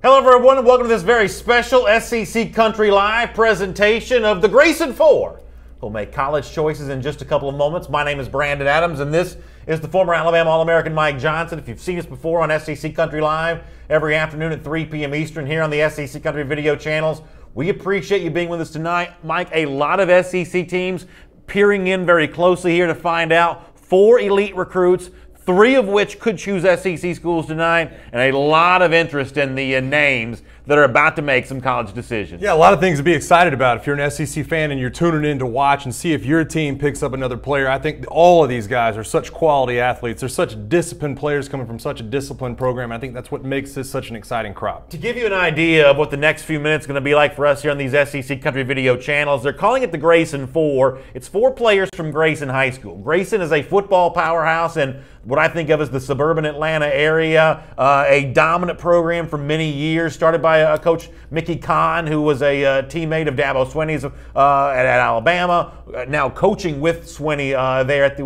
Hello everyone and welcome to this very special SEC Country Live presentation of the Grayson 4. We'll make college choices in just a couple of moments. My name is Brandon Adams and this is the former Alabama All-American Mike Johnson. If you've seen us before on SEC Country Live every afternoon at 3 p.m. Eastern here on the SEC Country video channels, we appreciate you being with us tonight. Mike, a lot of SEC teams peering in very closely here to find out 4 elite recruits, 3 of which could choose SEC schools tonight, and a lot of interest in the names that are about to make some college decisions. Yeah, a lot of things to be excited about if you're an SEC fan and you're tuning in to watch and see if your team picks up another player. I think all of these guys are such quality athletes. They're such disciplined players coming from such a disciplined program. I think that's what makes this such an exciting crop. To give you an idea of what the next few minutes are going to be like for us here on these SEC Country video channels, they're calling it the Grayson 4. It's 4 players from Grayson High School. Grayson is a football powerhouse in what I think of as the suburban Atlanta area, a dominant program for many years, started by Coach Mickey Kahn, who was a teammate of Dabo Swinney's at Alabama, now coaching with Swinney there at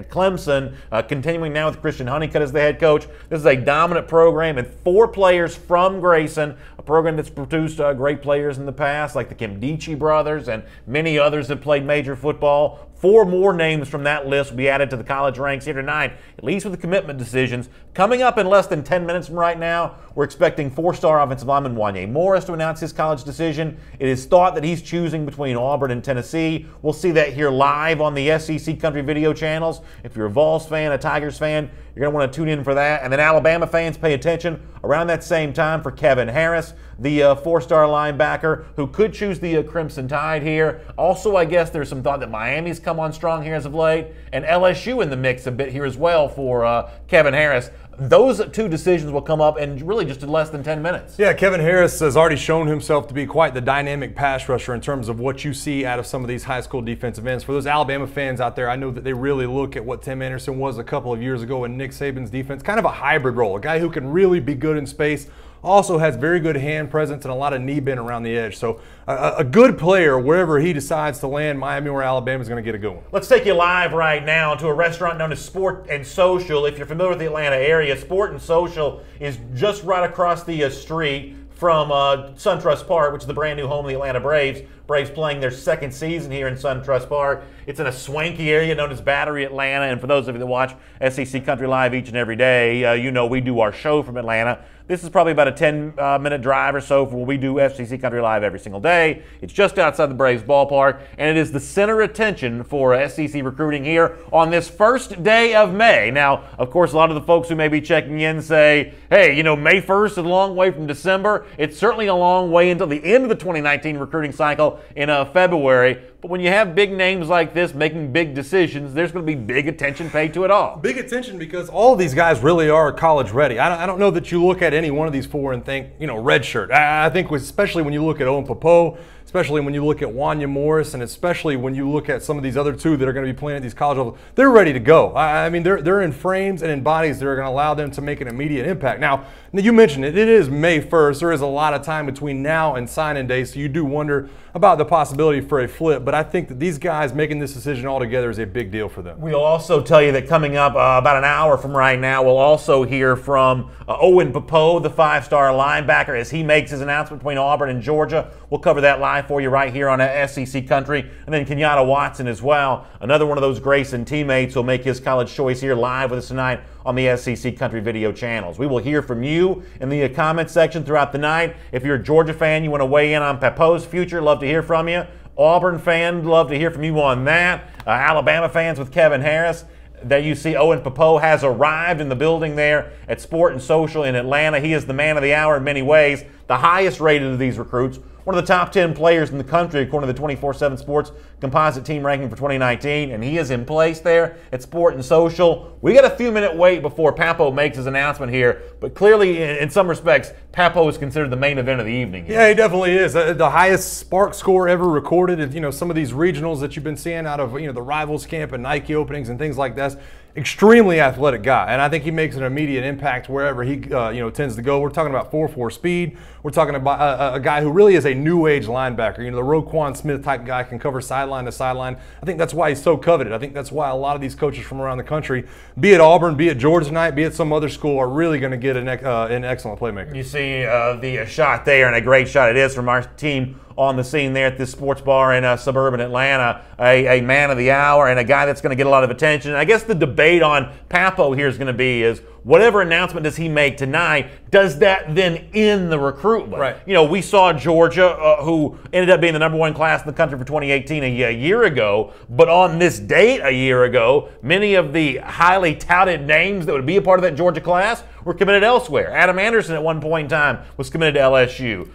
Clemson, continuing now with Christian Honeycutt as the head coach. This is a dominant program, and 4 players from Grayson, a program that's produced great players in the past, like the Kimdichie brothers and many others that played major football. 4 more names from that list will be added to the college ranks here tonight, at least with the commitment decisions. Coming up in less than 10 minutes from right now, we're expecting 4-star offensive lineman Wanya Morris to announce his college decision. It is thought that he's choosing between Auburn and Tennessee. We'll see that here live on the SEC Country video channels. If you're a Vols fan, a Tigers fan, you're going to want to tune in for that. And then Alabama fans, pay attention around that same time for Kevin Harris, the 4-star linebacker who could choose the Crimson Tide here. Also, I guess there's some thought that Miami's come on strong here as of late, and LSU in the mix a bit here as well for Kevin Harris. Those 2 decisions will come up in really just in less than 10 minutes. Yeah, Kevin Harris has already shown himself to be quite the dynamic pass rusher in terms of what you see out of some of these high school defensive ends. For those Alabama fans out there, I know that they really look at what Tim Anderson was a couple of years ago in Nick Saban's defense, kind of a hybrid role, a guy who can really be good in space, also has very good hand presence and a lot of knee bend around the edge. So a good player, wherever he decides to land, Miami or Alabama is going to get a good one. Let's take you live right now to a restaurant known as Sport and Social. If you're familiar with the Atlanta area, Sport and Social is just right across the street from SunTrust Park, which is the brand new home of the Atlanta Braves. Braves playing their 2nd season here in SunTrust Park. It's in a swanky area known as Battery, Atlanta. And for those of you that watch SEC Country Live each and every day, you know we do our show from Atlanta. This is probably about a 10-minute drive or so from where we do SEC Country Live every single day. It's just outside the Braves ballpark, and it is the center of attention for SEC recruiting here on this first day of May. Now, of course, a lot of the folks who may be checking in say, hey, you know, May 1st is a long way from December. It's certainly a long way until the end of the 2019 recruiting cycle in February. But when you have big names like this making big decisions, there's going to be big attention paid to it all. Big attention because all of these guys really are college ready. I don't know that you look at any one of these 4 and think, you know, redshirt. I think especially when you look at Owen Pappoe, especially when you look at Wanya Morris, and especially when you look at some of these other 2 that are going to be playing at these college levels, they're ready to go. I mean, they're in frames and in bodies that are going to allow them to make an immediate impact. Now, you mentioned it. It is May 1st. There is a lot of time between now and signing day, so you do wonder about the possibility for a flip. But I think that these guys making this decision altogether is a big deal for them. We'll also tell you that coming up about an hour from right now, we'll also hear from Owen Pappoe, the 5-star linebacker, as he makes his announcement between Auburn and Georgia. We'll cover that live for you right here on SEC Country. And then Kenyatta Watson as well, another one of those Grayson teammates who'll make his college choice here live with us tonight on the SEC Country video channels. We will hear from you in the comment section throughout the night. If you're a Georgia fan, you want to weigh in on Pappoe's future, love to hear from you. Auburn fan, love to hear from you on that. Alabama fans with Kevin Harris. There you see Owen Pappoe has arrived in the building there at Sport and Social in Atlanta. He is the man of the hour in many ways, the highest rated of these recruits. One of the top 10 players in the country according to the 24/7 Sports composite team ranking for 2019, and he is in place there at Sport and Social. We got a few minute wait before Pappoe makes his announcement here, but clearly in some respects, Pappoe is considered the main event of the evening here. Yeah, he definitely is. The highest spark score ever recorded. You know, some of these regionals that you've been seeing out of, you know, the Rivals camp and Nike openings and things like that. extremely athletic guy, and I think he makes an immediate impact wherever he tends to go. We're talking about 4.4 speed. We're talking about a guy who really is a new age linebacker. The Roquan Smith type guy, can cover sideline to sideline. I think that's why he's so coveted. I think that's why a lot of these coaches from around the country, be it Auburn, be it Georgia tonight, be it some other school, are really going to get an excellent playmaker. You see the shot there, and a great shot it is from our team on the scene there at this sports bar in suburban Atlanta, a man of the hour and a guy that's going to get a lot of attention. And I guess the debate on Pappoe here is going to be is whatever announcement does he make tonight, does that then end the recruitment? Right. We saw Georgia, who ended up being the #1 class in the country for 2018 a year ago, but on this date a year ago, many of the highly touted names that would be a part of that Georgia class were committed elsewhere. Adam Anderson at one point in time was committed to LSU.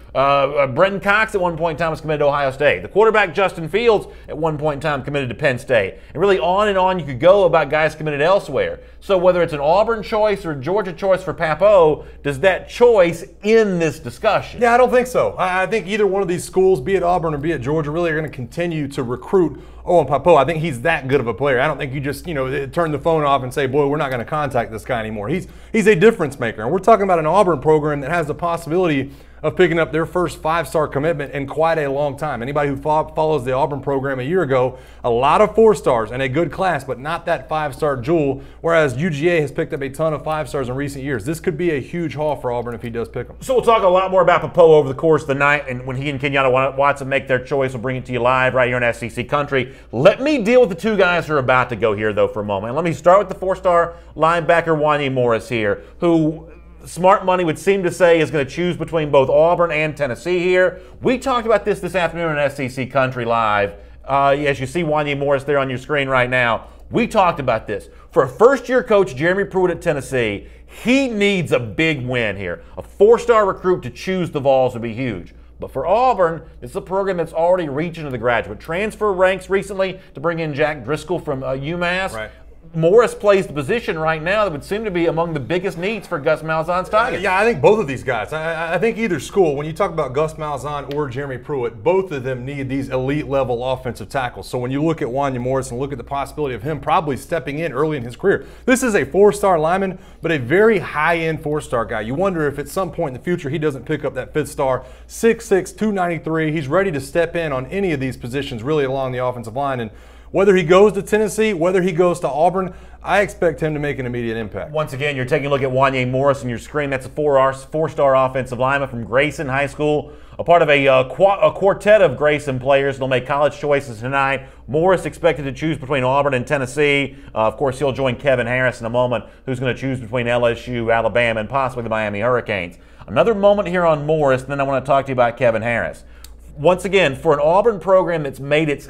Brenton Cox at one point in time was committed to Ohio State. The quarterback Justin Fields at one point in time committed to Penn State. And really on and on you could go about guys committed elsewhere. So whether it's an Auburn choice or a Georgia choice for Pappoe, does that choice end this discussion? Yeah, I don't think so. I think either one of these schools, be it Auburn or be it Georgia, really are going to continue to recruit Owen Pappoe. I think he's that good of a player. I don't think you just, turn the phone off and say, boy, we're not going to contact this guy anymore. He's a difference maker. And we're talking about an Auburn program that has the possibility of picking up their first 5-star commitment in quite a long time. Anybody who follows the Auburn program a year ago, a lot of 4-stars and a good class, but not that 5-star jewel, whereas UGA has picked up a ton of 5-stars in recent years. This could be a huge haul for Auburn if he does pick them. So we'll talk a lot more about Pappoe over the course of the night, and when he and Kenyatta Watson make their choice, we'll bring it to you live right here in SEC Country. Let me deal with the two guys who are about to go here, though, for a moment. And let me start with the 4-star linebacker Wanya Morris here, who smart money would seem to say is going to choose between both Auburn and Tennessee here. We talked about this afternoon in SEC Country Live. As you see Wanya Morris there on your screen right now, we talked about this. For a first-year coach, Jeremy Pruitt at Tennessee, he needs a big win here. A 4-star recruit to choose the Vols would be huge. But for Auburn, it's a program that's already reached into the graduate transfer ranks recently to bring in Jack Driscoll from UMass. Right. Morris plays the position right now that would seem to be among the biggest needs for Gus Malzahn's Tigers. Yeah, I think both of these guys. I think either school, when you talk about Gus Malzahn or Jeremy Pruitt, both of them need these elite-level offensive tackles. So when you look at Wanya Morris and look at the possibility of him probably stepping in early in his career, this is a 4-star lineman, but a very high-end 4-star guy. You wonder if at some point in the future he doesn't pick up that 5th star, 6'6", 293. He's ready to step in on any of these positions really along the offensive line. And whether he goes to Tennessee, whether he goes to Auburn, I expect him to make an immediate impact. Once again, you're taking a look at Wanya Morris on your screen. That's a 4-star offensive lineman from Grayson High School, a part of a quartet of Grayson players. They'll make college choices tonight. Morris expected to choose between Auburn and Tennessee. Of course, he'll join Kevin Harris in a moment, who's going to choose between LSU, Alabama, and possibly the Miami Hurricanes. Another moment here on Morris, and then I want to talk to you about Kevin Harris. Once again, for an Auburn program that's made its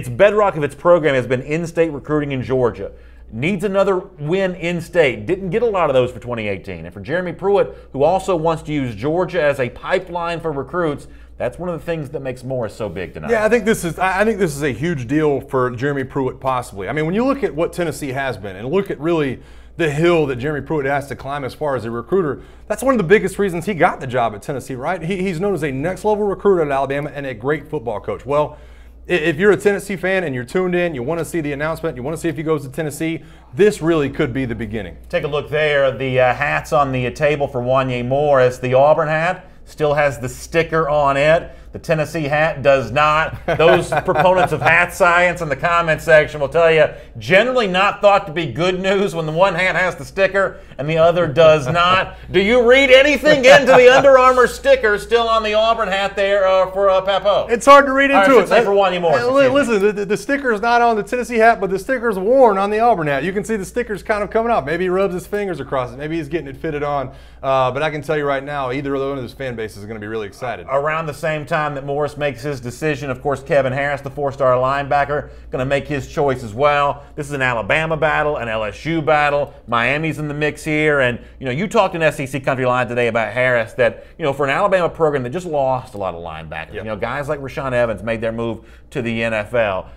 bedrock of its program has been in-state recruiting in Georgia. Needs another win in-state. Didn't get a lot of those for 2018. And for Jeremy Pruitt, who also wants to use Georgia as a pipeline for recruits, that's one of the things that makes Morris so big tonight. Yeah, I think this is a huge deal for Jeremy Pruitt possibly. I mean, when you look at what Tennessee has been and look at really the hill that Jeremy Pruitt has to climb as far as a recruiter, that's one of the biggest reasons he got the job at Tennessee, right? He's known as a next-level recruiter at Alabama and a great football coach. Well, if you're a Tennessee fan and you're tuned in, you want to see the announcement, you want to see if he goes to Tennessee, this really could be the beginning. Take a look there. The hats on the table for Wanya Morris. The Auburn hat still has the sticker on it. The Tennessee hat does not. Those proponents of hat science in the comment section will tell you, generally not thought to be good news when the one hat has the sticker and the other does not. Do you read anything into the Under Armour sticker still on the Auburn hat there for Pappoe? It's hard to read into it. For Wanya Morris. Listen, the sticker's not on the Tennessee hat, but the sticker's worn on the Auburn hat. You can see the sticker's kind of coming off. Maybe he rubs his fingers across it. Maybe he's getting it fitted on. But I can tell you right now, either one of those fan bases is going to be really excited. Around the same time that Morris makes his decision, of course, Kevin Harris, the 4-star linebacker, going to make his choice as well. This is an Alabama battle, an LSU battle. Miami's in the mix here. And, you talked in SEC Country Line today about Harris that, for an Alabama program that just lost a lot of linebackers, yep. Guys like Rashaan Evans made their move to the NFL.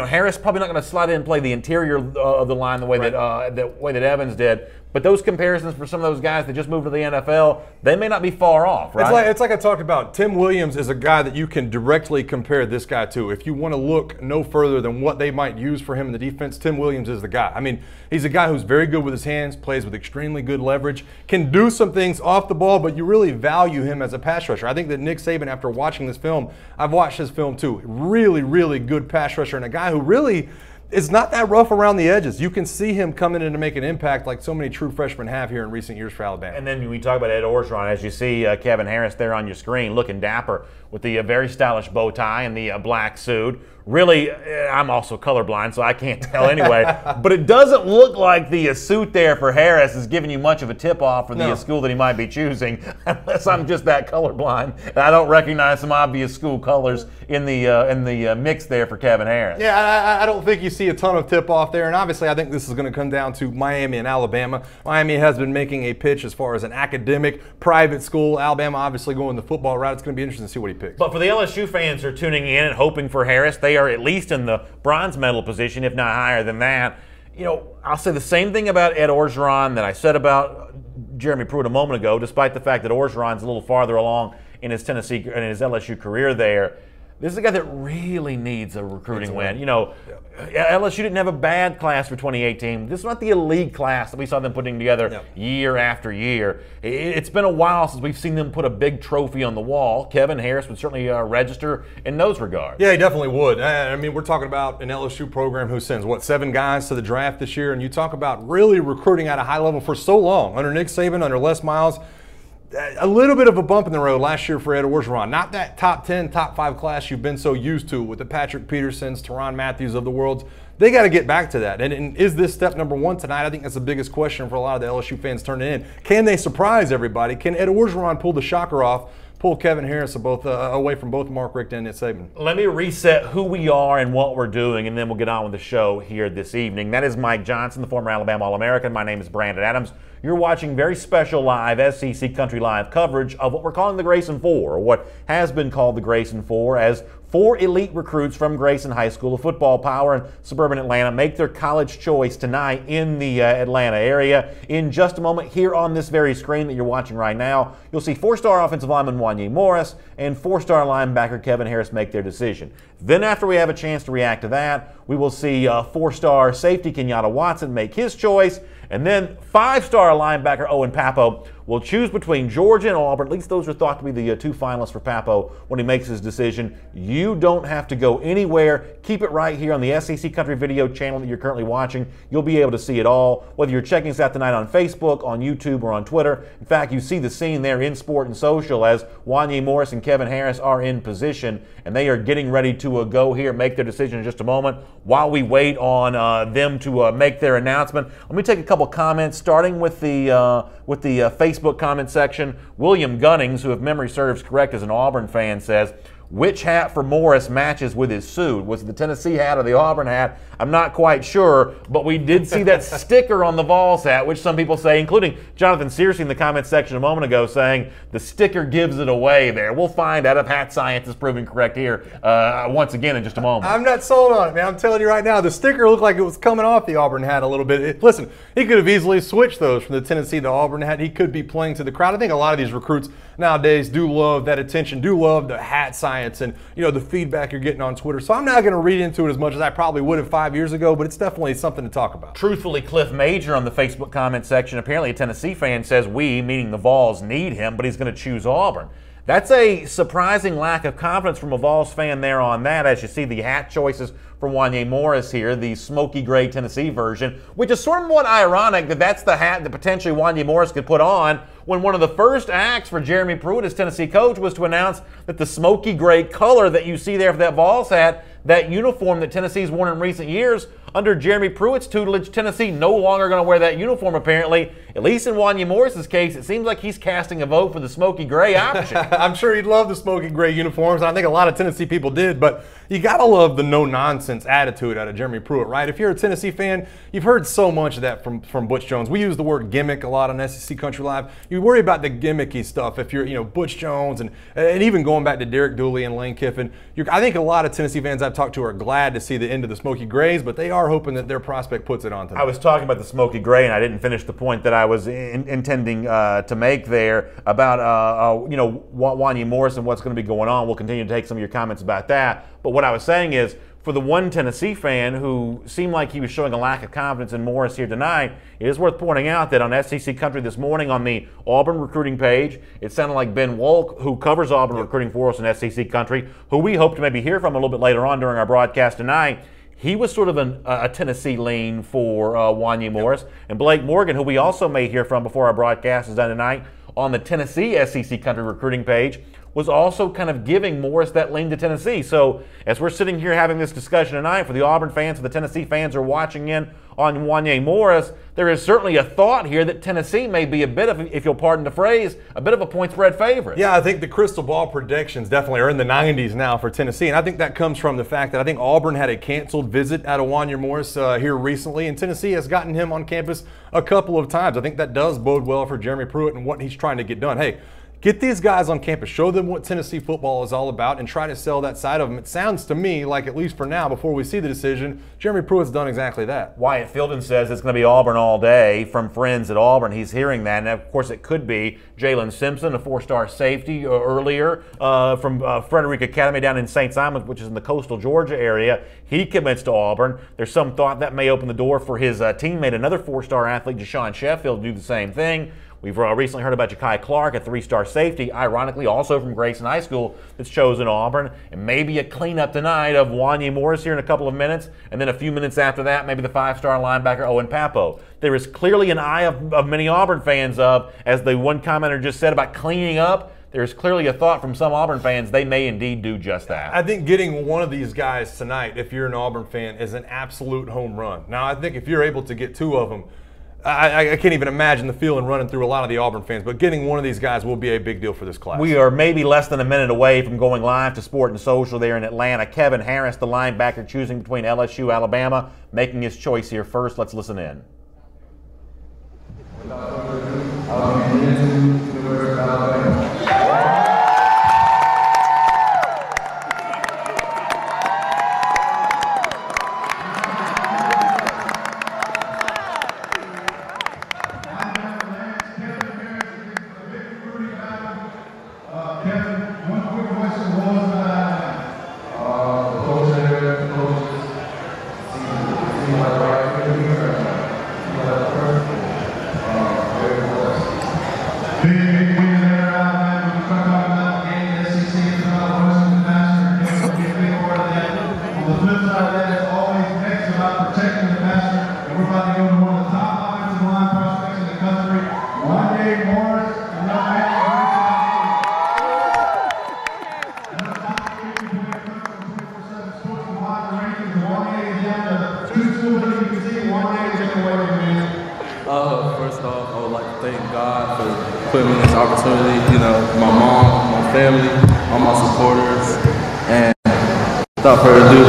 Harris probably not going to slide in and play the interior of the line the way that Evans did. But those comparisons for some of those guys that just moved to the NFL, they may not be far off, right? It's like I talked about. Tim Williams is a guy that you can directly compare this guy to. If you want to look no further than what they might use for him in the defense, Tim Williams is the guy. I mean, he's a guy who's very good with his hands, plays with extremely good leverage, can do some things off the ball, but you really value him as a pass rusher. I think that Nick Saban, after watching this film, I've watched his film too, really, really good pass rusher, and a guy who really is not that rough around the edges. You can see him coming in to make an impact like so many true freshmen have here in recent years for Alabama. And then when we talk about Ed Orgeron, as you see Kevin Harris there on your screen, looking dapper with the very stylish bow tie and the black suit. Really, I'm also colorblind, so I can't tell anyway. But it doesn't look like the suit there for Harris is giving you much of a tip-off for the school that he might be choosing, unless I'm just that colorblind. And I don't recognize some obvious school colors in the mix there for Kevin Harris. Yeah, I don't think you see a ton of tip-off there. And obviously, I think this is going to come down to Miami and Alabama. Miami has been making a pitch as far as an academic, private school. Alabama obviously going the football route. It's going to be interesting to see what he picks. But for the LSU fans who are tuning in and hoping for Harris, they are at least in the bronze medal position, if not higher than that. You know, I'll say the same thing about Ed Orgeron that I said about Jeremy Pruitt a moment ago, despite the fact that Orgeron's a little farther along in his Tennessee and his LSU career there. This is a guy that really needs a recruiting win. You know, LSU didn't have a bad class for 2018. This is not the elite class that we saw them putting together year after year. It's been a while since we've seen them put a big trophy on the wall. Kevin Harris would certainly register in those regards. Yeah, he definitely would. I mean, we're talking about an LSU program who sends, what, 7 guys to the draft this year, and you talk about really recruiting at a high level for so long. Under Nick Saban, under Les Miles, a little bit of a bump in the road last year for Ed Orgeron. Not that top 10, top 5 class you've been so used to with the Patrick Petersons, Tyrann Matthews of the world. They got to get back to that. And is this step number 1 tonight? I think that's the biggest question for a lot of the LSU fans turning in. Can they surprise everybody? Can Ed Orgeron pull the shocker off, pull Kevin Harris away from both Mark Richt and Nick Saban? Let me reset who we are and what we're doing, and then we'll get on with the show here this evening. That is Mike Johnson, the former Alabama All-American. My name is Brandon Adams. You're watching very special live SEC Country Live coverage of what we're calling the Grayson 4, or what has been called the Grayson 4, as 4 elite recruits from Grayson High School, a football power in suburban Atlanta, make their college choice tonight in the Atlanta area. In just a moment, here on this very screen that you're watching right now, you'll see 4-star offensive lineman Wanya Morris and 4-star linebacker Kevin Harris make their decision. Then after we have a chance to react to that, we will see 4-star safety Kenyatta Watson make his choice, and then 5-star linebacker Owen Pappoe will choose between Georgia and Auburn. At least those are thought to be the 2 finalists for Pappoe when he makes his decision. You don't have to go anywhere. Keep it right here on the SEC Country video channel that you're currently watching. You'll be able to see it all, whether you're checking us out tonight on Facebook, on YouTube, or on Twitter. In fact, you see the scene there in Sport and Social as Wanya Morris and Kevin Harris are in position, and they are getting ready to go here, make their decision in just a moment. While we wait on them to make their announcement, let me take a couple comments, starting with the Facebook comment section. William Gunnings, who if memory serves correct is an Auburn fan, says, which hat for Morris matches with his suit? Was it the Tennessee hat or the Auburn hat? I'm not quite sure, but we did see that sticker on the Vols hat, which some people say, including Jonathan Searcy in the comment section a moment ago, saying the sticker gives it away there. We'll find out if hat science is proven correct here once again in just a moment. I'm not sold on it, man. I'm telling you right now, the sticker looked like it was coming off the Auburn hat a little bit. Listen, he could have easily switched those from the Tennessee to Auburn hat. He could be playing to the crowd. I think a lot of these recruits nowadays do love that attention, do love the hat science and, you know, the feedback you're getting on Twitter. So I'm not going to read into it as much as I probably would have 5 years ago, but it's definitely something to talk about. Truthfully, Cliff Major on the Facebook comment section, apparently a Tennessee fan, says we, meaning the Vols, need him, but he's going to choose Auburn. That's a surprising lack of confidence from a Vols fan there on that, as you see the hat choices for Wanya Morris here, the smoky gray Tennessee version, which is somewhat ironic that that's the hat that potentially Wanya Morris could put on when one of the first acts for Jeremy Pruitt as Tennessee coach was to announce that the smoky gray color that you see there for that Vols hat, that uniform that Tennessee's worn in recent years, under Jeremy Pruitt's tutelage, Tennessee no longer going to wear that uniform apparently. At least in Wanya Morris's case, it seems like he's casting a vote for the smoky gray option. I'm sure he'd love the smoky gray uniforms, and I think a lot of Tennessee people did, but you got to love the no-nonsense attitude out of Jeremy Pruitt, right? If you're a Tennessee fan, you've heard so much of that from Butch Jones. We use the word gimmick a lot on SEC Country Live. You worry about the gimmicky stuff if you're, you know, Butch Jones and even going back to Derek Dooley and Lane Kiffin. I think a lot of Tennessee fans I've talked to are glad to see the end of the smoky grays, but they are are hoping that their prospect puts it on tonight. I was talking about the Smoky Gray, and I didn't finish the point that I was intending to make there about Wanya Morris and what's going to be going on. We'll continue to take some of your comments about that. But what I was saying is, for the one Tennessee fan who seemed like he was showing a lack of confidence in Morris here tonight, it is worth pointing out that on SEC Country this morning on the Auburn recruiting page, it sounded like Ben Wolk, who covers Auburn recruiting for us in SEC Country, who we hope to maybe hear from a little bit later on during our broadcast tonight, he was sort of a Tennessee lean for Wanya Morris. And Blake Morgan, who we also may hear from before our broadcast is done tonight, on the Tennessee SEC Country recruiting page, was also kind of giving Morris that lean to Tennessee. So as we're sitting here having this discussion tonight, for the Auburn fans and the Tennessee fans who are watching in on Wanya Morris, there is certainly a thought here that Tennessee may be a bit of, if you'll pardon the phrase, a bit of a point spread favorite. Yeah, I think the crystal ball predictions definitely are in the 90s now for Tennessee, and I think that comes from the fact that I think Auburn had a canceled visit out of Wanya Morris here recently, and Tennessee has gotten him on campus a couple of times. I think that does bode well for Jeremy Pruitt and what he's trying to get done. Hey, get these guys on campus, show them what Tennessee football is all about, and try to sell that side of them. It sounds to me like, at least for now, before we see the decision, Jeremy Pruitt's done exactly that. Wyatt Fielding says it's going to be Auburn all day from friends at Auburn. He's hearing that, and of course it could be Jalen Simpson, a four-star safety earlier from Frederick Academy down in St. Simons, which is in the coastal Georgia area. He commits to Auburn. There's some thought that may open the door for his teammate, another four-star athlete, Deshaun Sheffield, to do the same thing. We've recently heard about Jakaya Clarke, a three-star safety, ironically also from Grayson High School, that's chosen Auburn. And maybe a cleanup tonight of Wanya Morris here in a couple of minutes. And then a few minutes after that, maybe the five-star linebacker Owen Pappoe. There is clearly an eye of many Auburn fans of, as the one commenter just said about cleaning up, there's clearly a thought from some Auburn fans they may indeed do just that. I think getting one of these guys tonight, if you're an Auburn fan, is an absolute home run. Now, I think if you're able to get two of them, I can't even imagine the feeling running through a lot of the Auburn fans, but getting one of these guys will be a big deal for this class. We are maybe less than a minute away from going live to Sport and Social there in Atlanta. Kevin Harris, the linebacker, choosing between LSU, Alabama, making his choice here first. Let's listen in. First off, I would like to thank God for putting me in this opportunity. You know, my mom, my family, all my supporters, and without further ado,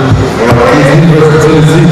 Tennessee.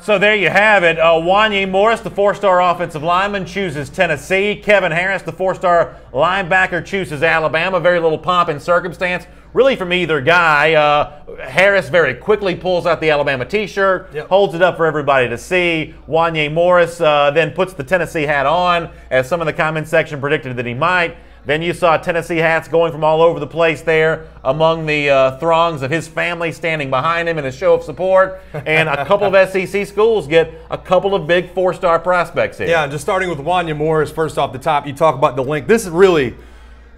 So there you have it. Wanya Morris, the four-star offensive lineman, chooses Tennessee. Kevin Harris, the four-star linebacker, chooses Alabama. Very little pomp and circumstance, really, from either guy. Harris very quickly pulls out the Alabama T-shirt, holds it up for everybody to see. Wanya Morris then puts the Tennessee hat on, as some of the comment section predicted that he might. Then you saw Tennessee hats going from all over the place there among the throngs of his family standing behind him in a show of support. And a couple of SEC schools get a couple of big 4-star prospects here. Yeah, just starting with Wanya Morris, first off the top, you talk about the link. This is really,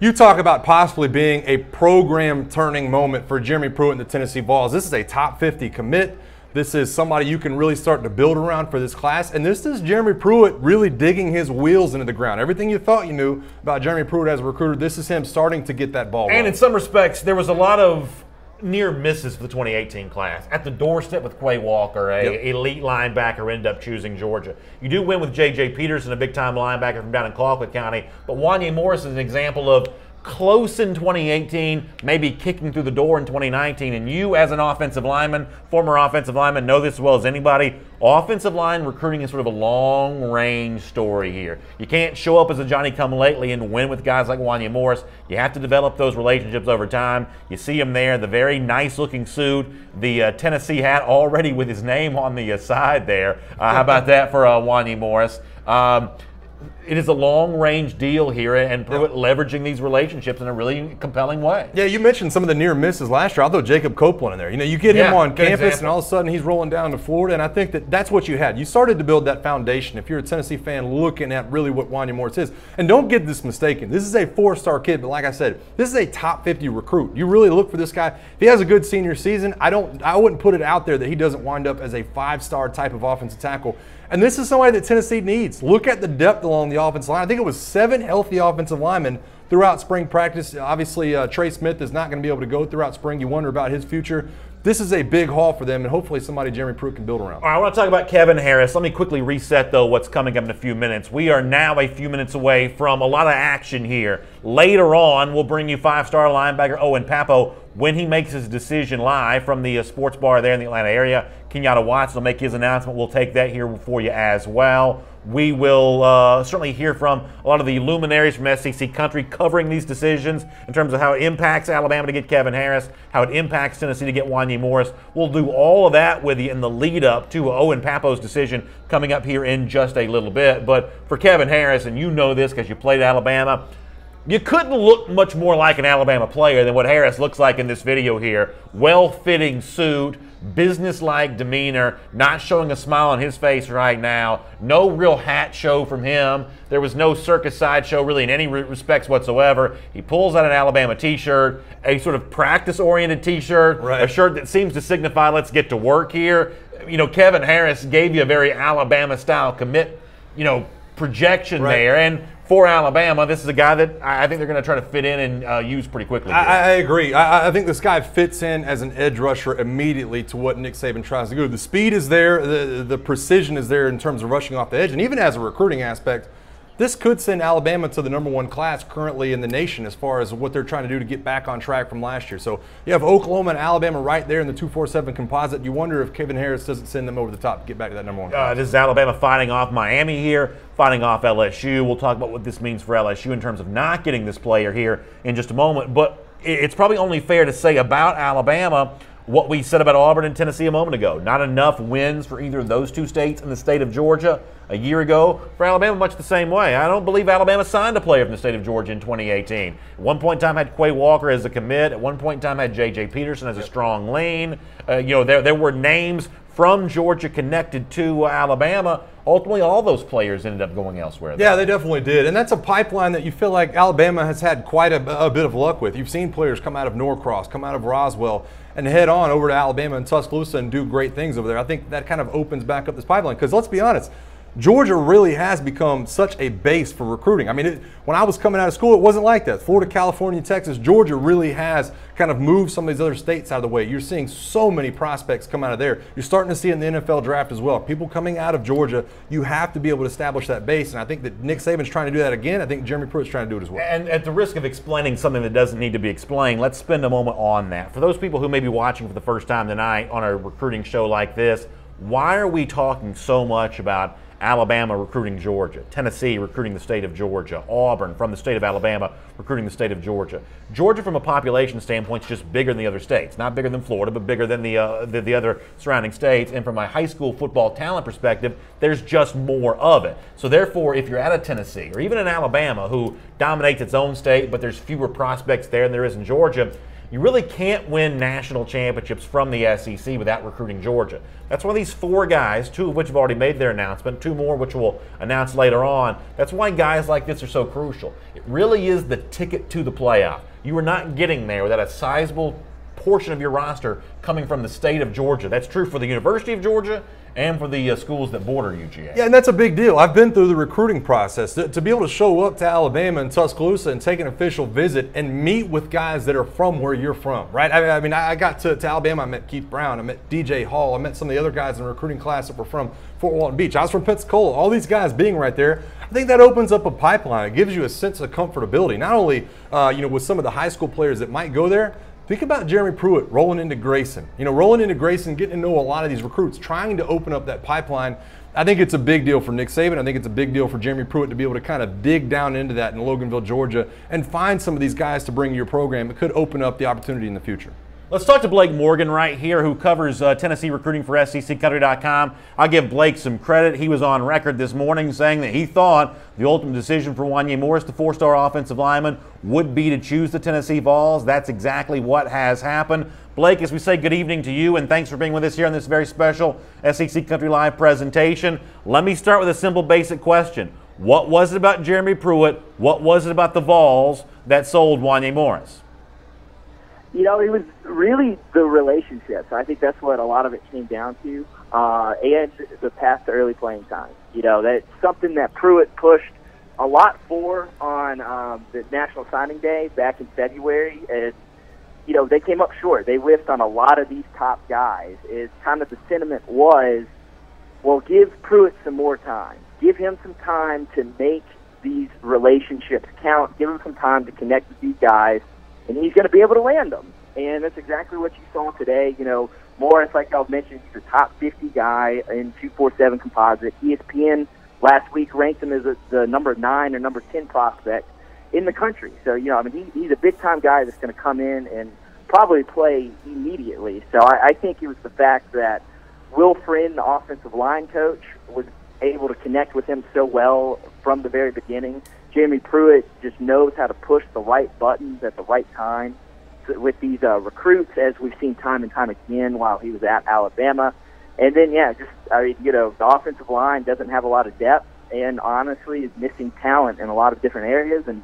you talk about possibly being a program-turning moment for Jeremy Pruitt and the Tennessee Vols. This is a top 50 commit. This is somebody you can really start to build around for this class. And this is Jeremy Pruitt really digging his wheels into the ground. Everything you thought you knew about Jeremy Pruitt as a recruiter, this is him starting to get that ball rolling. And in some respects, there was a lot of near misses for the 2018 class. At the doorstep with Quay Walker, elite linebacker, ended up choosing Georgia. You do win with J.J. Peterson, a big-time linebacker from down in Clarke County. But Wanya Morris is an example of close in 2018, maybe kicking through the door in 2019. And you, as an offensive lineman, former offensive lineman, know this as well as anybody. Offensive line recruiting is sort of a long-range story here. You can't show up as a Johnny-come-lately and win with guys like Wanya Morris. You have to develop those relationships over time. You see him there, the very nice-looking suit, the Tennessee hat already with his name on the side there. How about that for Wanya Morris? It is a long-range deal here, and Pruitt leveraging these relationships in a really compelling way. Yeah, you mentioned some of the near misses last year. I'll throw Jacob Copeland in there. You know, you get him on campus, and all of a sudden he's rolling down to Florida, and I think that that's what you had. You started to build that foundation if you're a Tennessee fan looking at really what Wanya Morris is. And don't get this mistaken. This is a 4-star kid, but like I said, this is a top 50 recruit. You really look for this guy. If he has a good senior season, I wouldn't put it out there that he doesn't wind up as a 5-star type of offensive tackle. And this is somebody that Tennessee needs. Look at the depth along the offensive line. I think it was 7 healthy offensive linemen throughout spring practice. Obviously, Trey Smith is not going to be able to go throughout spring. You wonder about his future. This is a big haul for them, and hopefully somebody Jeremy Pruitt can build around. All right, I want to talk about Kevin Harris. Let me quickly reset, though, what's coming up in a few minutes. We are now a few minutes away from a lot of action here. Later on, we'll bring you 5-star linebacker Owen Pappoe when he makes his decision live from the sports bar there in the Atlanta area. Kenyatta Watson will make his announcement. We'll take that here for you as well. We will certainly hear from a lot of the luminaries from SEC country covering these decisions in terms of how it impacts Alabama to get Kevin Harris, how it impacts Tennessee to get Wanya Morris. We'll do all of that with you in the lead up to Owen Pappoe's decision coming up here in just a little bit. But for Kevin Harris, and you know this because you played at Alabama, you couldn't look much more like an Alabama player than what Harris looks like in this video here. Well-fitting suit, business-like demeanor, not showing a smile on his face right now. No real hat show from him. There was no circus sideshow really in any respects whatsoever. He pulls out an Alabama t-shirt, a sort of practice-oriented t-shirt, a shirt that seems to signify let's get to work here. You know, Kevin Harris gave you a very Alabama-style commit, projection there. And for Alabama, this is a guy that I think they're going to try to fit in and use pretty quickly. I agree. I think this guy fits in as an edge rusher immediately to what Nick Saban tries to do. The speed is there. The precision is there in terms of rushing off the edge. And even as a recruiting aspect, this could send Alabama to the #1 class currently in the nation as far as what they're trying to do to get back on track from last year. So you have Oklahoma and Alabama right there in the 247 composite. You wonder if Kevin Harris doesn't send them over the top to get back to that #1 class. This is Alabama fighting off Miami here, fighting off LSU. We'll talk about what this means for LSU in terms of not getting this player here in just a moment. But it's probably only fair to say about Alabama what we said about Auburn and Tennessee a moment ago. Not enough wins for either of those two states in the state of Georgia a year ago. For Alabama, much the same way. I don't believe Alabama signed a player from the state of Georgia in 2018. At one point in time had Quay Walker as a commit. At one point in time had J.J. Peterson as a strong lean. There were names from Georgia connected to Alabama. Ultimately, all those players ended up going elsewhere. Yeah, they definitely did. And that's a pipeline that you feel like Alabama has had quite a bit of luck with. You've seen players come out of Norcross, come out of Roswell, and head on over to Alabama and Tuscaloosa and do great things over there. I think that kind of opens back up this pipeline because let's be honest, Georgia really has become such a base for recruiting. I mean, when I was coming out of school, it wasn't like that. Florida, California, Texas, Georgia really has kind of moved some of these other states out of the way. You're seeing so many prospects come out of there. You're starting to see it in the NFL draft as well. People coming out of Georgia, you have to be able to establish that base, and I think that Nick Saban's trying to do that again. I think Jeremy Pruitt's trying to do it as well. And at the risk of explaining something that doesn't need to be explained, let's spend a moment on that. For those people who may be watching for the first time tonight on a recruiting show like this, why are we talking so much about Alabama recruiting Georgia, Tennessee recruiting the state of Georgia, Auburn from the state of Alabama recruiting the state of Georgia? Georgia, from a population standpoint, is just bigger than the other states. Not bigger than Florida, but bigger than the other surrounding states. And from a high school football talent perspective, there's just more of it. So therefore, if you're at a Tennessee or even in Alabama, who dominates its own state, but there's fewer prospects there than there is in Georgia, you really can't win national championships from the SEC without recruiting Georgia. That's why these 4 guys, 2 of which have already made their announcement, 2 more which we'll announce later on, that's why guys like this are so crucial. It really is the ticket to the playoff. You are not getting there without a sizable portion of your roster coming from the state of Georgia. That's true for the University of Georgia and for the schools that border UGA. Yeah, and that's a big deal. I've been through the recruiting process. To be able to show up to Alabama and Tuscaloosa and take an official visit and meet with guys that are from where you're from, right? I mean, I got to Alabama, I met Keith Brown, I met DJ Hall, I met some of the other guys in the recruiting class that were from Fort Walton Beach. I was from Pensacola. All these guys being right there, I think that opens up a pipeline. It gives you a sense of comfortability, not only with some of the high school players that might go there. Think about Jeremy Pruitt rolling into Grayson. Rolling into Grayson, getting to know a lot of these recruits, trying to open up that pipeline. I think it's a big deal for Nick Saban. I think it's a big deal for Jeremy Pruitt to be able to kind of dig down into that in Loganville, Georgia, and find some of these guys to bring to your program. It could open up the opportunity in the future. Let's talk to Blake Morgan right here, who covers Tennessee recruiting for SECCountry.com. I'll give Blake some credit. He was on record this morning saying that he thought the ultimate decision for Wanya Morris, the 4-star offensive lineman, would be to choose the Tennessee Vols. That's exactly what has happened. Blake, as we say good evening to you, and thanks for being with us here on this very special SEC Country Live presentation. Let me start with a simple, basic question. What was it about Jeremy Pruitt? What was it about the Vols that sold Wanya Morris? It was really the relationships. I think that's what a lot of it came down to, and the path to early playing time. That's something that Pruitt pushed a lot for on the National Signing Day back in February, and they came up short. They whiffed on a lot of these top guys. It's kind of the sentiment was, well, give Pruitt some more time. Give him some time to make these relationships count. Give him some time to connect with these guys, and he's going to be able to land them. And that's exactly what you saw today. Morris, like I mentioned, he's a top 50 guy in 247 composite. ESPN last week ranked him as the number 9 or number 10 prospect in the country. So, he's a big-time guy that's going to come in and probably play immediately. So I think it was the fact that Will Friend, the offensive line coach, was able to connect with him so well from the very beginning. Jeremy Pruitt just knows how to push the right buttons at the right time with these recruits, as we've seen time and time again while he was at Alabama. And then, the offensive line doesn't have a lot of depth and honestly is missing talent in a lot of different areas. And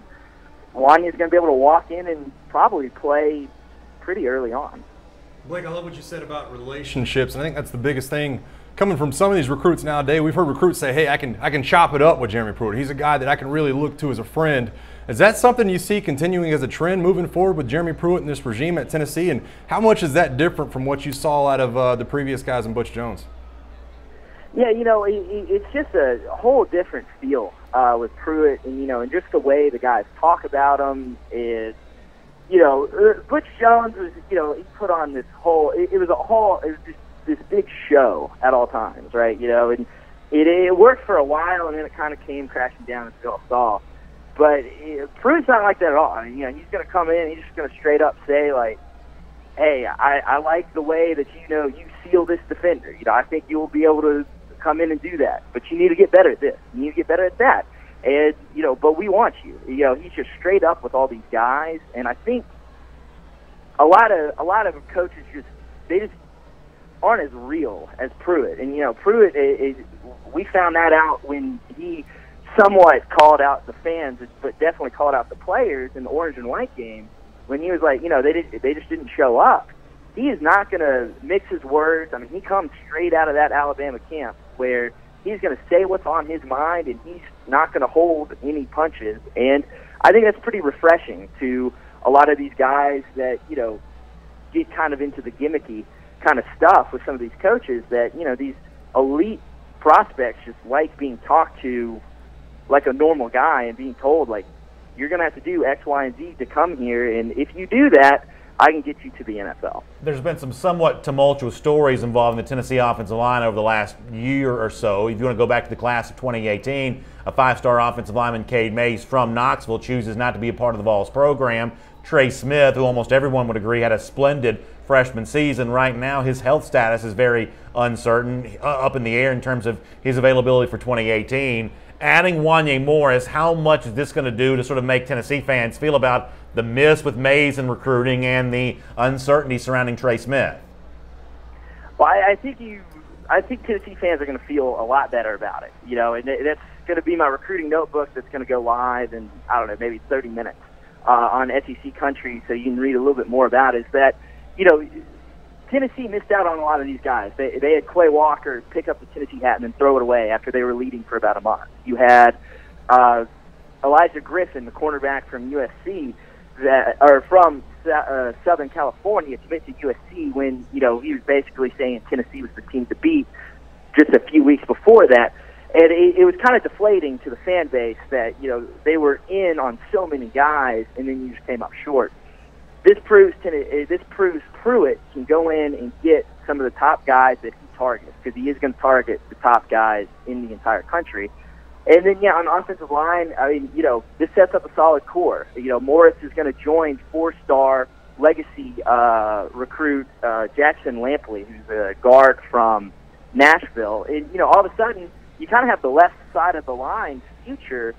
Wanya's going to be able to walk in and probably play pretty early on. Blake, I love what you said about relationships, and I think that's the biggest thing coming from some of these recruits nowadays. We've heard recruits say, hey, I can chop it up with Jeremy Pruitt. He's a guy that I can really look to as a friend. Is that something you see continuing as a trend moving forward with Jeremy Pruitt and this regime at Tennessee? And how much is that different from what you saw out of the previous guys in Butch Jones? Yeah, it's just a whole different feel with Pruitt, and just the way the guys talk about him is, Butch Jones was, he put on this whole, it was just this big show at all times, right? And it worked for a while, and then it kind of came crashing down and fell off. But Pruitt's not like that at all. He's going to come in, he's just going to straight up say, like, hey, I like the way that, you seal this defender. I think you will be able to come in and do that. But you need to get better at this. You need to get better at that. And, but we want you. He's just straight up with all these guys. And I think a lot of coaches they just aren't as real as Pruitt. And, Pruitt, we found that out when he somewhat called out the fans, but definitely called out the players in the orange and white game when he was like, they just didn't show up. He is not going to mix his words. I mean, he comes straight out of that Alabama camp where he's going to say what's on his mind, and he's not going to hold any punches. And I think that's pretty refreshing to a lot of these guys that, get kind of into the gimmicky kind of stuff with some of these coaches that, these elite prospects just like being talked to like a normal guy and being told, like, you're going to have to do X, Y, and Z to come here. And if you do that, I can get you to the NFL. There's been some somewhat tumultuous stories involving the Tennessee offensive line over the last year or so. If you want to go back to the class of 2018, a 5-star offensive lineman, Cade Mays from Knoxville, chooses not to be a part of the Vols program. Trey Smith, who almost everyone would agree had a splendid freshman season, right now his health status is very uncertain, up in the air in terms of his availability for 2018. Adding Wanya Morris, how much is this going to do to sort of make Tennessee fans feel about the miss with Mays in recruiting and the uncertainty surrounding Trey Smith? Well, I think Tennessee fans are going to feel a lot better about it. You know, and that's going to be my recruiting notebook that's going to go live in, I don't know, maybe 30 minutes on SEC Country, so you can read a little bit more about it. Is that, you know, Tennessee missed out on a lot of these guys. They had Quay Walker pick up the Tennessee hat and then throw it away after they were leading for about a month. You had Elijah Griffin, the cornerback from USC, from Southern California, commit to USC when, you know, he was basically saying Tennessee was the team to beat just a few weeks before that. And it was kind of deflating to the fan base that, you know, they were in on so many guys and then you just came up short. This proves Pruitt can go in and get some of the top guys that he targets, because he is going to target the top guys in the entire country. And then, yeah, on the offensive line, I mean, you know, this sets up a solid core. You know, Morris is going to join 4-star legacy recruit Jackson Lampley, who's a guard from Nashville. And, you know, all of a sudden, you kind of have the left side of the line's future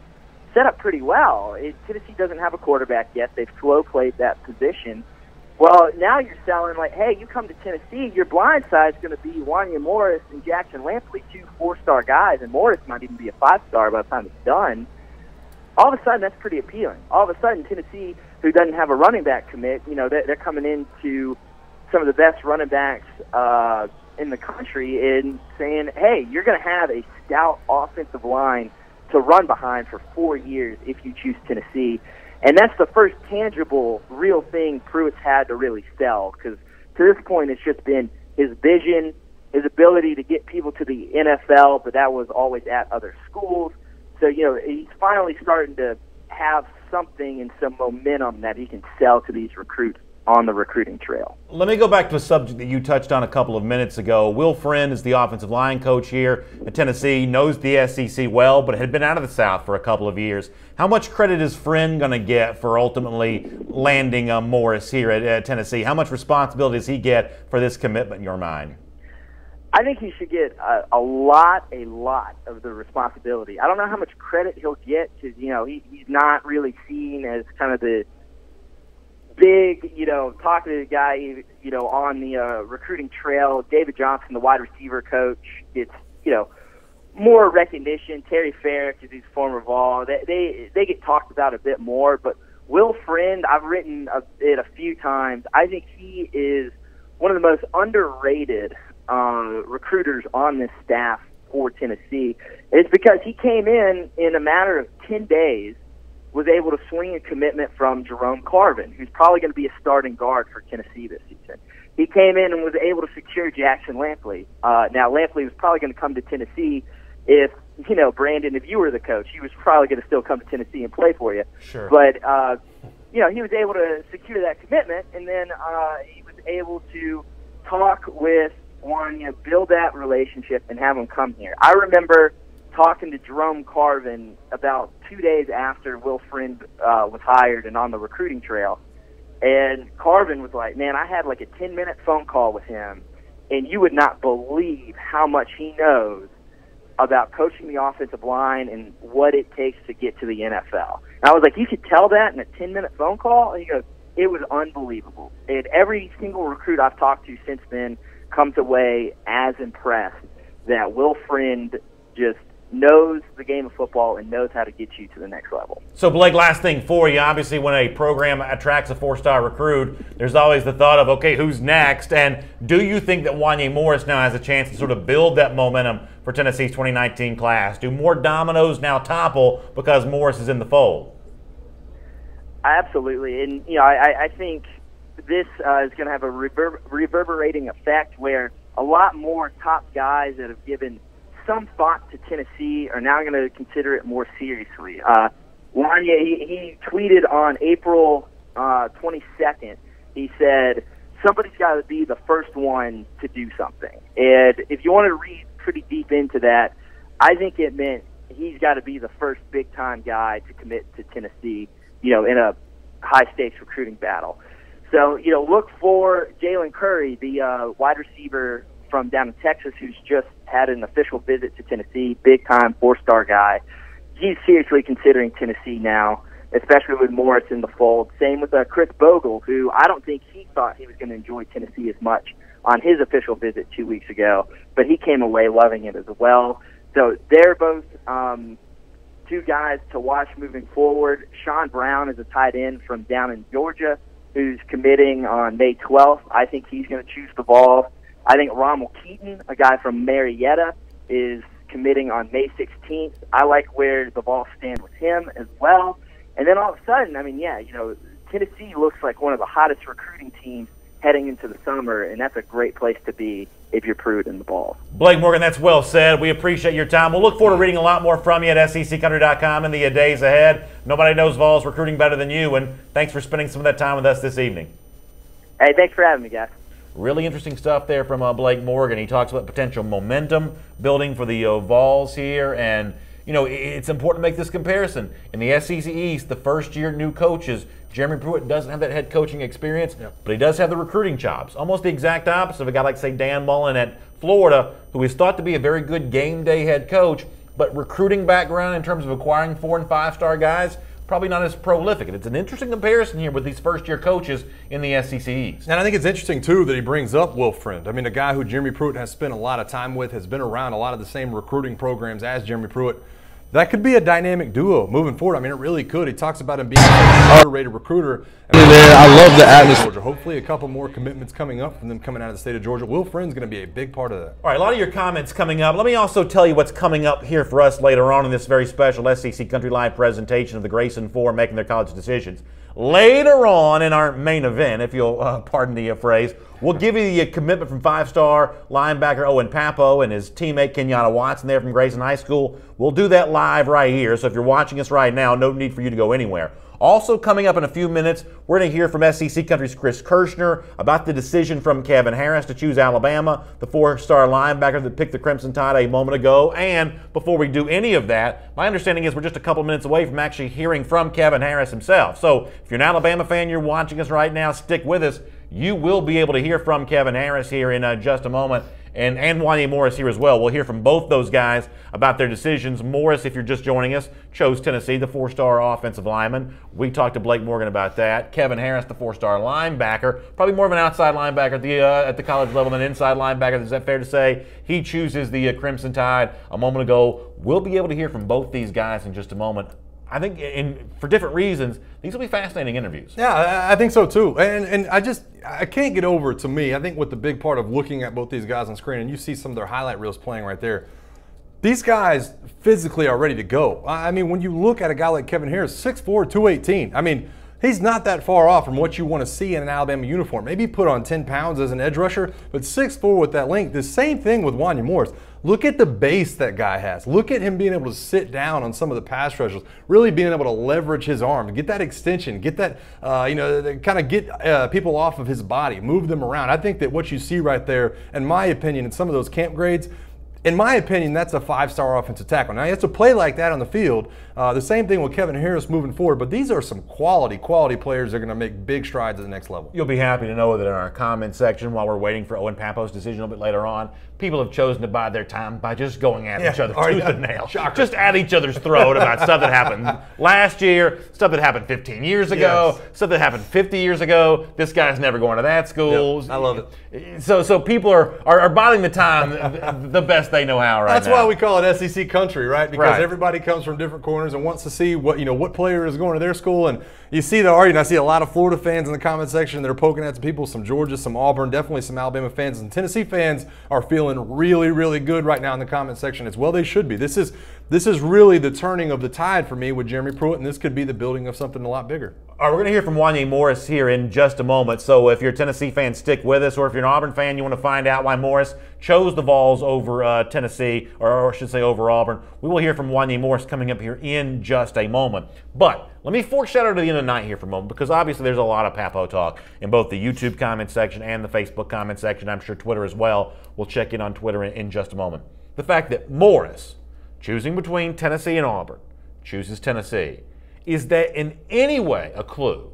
set up pretty well. Tennessee doesn't have a quarterback yet. They've slow played that position. Well, now you're selling like, hey, you come to Tennessee, your blind side is going to be Wanya Morris and Jackson Lampley, 2 4-star guys, and Morris might even be a 5-star by the time it's done. All of a sudden, that's pretty appealing. All of a sudden, Tennessee, who doesn't have a running back commit, you know, they're coming into some of the best running backs in the country and saying, hey, you're going to have a stout offensive line to run behind for 4 years if you choose Tennessee. And that's the first tangible, real thing Pruitt's had to really sell, because to this point it's just been his vision, his ability to get people to the NFL, but that was always at other schools. So, you know, he's finally starting to have something and some momentum that he can sell to these recruits on the recruiting trail. Let me go back to a subject that you touched on a couple of minutes ago. Will Friend is the offensive line coach here at Tennessee, knows the SEC well, but had been out of the South for a couple of years. How much credit is Friend going to get for ultimately landing Morris here at Tennessee? How much responsibility does he get for this commitment in your mind? I think he should get a lot of the responsibility. I don't know how much credit he'll get because, you know, he's not really seen as kind of the big, you know, talkative guy, you know, on the recruiting trail. David Johnson, the wide receiver coach, gets, you know, more recognition. Terry Farrick, because he's former Vol, they get talked about a bit more. But Will Friend, I've written it a few times. I think he is one of the most underrated recruiters on this staff for Tennessee. It's because he came in a matter of 10 days, was able to swing a commitment from Jerome Carvin, who's probably going to be a starting guard for Tennessee this season. He came in and was able to secure Jackson Lampley. Now, Lampley was probably going to come to Tennessee if, you know, Brandon, if you were the coach, he was probably going to still come to Tennessee and play for you. Sure. But, you know, he was able to secure that commitment, and then he was able to talk with Wanya, build that relationship, and have him come here. I remember talking to Jerome Carvin about 2 days after Will Friend was hired and on the recruiting trail. And Carvin was like, man, I had like a 10-minute phone call with him, and you would not believe how much he knows about coaching the offensive line and what it takes to get to the NFL. And I was like, you could tell that in a 10-minute phone call? And he goes, it was unbelievable. And every single recruit I've talked to since then comes away as impressed that Will Friend just knows the game of football and knows how to get you to the next level. So, Blake, last thing for you. Obviously, when a program attracts a 4-star recruit, there's always the thought of, okay, who's next? And do you think that Wanya Morris now has a chance to sort of build that momentum for Tennessee's 2019 class? Do more dominoes now topple because Morris is in the fold? Absolutely. And, you know, I think this is going to have a reverberating effect where a lot more top guys that have given some thought to Tennessee are now going to consider it more seriously. Wanya, he tweeted on April 22nd he said, somebody's got to be the first one to do something. And if you want to read pretty deep into that, I think it meant he's got to be the first big-time guy to commit to Tennessee, in a high-stakes recruiting battle. So, look for Jalen Curry, the wide receiver from down in Texas who's just had an official visit to Tennessee, big-time 4-star guy. He's seriously considering Tennessee now, especially with Morris in the fold. Same with Chris Bogle, who I don't think he thought he was going to enjoy Tennessee as much on his official visit 2 weeks ago, but he came away loving it as well. So they're both two guys to watch moving forward. Shawn Brown is a tight end from down in Georgia who's committing on May 12th. I think he's going to choose the ball. I think Rommel Keaton, a guy from Marietta, is committing on May 16th. I like where the ball stands with him as well. And then all of a sudden, Tennessee looks like one of the hottest recruiting teams heading into the summer, and that's a great place to be if you're Pruitt in the ball. Blake Morgan, that's well said. We appreciate your time. We'll look forward to reading a lot more from you at SECCountry.com in the days ahead. Nobody knows Vols recruiting better than you, and thanks for spending some of that time with us this evening. Hey, thanks for having me, guys. Really interesting stuff there from Blake Morgan. He talks about potential momentum building for the Vols here, and it's important to make this comparison. In the SEC East, the first-year new coaches, Jeremy Pruitt doesn't have that head coaching experience, but he does have the recruiting chops. Almost the exact opposite of a guy like, say, Dan Mullen at Florida, who is thought to be a very good game day head coach, but recruiting background in terms of acquiring 4- and 5-star guys, probably not as prolific. And it's an interesting comparison here with these first-year coaches in the SEC East. And I think it's interesting, too, that he brings up Will Friend. I mean, a guy who Jeremy Pruitt has spent a lot of time with, has been around a lot of the same recruiting programs as Jeremy Pruitt. That could be a dynamic duo moving forward. I mean, it really could. He talks about him being an underrated recruiter. I love the atmosphere. Hopefully a couple more commitments coming up from them coming out of the state of Georgia. Will Friend's going to be a big part of that. All right, a lot of your comments coming up. Let me also tell you what's coming up here for us later on in this very special SEC Country Live presentation of the Grayson 4 making their college decisions. Later on in our main event, if you'll pardon the phrase, we'll give you the commitment from 5-star linebacker Owen Pappoe and his teammate Kenyatta Watson there from Grayson High School. We'll do that live right here, so if you're watching us right now, no need for you to go anywhere. Also coming up in a few minutes, we're going to hear from SEC Country's Chris Kirshner about the decision from Kevin Harris to choose Alabama, the 4-star linebacker that picked the Crimson Tide a moment ago. And before we do any of that, my understanding is we're just a couple minutes away from actually hearing from Kevin Harris himself. So if you're an Alabama fan, you're watching us right now, stick with us. You will be able to hear from Kevin Harris here in just a moment. And Wanya Morris here as well. We'll hear from both those guys about their decisions. Morris, if you're just joining us, chose Tennessee, the 4-star offensive lineman. We talked to Blake Morgan about that. Kevin Harris, the 4-star linebacker, probably more of an outside linebacker at the college level than an inside linebacker. Is that fair to say? He chooses the Crimson Tide a moment ago. We'll be able to hear from both these guys in just a moment. I think for different reasons, these will be fascinating interviews. Yeah, I think so too. And I can't get over, to me, I think what the big part of looking at both these guys on screen, and you see some of their highlight reels playing right there, these guys physically are ready to go. I mean, when you look at a guy like Kevin Harris, 6'4", 218, I mean, he's not that far off from what you want to see in an Alabama uniform. Maybe put on 10 pounds as an edge rusher, but 6'4" with that length. The same thing with Wanya Morris. Look at the base that guy has. Look at him being able to sit down on some of the pass rushers, really being able to leverage his arm, get that extension, get that, kind of get people off of his body, move them around. I think that what you see right there, in my opinion, in some of those camp grades, in my opinion, that's a 5-star offensive tackle. Now, he has to play like that on the field. The same thing with Kevin Harris moving forward, but these are some quality players that are going to make big strides at the next level. You'll be happy to know that in our comment section, while we're waiting for Owen Pappoe's decision a little bit later on, people have chosen to bide their time by just going at each other tooth and nail. Shocker. Just at each other's throat about stuff that happened last year, stuff that happened 15 years ago, stuff that happened 50 years ago. This guy's never going to that school. Yep, I love it. So people are biding the time the best they know how That's now. why we call it SEC country, right? Because Right. everybody comes from different corners and wants to see what player is going to their school. And you see the argument. I see a lot of Florida fans in the comment section that are poking at some people, some Georgia, some Auburn, definitely some Alabama fans. And Tennessee fans are feeling really, really good right now in the comment section as well. They should be. This is really the turning of the tide for me with Jeremy Pruitt, and this could be the building of something a lot bigger. All right, we're going to hear from Wanya Morris here in just a moment. So if you're a Tennessee fan, stick with us. Or if you're an Auburn fan, you want to find out why Morris chose the Vols over Tennessee, or I should say over Auburn, we will hear from Wanya Morris coming up here in just a moment. But let me foreshadow to the end of the night here for a moment, because obviously there's a lot of Pappoe talk in both the YouTube comment section and the Facebook comment section. I'm sure Twitter as well. We'll check in on Twitter in just a moment. The fact that Morris, choosing between Tennessee and Auburn, chooses Tennessee, is that in any way a clue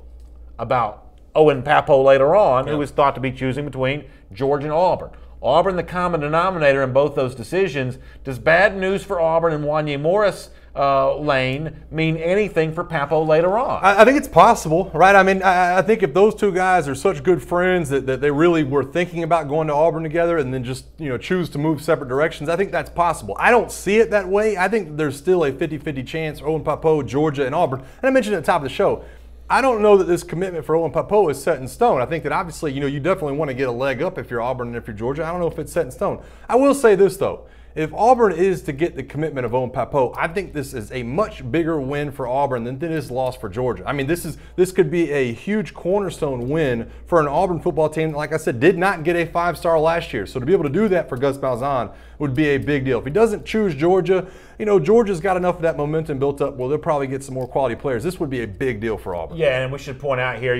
about Owen Pappoe later on, who is thought to be choosing between Georgia and Auburn? Auburn, the common denominator in both those decisions. Does bad news for Auburn and Wanya Morris lane mean anything for Pappoe later on? I think it's possible, right? I mean, I think if those two guys are such good friends that they really were thinking about going to Auburn together and then just, choose to move separate directions, I think that's possible. I don't see it that way. I think there's still a 50-50 chance Owen Pappoe, Georgia, and Auburn. And I mentioned at the top of the show, I don't know that this commitment for Owen Pappoe is set in stone. I think that obviously, you definitely want to get a leg up if you're Auburn and if you're Georgia. I don't know if it's set in stone. I will say this, though. If Auburn is to get the commitment of Owen Pappoe, I think this is a much bigger win for Auburn than this loss for Georgia. I mean, this could be a huge cornerstone win for an Auburn football team that, like I said, did not get a 5-star last year. So to be able to do that for Gus Malzahn would be a big deal. If he doesn't choose Georgia, Georgia's got enough of that momentum built up where they'll probably get some more quality players. This would be a big deal for Auburn. Yeah, and we should point out here,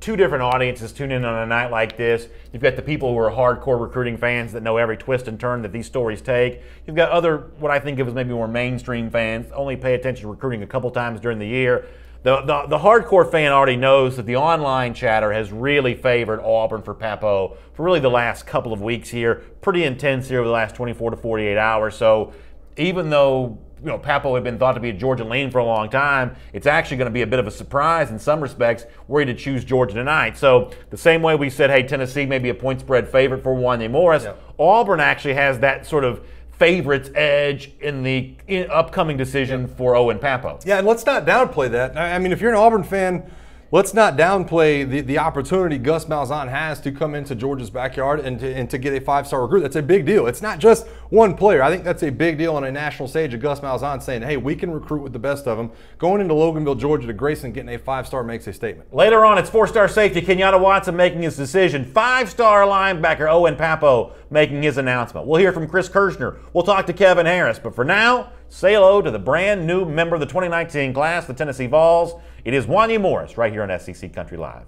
two different audiences tune in on a night like this. You've got the people who are hardcore recruiting fans that know every twist and turn that these stories take. You've got other, what I think of as maybe more mainstream fans, only pay attention to recruiting a couple times during the year. The hardcore fan already knows that the online chatter has really favored Auburn for Pappoe for really the last couple of weeks here. Pretty intense here over the last 24 to 48 hours. So even though Pappoe had been thought to be a Georgia lean for a long time, it's actually going to be a bit of a surprise in some respects were he to choose Georgia tonight. So the same way we said, hey, Tennessee may be a point spread favorite for Wanya Morris, Auburn actually has that sort of favorite's edge in the upcoming decision for Owen Pappoe. Yeah, and let's not downplay that. I mean, if you're an Auburn fan, let's not downplay the opportunity Gus Malzahn has to come into Georgia's backyard and to get a 5-star recruit. That's a big deal. It's not just one player. I think that's a big deal on a national stage of Gus Malzahn saying, hey, we can recruit with the best of them. Going into Loganville, Georgia to Grayson getting a 5-star makes a statement. Later on, it's 4-star safety Kenyatta Watson making his decision. 5-star linebacker Owen Pappoe making his announcement. We'll hear from Chris Kirshner. We'll talk to Kevin Harris. But for now, say hello to the brand new member of the 2019 class, the Tennessee Vols. It is Wanya Morris right here on SEC Country Live.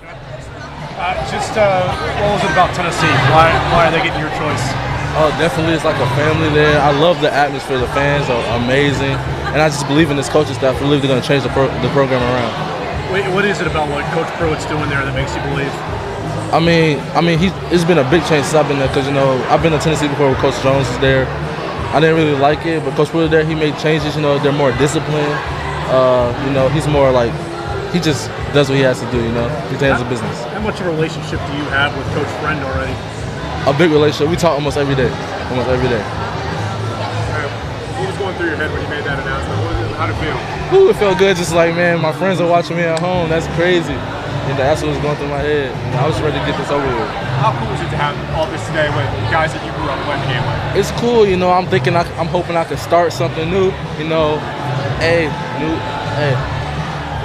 What was it about Tennessee? Why are they getting your choice? Oh, definitely, it's like a family there. I love the atmosphere. The fans are amazing, and I just believe in this coaching staff. I believe they're going to change the program around. What is it about what Coach Pruitt's doing there that makes you believe? I mean, it's been a big change since I've been there because I've been to Tennessee before when Coach Jones was there. I didn't really like it, but Coach Pruitt there, he made changes. They're more disciplined. He's more like he just does what he has to do. He takes the business. How much of a relationship do you have with Coach Friend already? A big relationship. We talk almost every day. Almost every day. What was going through your head when you made that announcement? How did it feel? Ooh, it felt good. Just like, man, my friends are watching me at home. That's crazy. That's what was going through my head. I was ready to get this over with. How cool is it to have all this today with guys that you grew up playing the game with? It's cool. I'm thinking, I'm hoping I can start something new.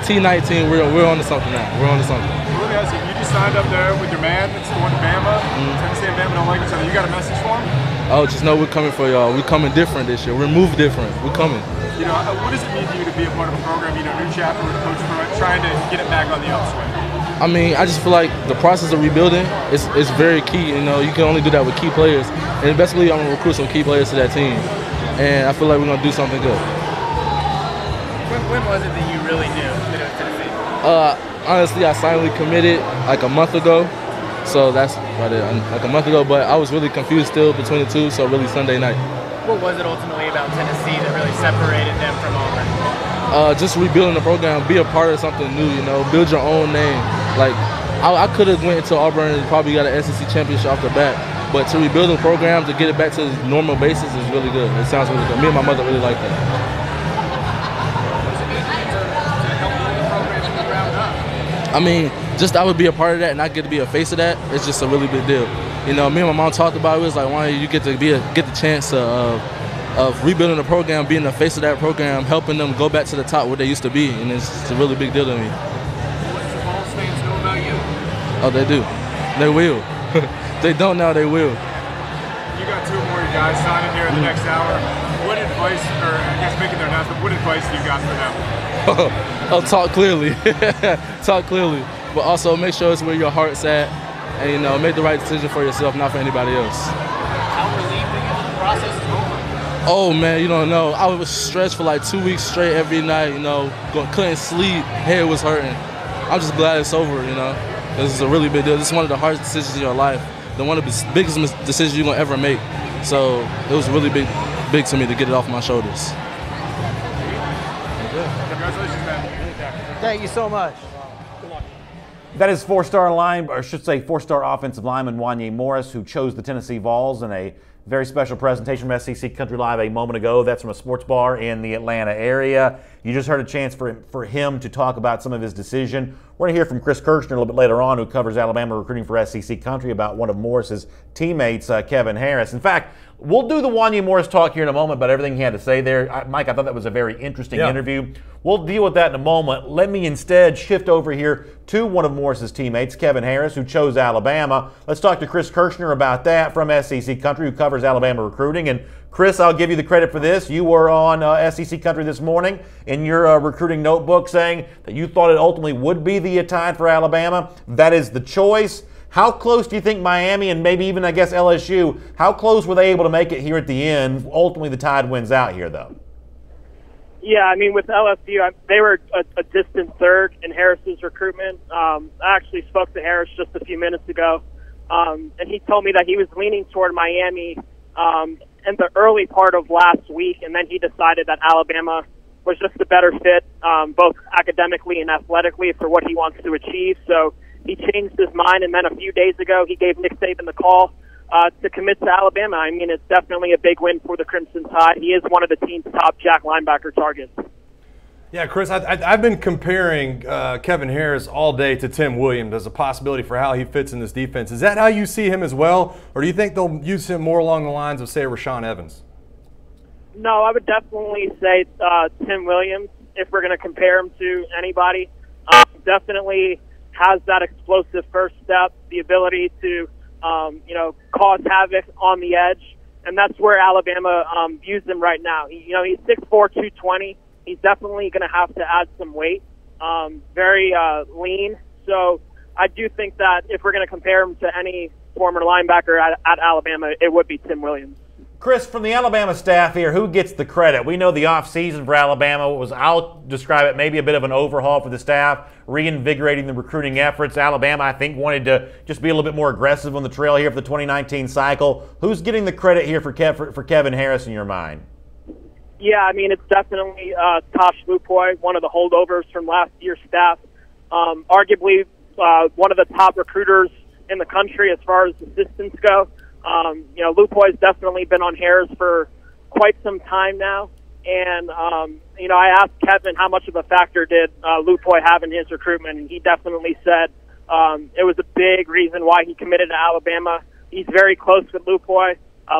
T19, we're on to something now. We're on to something. You just signed up there with your man. It's going to Bama. Tennessee and Bama don't like each other. You got a message for him? Oh, just know we're coming for y'all. We're coming different this year. We're moved different. We're coming. What does it mean to you to be a part of a program, new chapter with Coach Pruitt, trying to get it back on the upswing? I mean, I just feel like the process of rebuilding is very key. You can only do that with key players. And basically, I'm going to recruit some key players to that team. And I feel like we're going to do something good. When was it that you really knew that it was Tennessee? Honestly, I silently committed like a month ago. So that's about it, like a month ago. But I was really confused still between the two, so really Sunday night. What was it ultimately about Tennessee that really separated them from Auburn? Just rebuilding the program, be a part of something new, build your own name. Like, I could have went into Auburn and probably got an SEC championship off the bat, but to rebuild the program, to get it back to the normal basis is really good. It sounds really good. Me and my mother really like that. I mean, just I would be a part of that and I get to be a face of that. It's just a really big deal. Me and my mom talked about it. It was like, why you get the chance to of rebuilding the program, being the face of that program, helping them go back to the top where they used to be, and it's a really big deal to me. What does the Vols fans know about you? Oh, they do. They will. They don't now, they will. You got 2 more guys signing here in the next hour. What advice, or I guess making their announcement, what advice do you got for them? Oh, talk clearly. Talk clearly. But also make sure it's where your heart's at, and, you know, make the right decision for yourself, not for anybody else. How relieved are you that the process is over? Oh man, you don't know. I was stressed for like 2 weeks straight every night, you know, couldn't sleep, head was hurting. I'm just glad it's over, you know. This is a really big deal. This is one of the hardest decisions in your life. One of the biggest decisions you're gonna ever make. So it was really big to me to get it off my shoulders. Congratulations, man. Thank you so much. That is four-star offensive lineman Wanya Morris, who chose the Tennessee Vols in a very special presentation from SEC Country Live a moment ago. That's from a sports bar in the Atlanta area. You just heard a chance for him to talk about some of his decision. We're going to hear from Chris Kirchner a little bit later on, who covers Alabama recruiting for SEC Country, about one of Morris's teammates, Kevin Harris. In fact, we'll do the Wanya Morris talk here in a moment about everything he had to say there. Mike, I thought that was a very interesting interview. We'll deal with that in a moment. Let me instead shift over here to one of Morris's teammates, Kevin Harris, who chose Alabama. Let's talk to Chris Kirchner about that from SEC Country, who covers Alabama recruiting. And Chris, I'll give you the credit for this. You were on SEC Country this morning in your recruiting notebook saying that you thought it ultimately would be the Tide for Alabama. That is the choice. How close do you think Miami and maybe even, I guess, LSU, how close were they able to make it here at the end? Ultimately, the Tide wins out here, though. Yeah, I mean, with LSU, they were a distant third in Harris's recruitment. I actually spoke to Harris just a few minutes ago, and he told me that he was leaning toward Miami in the early part of last week, and then he decided that Alabama was just a better fit, both academically and athletically, for what he wants to achieve. So he changed his mind, and then a few days ago he gave Nick Saban the call to commit to Alabama. I mean, it's definitely a big win for the Crimson Tide. He is one of the team's top jack linebacker targets. Yeah, Chris, I've been comparing Kevin Harris all day to Tim Williams as a possibility for how he fits in this defense. Is that how you see him as well, or do you think they'll use him more along the lines of, say, Rashaan Evans? No, I would definitely say Tim Williams, if we're going to compare him to anybody. Definitely has that explosive first step, the ability to cause havoc on the edge, and that's where Alabama views him right now. He's 6'4", 220. He's definitely going to have to add some weight, very lean. So I do think that if we're going to compare him to any former linebacker at Alabama, it would be Tim Williams. Chris, from the Alabama staff here, who gets the credit? We know the offseason for Alabama was, I'll describe it, maybe a bit of an overhaul for the staff, reinvigorating the recruiting efforts. Alabama, I think, wanted to just be a little bit more aggressive on the trail here for the 2019 cycle. Who's getting the credit here for Kevin Harris in your mind? Yeah, I mean, it's definitely Tosh Lupoy, one of the holdovers from last year's staff. Arguably one of the top recruiters in the country as far as assistants go. Lupoy's definitely been on Harris for quite some time now. And, I asked Kevin how much of a factor did Lupoy have in his recruitment, and he definitely said it was a big reason why he committed to Alabama. He's very close with Lupoy.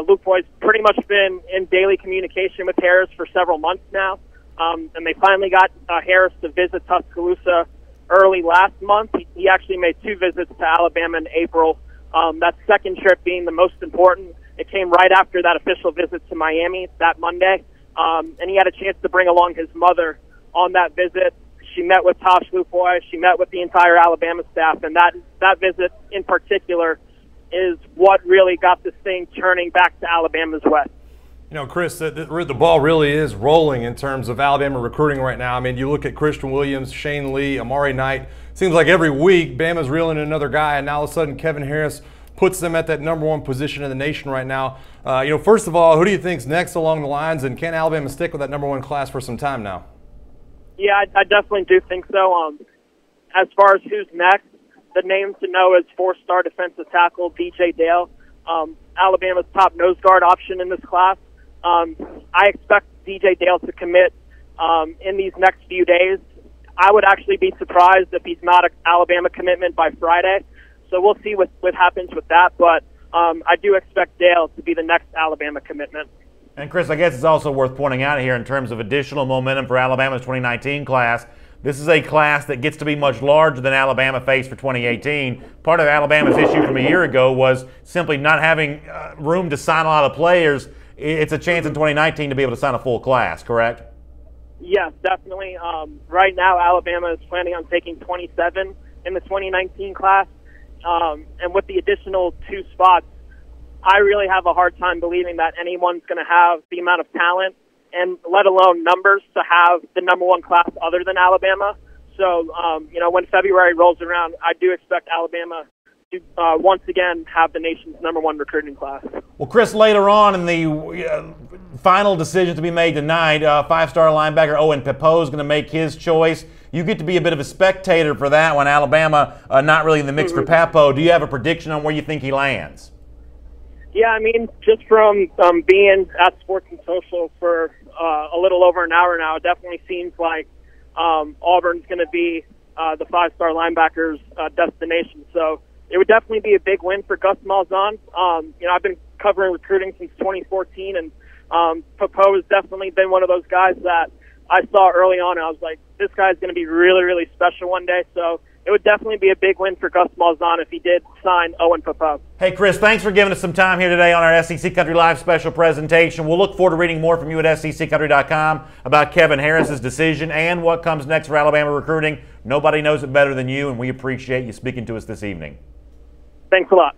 Lupoy's pretty much been in daily communication with Harris for several months now. And they finally got Harris to visit Tuscaloosa early last month. He actually made 2 visits to Alabama in April. That second trip being the most important. It came right after that official visit to Miami that Monday. And he had a chance to bring along his mother on that visit. She met with Tosh Lupoy. She met with the entire Alabama staff. And that visit in particular is what really got this thing turning back to Alabama's way. Chris, the ball really is rolling in terms of Alabama recruiting right now. I mean, you look at Christian Williams, Shane Lee, Amari Knight. Seems like every week Bama's reeling in another guy, and now all of a sudden Kevin Harris puts them at that #1 position in the nation right now. First of all, who do you think's next along the lines, and can Alabama stick with that #1 class for some time now? Yeah, I definitely do think so. As far as who's next, the name to know is 4-star defensive tackle DJ Dale, Alabama's top nose guard option in this class. I expect DJ Dale to commit in these next few days. I would actually be surprised if he's not an Alabama commitment by Friday. So we'll see what happens with that. But I do expect Dale to be the next Alabama commitment. And Chris, I guess it's also worth pointing out here in terms of additional momentum for Alabama's 2019 class. This is a class that gets to be much larger than Alabama faced for 2018. Part of Alabama's issue from a year ago was simply not having room to sign a lot of players. It's a chance in 2019 to be able to sign a full class, correct? Yes, definitely. Right now, Alabama is planning on taking 27 in the 2019 class. And with the additional 2 spots, I really have a hard time believing that anyone's going to have the amount of talent and let alone numbers to have the #1 class other than Alabama. So, when February rolls around, I do expect Alabama to once again have the nation's #1 recruiting class. Well, Chris, later on in the final decision to be made tonight, 5-star linebacker Owen Pappoe is going to make his choice. You get to be a bit of a spectator for that one. Alabama not really in the mix for Pappoe. Do you have a prediction on where you think he lands? Yeah, I mean, just from being at Sports and Social for a little over an hour now, it definitely seems like Auburn's going to be the 5-star linebackers' destination. So it would definitely be a big win for Gus Malzahn. I've been covering recruiting since 2014, and Pappoe has definitely been one of those guys that I saw early on, and I was like, this guy's going to be really, really special one day. So it would definitely be a big win for Gus Malzahn if he did sign Owen Pappoe. Hey, Chris, thanks for giving us some time here today on our SEC Country Live special presentation. We'll look forward to reading more from you at SECCountry.com about Kevin Harris's decision and what comes next for Alabama recruiting. Nobody knows it better than you, and we appreciate you speaking to us this evening. Thanks a lot.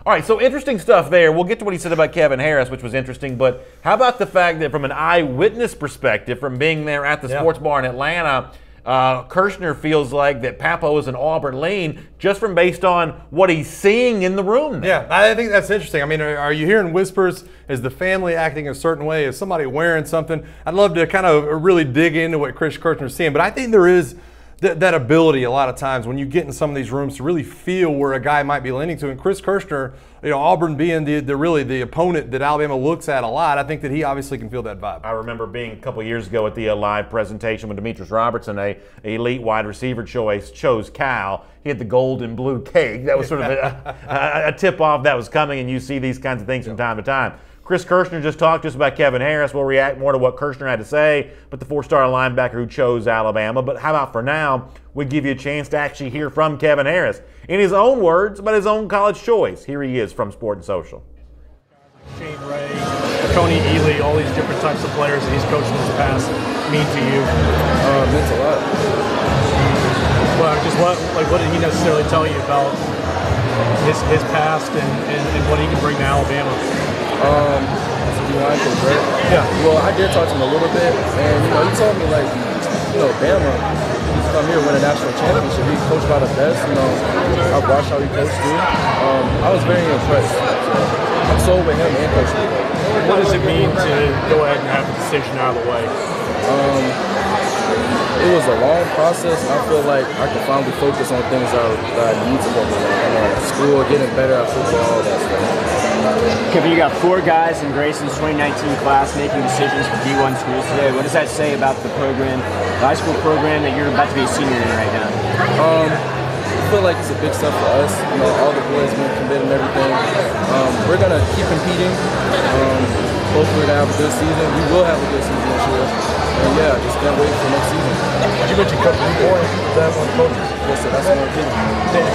All right, so interesting stuff there. We'll get to what he said about Kevin Harris, which was interesting, but how about the fact that from an eyewitness perspective, from being there at the sports bar in Atlanta, Kirshner feels like that Pappoe is an Auburn lean just from based on what he's seeing in the room there. Yeah, I think that's interesting. I mean, are you hearing whispers? Is the family acting a certain way? Is somebody wearing something? I'd love to kind of really dig into what Chris Kirshner's seeing, but I think there is that ability a lot of times when you get in some of these rooms to really feel where a guy might be leaning to. And Chris Kirshner, Auburn being the opponent that Alabama looks at a lot, I think that he obviously can feel that vibe. I remember being a couple years ago at the live presentation when Demetrius Robertson, a elite wide receiver choice, chose Cal. He had the gold and blue cake. That was sort of a tip-off that was coming, and you see these kinds of things from time to time. Chris Kirshner just talked to us about Kevin Harris. We'll react more to what Kirshner had to say, but the 4-star linebacker who chose Alabama. But how about for now, we give you a chance to actually hear from Kevin Harris in his own words about his own college choice. Here he is from Sport and Social. Shane Ray, Coney Ely, all these different types of players that he's coached in his past mean to you? Meant a lot. Well, just what did he necessarily tell you about his past and what he can bring to Alabama? Right? Yeah. Well, I did talk to him a little bit, and he told me like, Bama, he's come here win a national championship. He's coached by the best. I've watched how he coached too. I was very impressed. So I'm sold with him and Coach Lee. What does it mean to go ahead and have the decision out of the way? It was a long process, and I feel like I can finally focus on things that I need to focus on. School, getting better at football, all that stuff. Kevin, you got 4 guys in Grayson's 2019 class making decisions for D1 schools today. What does that say about the program, the high school program that you're about to be a senior in right now? I feel like it's a big step for us. All the boys been committed and everything. We're gonna keep competing. Hopefully, we're gonna have a good season. We will have a good season this year. And yeah, just can't wait for next season. Did you mention Coach Lee that one coach? Yes, sir, that's one thing.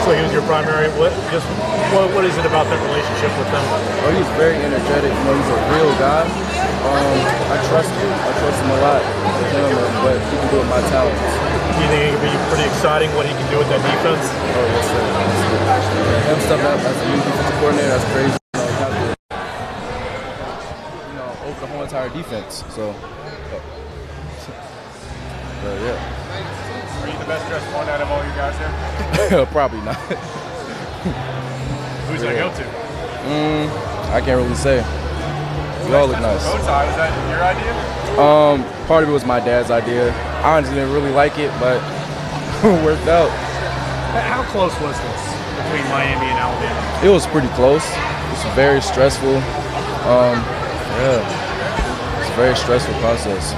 So he was your primary. What is it about that relationship with them? Oh, he's very energetic. He's a real guy. I trust him. I trust him a lot with him and what he can do with my talents. Do you think it can be pretty exciting what he can do with that defense? Oh, yes, sir. Him stepping up as a new defensive coordinator, that's crazy. Over the whole entire defense. So, yeah. Are you the best dressed one out of all you guys here? Probably not. Who's that go to? I can't really say. We all look nice. Bow tie, is that your idea? Part of it was my dad's idea. I honestly didn't really like it, but it worked out. How close was this between Miami and Alabama? It was pretty close. It's very stressful. It's a very stressful process.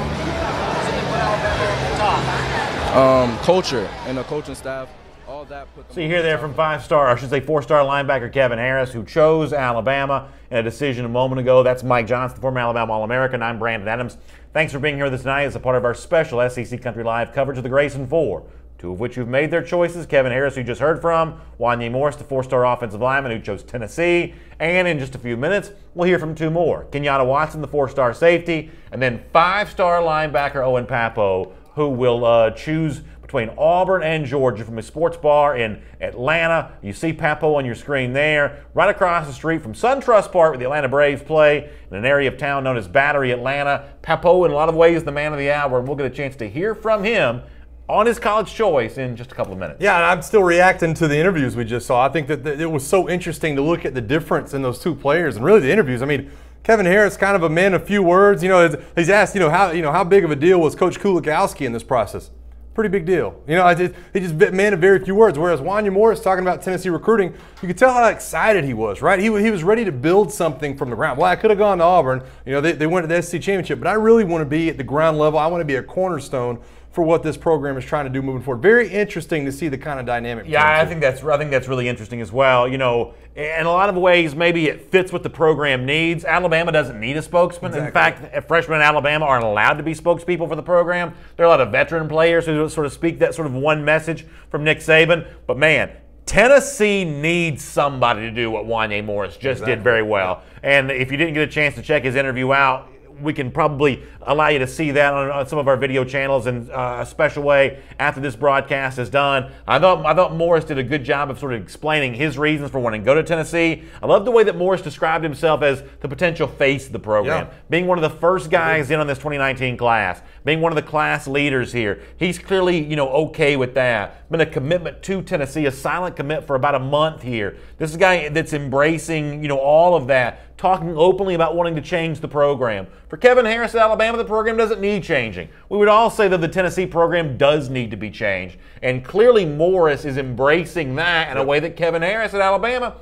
Culture and the coaching staff all that put them So you hear there from five-star, or I should say four-star linebacker Kevin Harris, who chose Alabama in a decision a moment ago. That's Mike Johnson, the former Alabama All-American. I'm Brandon Adams. Thanks for being here with us tonight as a part of our special SEC Country Live coverage of the Grayson 4. Two of which who've made their choices. Kevin Harris, who you just heard from. Wanya Morris, the four-star offensive lineman who chose Tennessee. And in just a few minutes, we'll hear from two more. Kenyatta Watson, the four-star safety. And then five-star linebacker Owen Pappoe, who will choose between Auburn and Georgia from a sports bar in Atlanta. You see Pappoe on your screen there. Right across the street from SunTrust Park where the Atlanta Braves play in an area of town known as Battery, Atlanta. Pappoe, in a lot of ways, the man of the hour, and we'll get a chance to hear from him on his college choice in just a couple of minutes. Yeah, and I'm still reacting to the interviews we just saw. I think that it was so interesting to look at the difference in those two players and really the interviews. I mean, Kevin Harris, kind of a man of few words. You know, he's asked, how big of a deal was Coach Kulikowski in this process? Pretty big deal. You know, he just man of very few words. Whereas Wanya Morris talking about Tennessee recruiting, you could tell how excited he was, right? He was ready to build something from the ground. Well, I could have gone to Auburn. You know, they went to the SEC championship, but I really want to be at the ground level. I want to be a cornerstone for what this program is trying to do moving forward. Very interesting to see the kind of dynamic. Yeah, I think that's really interesting as well. You know, in a lot of ways, maybe it fits what the program needs. Alabama doesn't need a spokesman. Exactly. In fact, freshmen in Alabama aren't allowed to be spokespeople for the program. There are a lot of veteran players who sort of speak that sort of one message from Nick Saban. But man, Tennessee needs somebody to do what Wanya Morris just did very well. And if you didn't get a chance to check his interview out, we can probably allow you to see that on some of our video channels in a special way after this broadcast is done. I thought Morris did a good job of sort of explaining his reasons for wanting to go to Tennessee. I love the way that Morris described himself as the potential face of the program, being one of the first guys in on this 2019 class, being one of the class leaders here. He's clearly, okay with that. Been a commitment to Tennessee, a silent commit for about a month here. This is a guy that's embracing, all of that, talking openly about wanting to change the program. For Kevin Harris at Alabama, the program doesn't need changing. We would all say that the Tennessee program does need to be changed. And clearly Morris is embracing that in a way that Kevin Harris at Alabama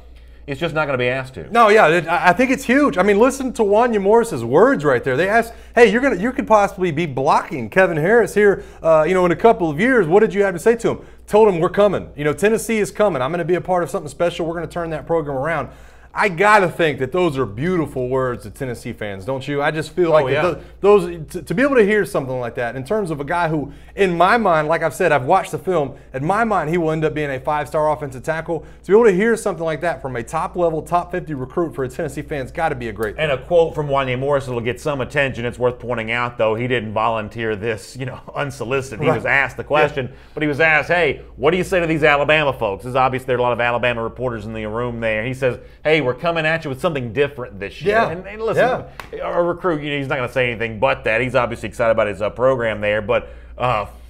is just not going to be asked to. No, yeah, I think it's huge. I mean, listen to Wanya Morris's words right there. They asked, hey, you could possibly be blocking Kevin Harris here, in a couple of years. What did you have to say to him? Told him we're coming. Tennessee is coming. I'm going to be a part of something special. We're going to turn that program around. I got to think that those are beautiful words to Tennessee fans, don't you? I just feel like to be able to hear something like that in terms of a guy who, in my mind, like I've said, I've watched the film, in my mind, he will end up being a five-star offensive tackle. To be able to hear something like that from a top-level, top 50 recruit for a Tennessee fan, it's got to be a great thing. And a quote from Wanya Morris that'll get some attention. It's worth pointing out, though, he didn't volunteer this, unsolicited. He was asked the question, but he was asked, hey, what do you say to these Alabama folks? There's obviously there are a lot of Alabama reporters in the room there. He says, hey, we're coming at you with something different this year. Yeah. And listen, a recruit, he's not going to say anything but that. He's obviously excited about his program there. But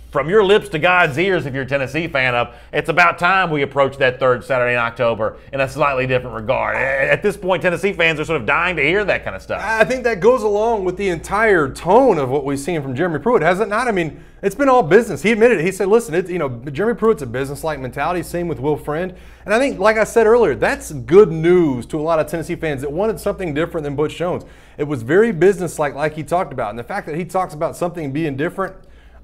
from your lips to God's ears, if you're a Tennessee fan, it's about time we approach that third Saturday in October in a slightly different regard. At this point, Tennessee fans are sort of dying to hear that kind of stuff. I think that goes along with the entire tone of what we've seen from Jeremy Pruitt, has it not? I mean, it's been all business. He admitted it. He said, listen, Jeremy Pruitt's a business-like mentality, same with Will Friend. And I think, like I said earlier, that's good news to a lot of Tennessee fans that wanted something different than Butch Jones. It was very business-like, like he talked about. And the fact that he talks about something being different,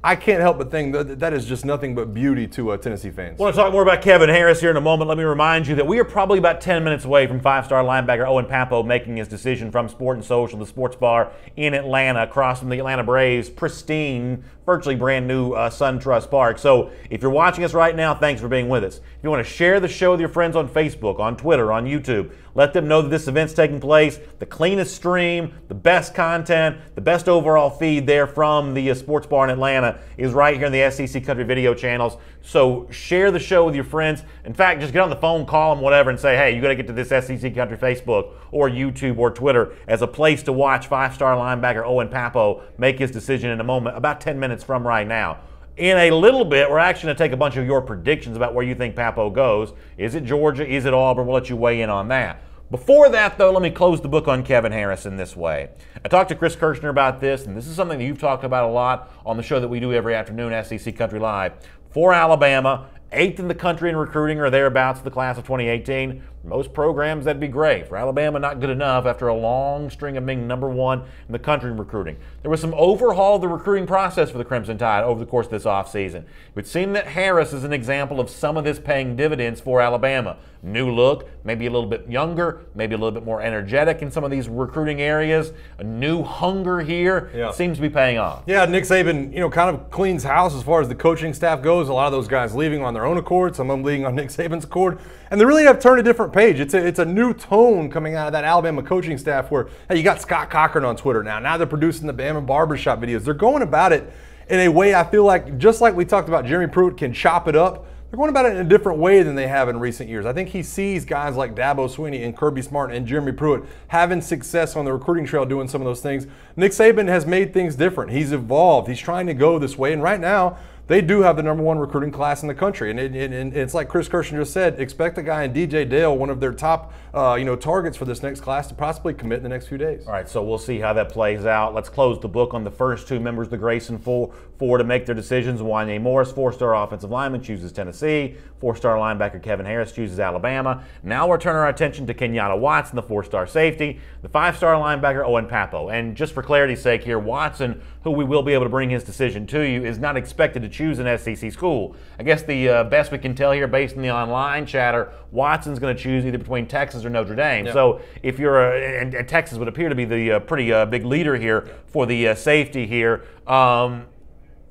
I can't help but think that is just nothing but beauty to Tennessee fans. I want to talk more about Kevin Harris here in a moment. Let me remind you that we are probably about 10 minutes away from five-star linebacker Owen Pappoe making his decision from Sport and Social, the sports bar in Atlanta, across from the Atlanta Braves' pristine, virtually brand new SunTrust Park. So if you're watching us right now, thanks for being with us. If you want to share the show with your friends on Facebook, on Twitter, on YouTube, let them know that this event's taking place. The cleanest stream, the best content, the best overall feed there from the sports bar in Atlanta is right here in the SEC Country video channels. So share the show with your friends. In fact, just get on the phone, call them, whatever, and say, hey, you got to get to this SEC Country Facebook or YouTube or Twitter as a place to watch five-star linebacker Owen Pappoe make his decision in a moment, about 10 minutes from right now. In a little bit, we're actually going to take a bunch of your predictions about where you think Pappoe goes. Is it Georgia? Is it Auburn? We'll let you weigh in on that. Before that, though, let me close the book on Kevin Harris in this way. I talked to Chris Kirshner about this, and this is something that you've talked about a lot on the show that we do every afternoon, SEC Country Live. For Alabama, 8th in the country in recruiting or thereabouts the class of 2018, Most programs, that'd be great. For Alabama, not good enough after a long string of being #1 in the country in recruiting. There was some overhaul of the recruiting process for the Crimson Tide over the course of this offseason. It would seem that Harris is an example of some of this paying dividends for Alabama. New look, maybe a little bit younger, maybe a little bit more energetic in some of these recruiting areas. A new hunger here seems to be paying off. Yeah, Nick Saban, kind of cleans house as far as the coaching staff goes. A lot of those guys leaving on their own accord, some of them leaving on Nick Saban's accord. And they really have turned a different page. It's a new tone coming out of that Alabama coaching staff where, hey, you got Scott Cochran on Twitter now. Now they're producing the Bama Barbershop videos. They're going about it in a way I feel like, just like we talked about, Jeremy Pruitt can chop it up. They're going about it in a different way than they have in recent years. I think he sees guys like Dabo Swinney and Kirby Smart and Jeremy Pruitt having success on the recruiting trail doing some of those things. Nick Saban has made things different. He's evolved. He's trying to go this way. And right now, they do have the #1 recruiting class in the country. And it's like Chris Kirshner just said, expect a guy in DJ Dale, one of their top targets for this next class, to possibly commit in the next few days. All right, so we'll see how that plays out. Let's close the book on the first two members of the Grayson four to make their decisions. Wanya Morris, 4-star offensive lineman, chooses Tennessee. 4-star linebacker Kevin Harris chooses Alabama. Now we're turning our attention to Kenyatta Watson, the 4-star safety. The 5-star linebacker Owen Pappoe. And just for clarity's sake here, Watson, who we will be able to bring his decision to you, is not expected to choose an SEC school. I guess the best we can tell here based on the online chatter, Watson's going to choose either between Texas or Notre Dame. Yep. So if you're and Texas would appear to be the pretty big leader here for the safety here.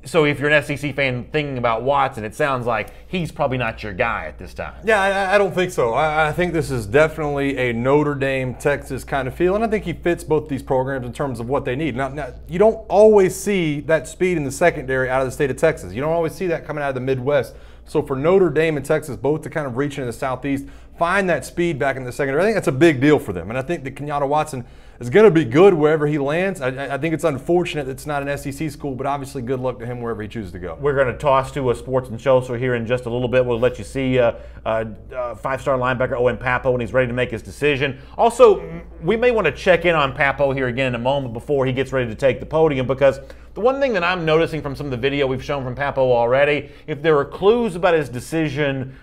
So if you're an SEC fan thinking about Watson, it sounds like he's probably not your guy at this time. Yeah, I don't think so. I think this is definitely a Notre Dame, Texas kind of feel, and I think he fits both these programs in terms of what they need. Now, you don't always see that speed in the secondary out of the state of Texas. You don't always see that coming out of the Midwest. So for Notre Dame and Texas both to kind of reach into the Southeast, find that speed back in the secondary, I think that's a big deal for them. And I think that Kenyatta Watson is going to be good wherever he lands. I think it's unfortunate it's not an SEC school, but obviously good luck to him wherever he chooses to go. We're going to toss to a sports and social here in just a little bit. We'll let you see 5-star linebacker Owen Pappoe when he's ready to make his decision. Also, we may want to check in on Pappoe here again in a moment before he gets ready to take the podium, because the one thing that I'm noticing from some of the video we've shown from Pappoe already, if there are clues about his decision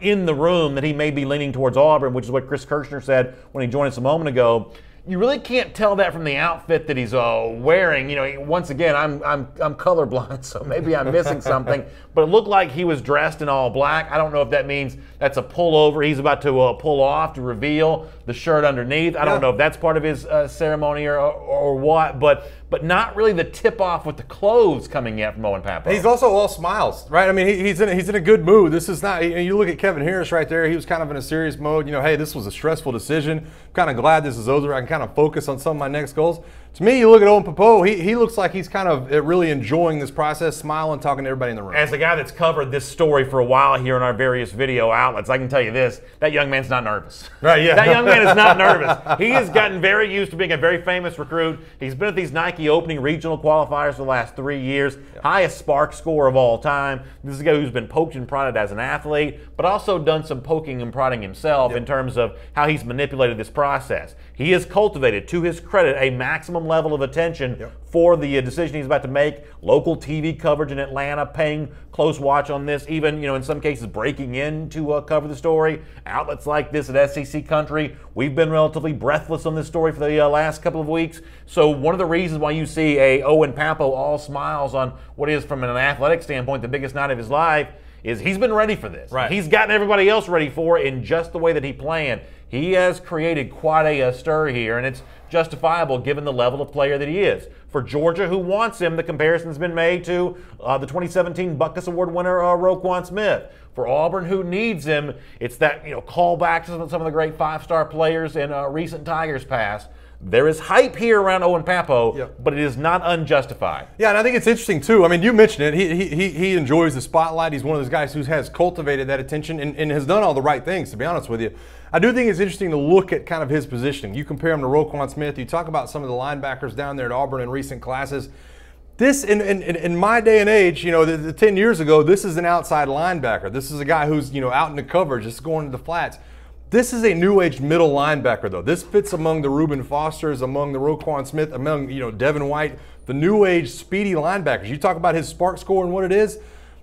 in the room that he may be leaning towards Auburn, which is what Chris Kirshner said when he joined us a moment ago, you really can't tell that from the outfit that he's wearing. Once again, I'm colorblind, so maybe I'm missing something. But it looked like he was dressed in all black. I don't know if that means that's a pullover he's about to pull off to reveal the shirt underneath. I don't know if that's part of his ceremony or what, but not really the tip-off with the clothes coming yet from Owen Pappoe. He's also all smiles, right? I mean, he's in a good mood. This is not. You look at Kevin Harris right there. He was kind of in a serious mode. Hey, this was a stressful decision. I'm kind of glad this is over. I can kind of focus on some of my next goals. To me, you look at Owen Pappoe, he looks like he's kind of really enjoying this process, smiling, talking to everybody in the room. As a guy that's covered this story for a while here in our various video outlets, I can tell you this, that young man's not nervous. Right, yeah. That young man is not nervous. He has gotten very used to being a very famous recruit. He's been at these Nike opening regional qualifiers for the last 3 years. Yep. Highest spark score of all time. This is a guy who's been poked and prodded as an athlete, but also done some poking and prodding himself in terms of how he's manipulated this process. He has cultivated, to his credit, a maximum level of attention for the decision he's about to make. Local TV coverage in Atlanta, paying close watch on this, even in some cases breaking in to cover the story. Outlets like this at SEC Country, we've been relatively breathless on this story for the last couple of weeks. So one of the reasons why you see a Owen Pappoe all smiles on what is, from an athletic standpoint, the biggest night of his life, is he's been ready for this. Right. He's gotten everybody else ready for it in just the way that he planned. He has created quite a stir here, and it's justifiable given the level of player that he is. For Georgia, who wants him, the comparison's been made to the 2017 Butkus Award winner Roquan Smith. For Auburn, who needs him, it's that call back to some of the great 5-star players in recent Tigers past. There is hype here around Owen Pappoe, but it is not unjustified. Yeah, and I think it's interesting too. I mean, you mentioned it. He enjoys the spotlight. He's one of those guys who has cultivated that attention and has done all the right things, to be honest with you. I do think it's interesting to look at kind of his positioning. You compare him to Roquan Smith. You talk about some of the linebackers down there at Auburn in recent classes. This, in my day and age, 10 years ago, this is an outside linebacker. This is a guy who's, out in the coverage, just going to the flats. This is a new age middle linebacker, though. This fits among the Reuben Fosters, among the Roquan Smith, among Devin White, the new age speedy linebackers. You talk about his spark score and what it is.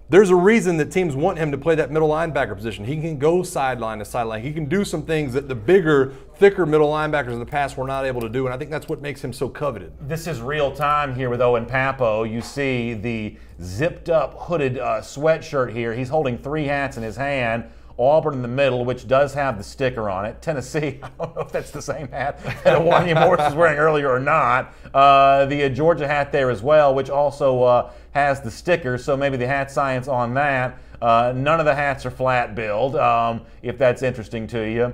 there's a reason that teams want him to play that middle linebacker position. He can go sideline to sideline. He can do some things that the bigger, thicker middle linebackers in the past were not able to do, and I think that's what makes him so coveted. This is real time here with Owen Pappoe. You see the zipped up hooded sweatshirt here. He's holding 3 hats in his hand. Auburn in the middle, which does have the sticker on it. Tennessee, I don't know if that's the same hat that Wanya Morris was wearing earlier or not. The Georgia hat there as well, which also has the sticker, so maybe the hat science on that. None of the hats are flat billed, if that's interesting to you.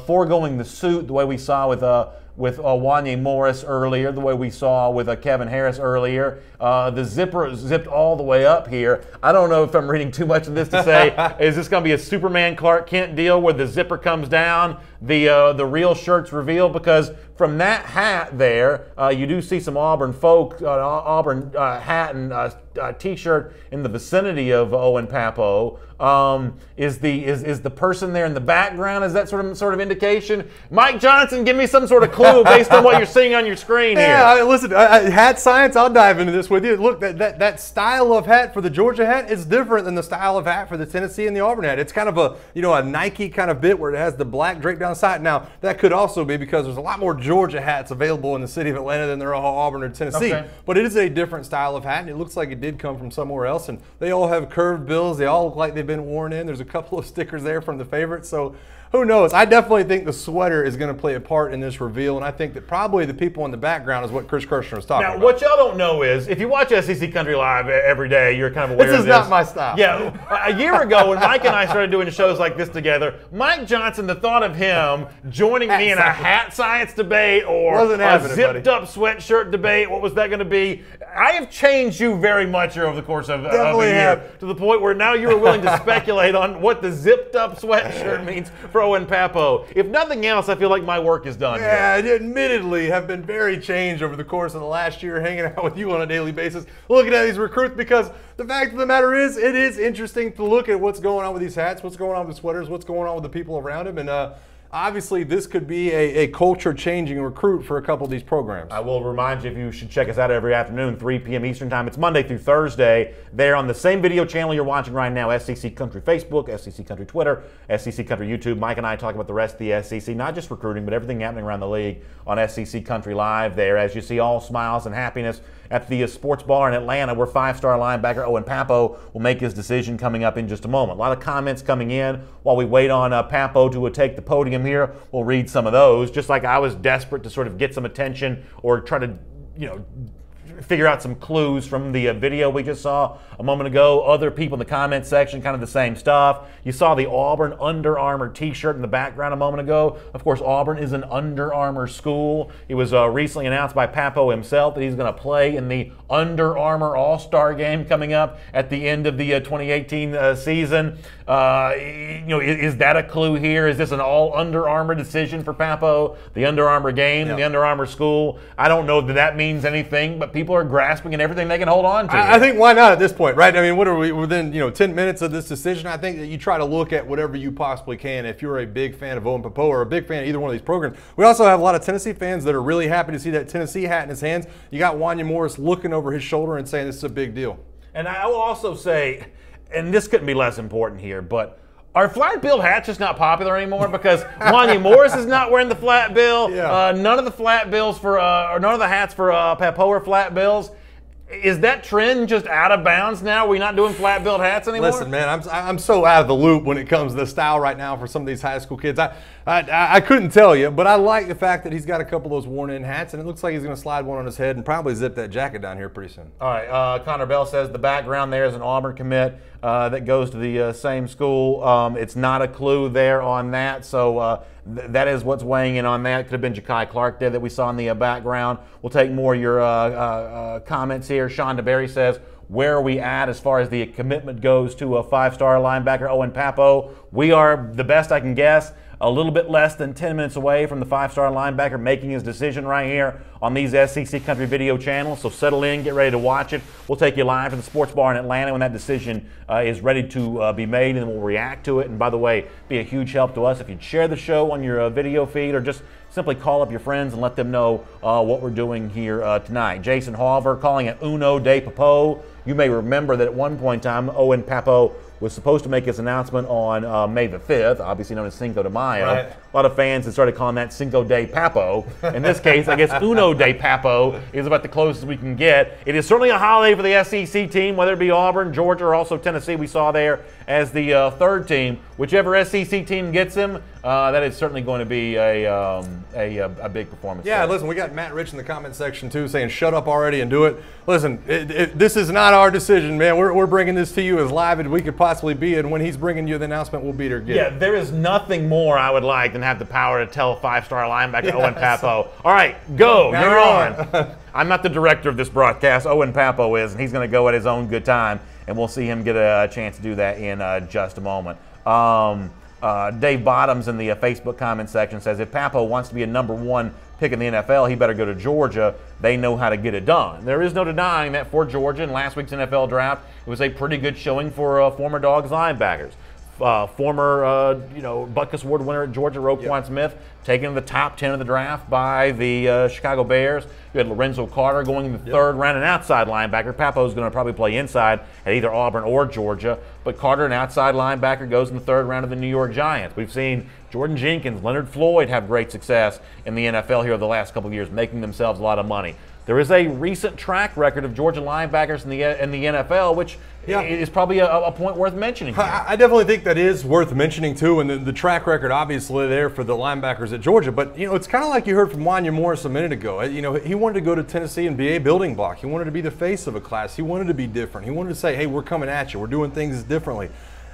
Foregoing the suit, the way we saw with Wanya Morris earlier, the way we saw with Kevin Harris earlier. The zipper zipped all the way up here. I don't know if I'm reading too much of this to say, is this going to be a Superman Clarke Kent deal where the zipper comes down, the real shirt's revealed? Because from that hat there, you do see some Auburn folk, Auburn hat and T-shirt in the vicinity of Owen Pappoe. Is the person there in the background? Is that sort of indication? Mike Johnson, give me some sort of clue based on what you're seeing on your screen here. Yeah, listen, hat science, I'll dive into this with you. Look, that style of hat for the Georgia hat is different than the style of hat for the Tennessee and the Auburn hat. It's kind of a Nike kind of bit where it has the black drape down the side. Now, that could also be because there's a lot more Georgia hats available in the city of Atlanta than there are Auburn or Tennessee. Okay. But it is a different style of hat, and it looks like it did come from somewhere else. And they all have curved bills. They all look like they've been worn in. There's a couple of stickers there from the favorites. So who knows? I definitely think the sweater is going to play a part in this reveal, and I think that probably the people in the background is what Chris Kirshner was talking about. Now, what y'all don't know is, if you watch SEC Country Live every day, you're kind of aware of this. This is not my style. Yeah, a year ago when Mike and I started doing shows like this together, Mike Johnson, the thought of him joining me in a hat science debate or a zipped-up sweatshirt debate, what was that going to be? I have changed you very much over the course of a year, to the point where now you are willing to speculate on what the zipped-up sweatshirt means for Owen Pappoe. If nothing else, I feel like my work is done. Yeah, I admittedly have been very changed over the course of the last year hanging out with you on a daily basis, looking at these recruits, because the fact of the matter is, it is interesting to look at what's going on with these hats, what's going on with the sweaters, what's going on with the people around him, and obviously this could be a culture-changing recruit for a couple of these programs. I will remind you, if you should check us out every afternoon, 3 p.m. Eastern Time. It's Monday through Thursday. They're on the same video channel you're watching right now, SEC Country Facebook, SEC Country Twitter, SEC Country YouTube. Mike and I talk about the rest of the SEC, not just recruiting, but everything happening around the league on SEC Country Live there. As you see, all smiles and happiness at the sports bar in Atlanta, where 5-star linebacker Owen Pappoe will make his decision coming up in just a moment. A lot of comments coming in while we wait on Pappoe to take the podium here. We'll read some of those, just like I was desperate to sort of get some attention or try to, figure out some clues from the video we just saw a moment ago. Other people in the comment section, kind of the same stuff. You saw the Auburn Under Armour t-shirt in the background a moment ago. Of course, Auburn is an Under Armour school. It was recently announced by Pappoe himself that he's going to play in the Under Armour All-Star game coming up at the end of the 2018 season. Is that a clue here? Is this an all Under Armour decision for Pappoe? The Under Armour game, the Under Armour school? I don't know that that means anything, but people are grasping at everything they can hold on to. I think why not at this point, right? I mean, what are we within 10 minutes of this decision? I think that you try to look at whatever you possibly can if you're a big fan of Owen Pappoe or a big fan of either one of these programs. We also have a lot of Tennessee fans that are really happy to see that Tennessee hat in his hands. You got Wanya Morris looking over his shoulder and saying this is a big deal. And I will also say, and this couldn't be less important here, but are flat bill hats just not popular anymore? Because Wanya Morris is not wearing the flat bill. Yeah. None of the flat bills or none of the hats for Pappoe are flat bills. Is that trend just out of bounds now? Are we not doing flat billed hats anymore? Listen, man, I'm so out of the loop when it comes to the style right now for some of these high school kids. I couldn't tell you, but I like the fact that he's got a couple of those worn-in hats, and it looks like he's going to slide one on his head and probably zip that jacket down here pretty soon. All right, Connor Bell says the background there is an Auburn commit that goes to the same school. It's not a clue there on that, so that is what's weighing in on that. Could have been Jakaya Clarke there that we saw in the background. We'll take more of your comments here. Sean DeBerry says, where are we at as far as the commitment goes to a 5-star linebacker Owen Pappoe? We are the best I can guess. a little bit less than 10 minutes away from the 5-star linebacker making his decision right here on these SEC Country video channels. So settle in, get ready to watch it. We'll take you live to the sports bar in Atlanta when that decision is ready to be made, and then we'll react to it. And by the way, be a huge help to us if you'd share the show on your video feed, or just simply call up your friends and let them know what we're doing here tonight. Jason Hauver calling it Uno de Pappoe. You may remember that at one point in time, Owen Pappoe was supposed to make his announcement on May the 5th, obviously known as Cinco de Mayo. Right. A lot of fans have started calling that Cinco de Pappoe. In this case, I guess Uno de Pappoe is about the closest we can get. It is certainly a holiday for the SEC team, whether it be Auburn, Georgia, or also Tennessee we saw there as the third team. Whichever SEC team gets him, that is certainly going to be a big performance. Yeah, listen, we got Matt Rich in the comment section too saying shut up already and do it. Listen, this is not our decision, man. We're bringing this to you as live as we could possibly be, and when he's bringing you the announcement, we'll be there. Yeah, there is nothing more I would like than have the power to tell 5-star linebacker Owen Pappoe, all right, go, now you're on. I'm not the director of this broadcast. Owen Pappoe is, and he's going to go at his own good time, and we'll see him get a chance to do that in just a moment. Dave Bottoms in the Facebook comment section says if Pappoe wants to be a #1 pick in the NFL, he better go to Georgia. They know how to get it done. There is no denying that for Georgia in last week's NFL draft, it was a pretty good showing for former Dogs linebackers. Former Butkus Award winner at Georgia, Roquan Smith, taken in the top 10 of the draft by the Chicago Bears. You had Lorenzo Carter going in the third round, an outside linebacker. Pappoe's going to probably play inside at either Auburn or Georgia, but Carter, an outside linebacker, goes in the third round of the New York Giants. We've seen Jordan Jenkins, Leonard Floyd have great success in the NFL here over the last couple of years, making themselves a lot of money. There is a recent track record of Georgia linebackers in the NFL, which is probably a point worth mentioning here. I definitely think that is worth mentioning too, and the track record obviously there for the linebackers at Georgia. But it's kind of like you heard from Wanya Morris a minute ago. He wanted to go to Tennessee and be a building block. He wanted to be the face of a class. He wanted to be different. He wanted to say, "Hey, we're coming at you. We're doing things differently."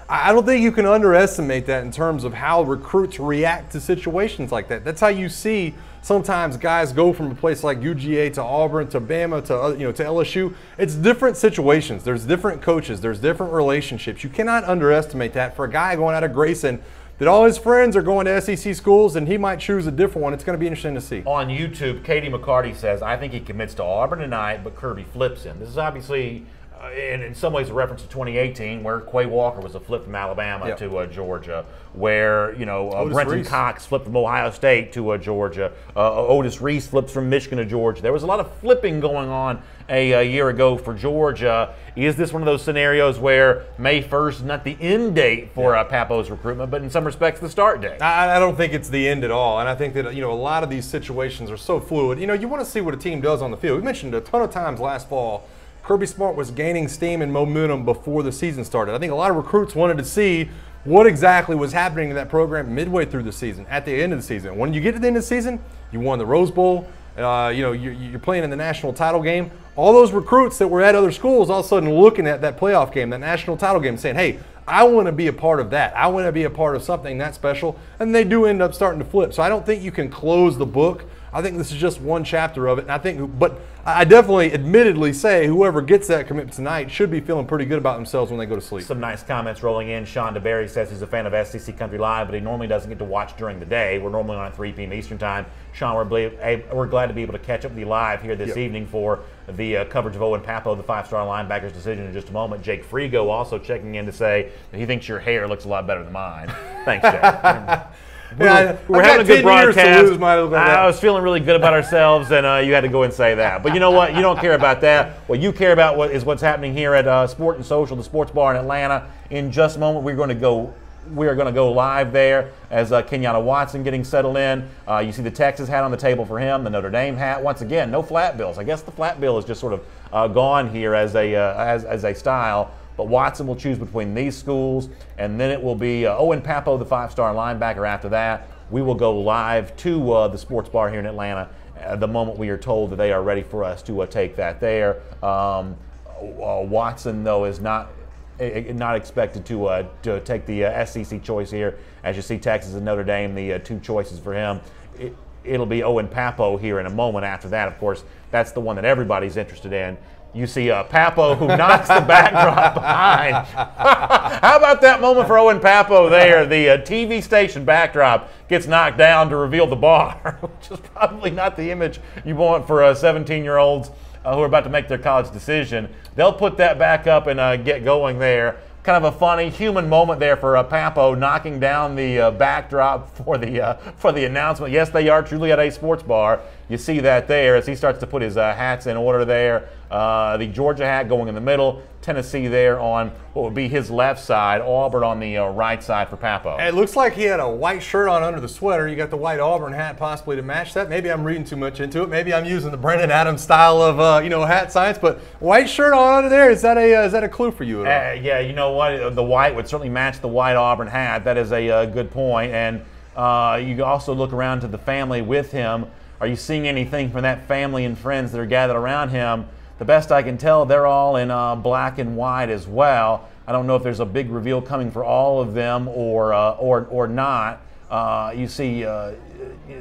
I don't think you can underestimate that in terms of how recruits react to situations like that. That's how you see sometimes guys go from a place like UGA to Auburn to Bama to LSU. It's different situations. There's different coaches. There's different relationships. You cannot underestimate that for a guy going out of Grayson that all his friends are going to SEC schools and he might choose a different one. It's going to be interesting to see. On YouTube, Katie McCarty says, I think he commits to Auburn tonight, but Kirby flips him. This is obviously in some ways a reference to 2018 where Quay Walker was a flip from Alabama to Georgia, where Brenton Cox flipped from Ohio State to Georgia, Otis Reese flips from Michigan to Georgia. There was a lot of flipping going on a year ago for Georgia. Is this one of those scenarios where May 1st is not the end date for Pappoe's recruitment, but in some respects the start date? I don't think it's the end at all, and I think that a lot of these situations are so fluid. You want to see what a team does on the field. We mentioned a ton of times last fall Kirby Smart was gaining steam and momentum before the season started. I think a lot of recruits wanted to see what exactly was happening in that program midway through the season, at the end of the season. When you get to the end of the season, you won the Rose Bowl, you're playing in the national title game. All those recruits that were at other schools all of a sudden looking at that playoff game, that national title game, saying, hey, I want to be a part of that. I want to be a part of something that special. And they do end up starting to flip. So I don't think you can close the book. I think this is just one chapter of it. And but I definitely admittedly say whoever gets that commitment tonight should be feeling pretty good about themselves when they go to sleep. Some nice comments rolling in. Sean DeBerry says he's a fan of SEC Country Live, but he normally doesn't get to watch during the day. We're normally on at 3 p.m. Eastern Time. Sean, we're glad to be able to catch up with you live here this evening for the coverage of Owen Pappoe, the 5-star linebacker's decision in just a moment. Jake Frigo also checking in to say that he thinks your hair looks a lot better than mine. Thanks, Jake. We're having a good broadcast. I was feeling really good about ourselves, and you had to go and say that. But you know what? You don't care about that. What you care about is what's happening here at Sport and Social, the sports bar in Atlanta. In just a moment, we are going to go live there as Kenyatta Watson getting settled in. You see the Texas hat on the table for him, the Notre Dame hat. Once again, no flat bills. I guess the flat bill is just sort of gone here as a style. But Watson will choose between these schools, and then it will be Owen Pappoe, the 5-star linebacker. After that, we will go live to the sports bar here in Atlanta the moment we are told that they are ready for us to take that there. Watson, though, is not expected to take the SEC choice here. As you see, Texas and Notre Dame, the two choices for him. it'll be Owen Pappoe here in a moment after that. Of course, that's the one that everybody's interested in. You see Pappoe who knocks the backdrop behind. How about that moment for Owen Pappoe there? The TV station backdrop gets knocked down to reveal the bar, which is probably not the image you want for 17-year-olds who are about to make their college decision. They'll put that back up and get going there. Kind of a funny human moment there for Pappoe knocking down the backdrop for the announcement. Yes, they are truly at a sports bar. You see that there as he starts to put his hats in order there. The Georgia hat going in the middle, Tennessee there on what would be his left side, Auburn on the right side for Pappoe. It looks like he had a white shirt on under the sweater. You got the white Auburn hat possibly to match that. Maybe I'm reading too much into it. Maybe I'm using the Brandon Adams style of hat science. But white shirt on under there, is that a clue for you at all? Yeah, you know what? The white would certainly match the white Auburn hat. That is a good point. And you also look around to the family with him. Are you seeing anything from that family and friends that are gathered around him? The best I can tell, they're all in black and white as well. I don't know if there's a big reveal coming for all of them or not. You see